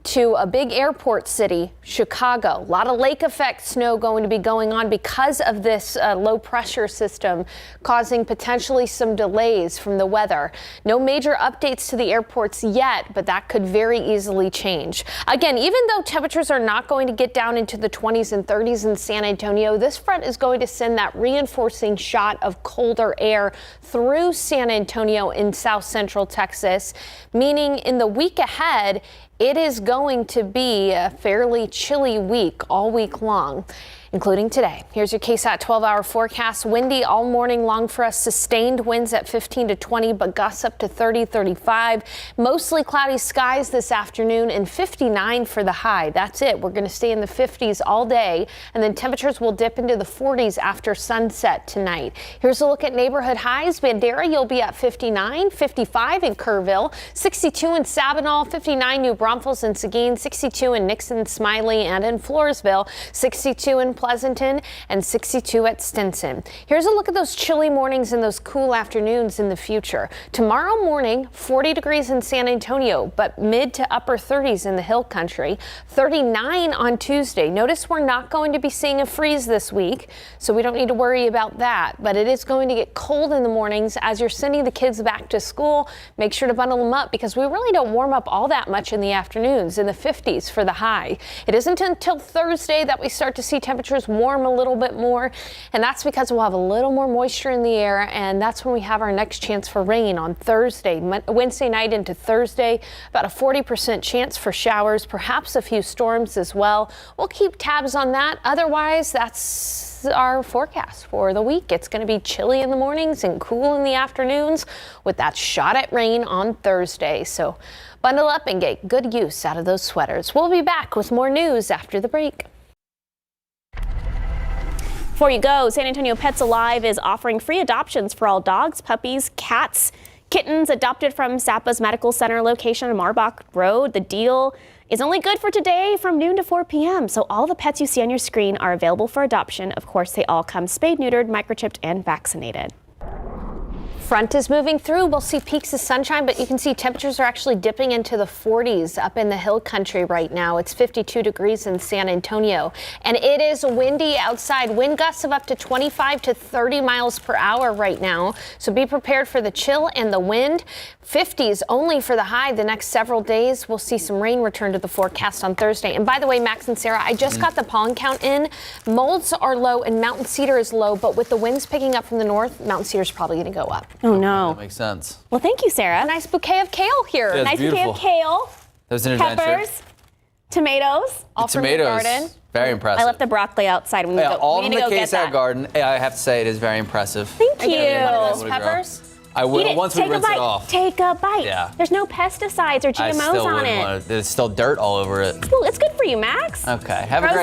to a big airport city, Chicago. A lot of lake effect snow going to be going on because of this low pressure system, causing potentially some delays from the weather. No major updates to the airports yet, but that could very easily change. Again, even though temperatures are not going to get down into the 20s and 30s in San Antonio, this front is going to send that reinforcing shot of colder air through San Antonio in south central Texas, meaning in the week ahead, it is going to be a fairly chilly week all week long, including today. Here's your KSAT 12-hour forecast. Windy all morning long for us. Sustained winds at 15 to 20, but gusts up to 30, 35. Mostly cloudy skies this afternoon and 59 for the high. That's it. We're going to stay in the 50s all day, and then temperatures will dip into the 40s after sunset tonight. Here's a look at neighborhood highs. Bandera, you'll be at 59, 55 in Kerrville, 62 in Sabinal, 59 New Braunfels and Seguin, 62 in Nixon, Smiley, and in Floresville, 62 in Pleasanton, and 62 at Stinson. Here's a look at those chilly mornings and those cool afternoons in the future. Tomorrow morning, 40 degrees in San Antonio, but mid to upper 30s in the hill country. 39 on Tuesday. Notice we're not going to be seeing a freeze this week, so we don't need to worry about that. But it is going to get cold in the mornings as you're sending the kids back to school. Make sure to bundle them up because we really don't warm up all that much in the afternoons, in the 50s for the high. It isn't until Thursday that we start to see temperatures warm a little bit more, and that's because we'll have a little more moisture in the air, and that's when we have our next chance for rain on Thursday, Wednesday night into Thursday. About a 40% chance for showers, perhaps a few storms as well. We'll keep tabs on that. Otherwise, that's our forecast for the week. It's going to be chilly in the mornings and cool in the afternoons with that shot at rain on Thursday. So bundle up and get good use out of those sweaters. We'll be back with more news after the break. Before you go, San Antonio Pets Alive is offering free adoptions for all dogs, puppies, cats, kittens adopted from Sapa's Medical Center location on Marbach Road. The deal is only good for today from noon to 4 p.m. So all the pets you see on your screen are available for adoption. Of course, they all come spayed, neutered, microchipped, and vaccinated. Front is moving through. We'll see peaks of sunshine, but you can see temperatures are actually dipping into the 40s up in the hill country right now. It's 52 degrees in San Antonio, and it is windy outside. Wind gusts of up to 25 to 30 miles per hour right now. So be prepared for the chill and the wind. 50s only for the high the next several days. We'll see some rain return to the forecast on Thursday. And by the way, Max and Sarah, I just got the pollen count in. Molds are low and mountain cedar is low, but with the winds picking up from the north, mountain cedar is probably going to go up. Oh, no. That makes sense. Well, thank you, Sarah. A nice bouquet of kale here. Yeah, Nice beautiful. bouquet of kale, That was an adventure. peppers, tomatoes. All from your Tomatoes, garden. very impressive. I left the broccoli outside. We need to go, all we in need the to go get KSAT that. garden. I have to say it is very impressive. Thank you. One of those Able to grow. peppers. I will Eat it. once we Take rinse a bite. it off. Take a bite. Yeah. There's no pesticides or I GMOs still on wouldn't it. want it. There's still dirt all over it. Well, it's good for you, Max. Okay. Have a Gross great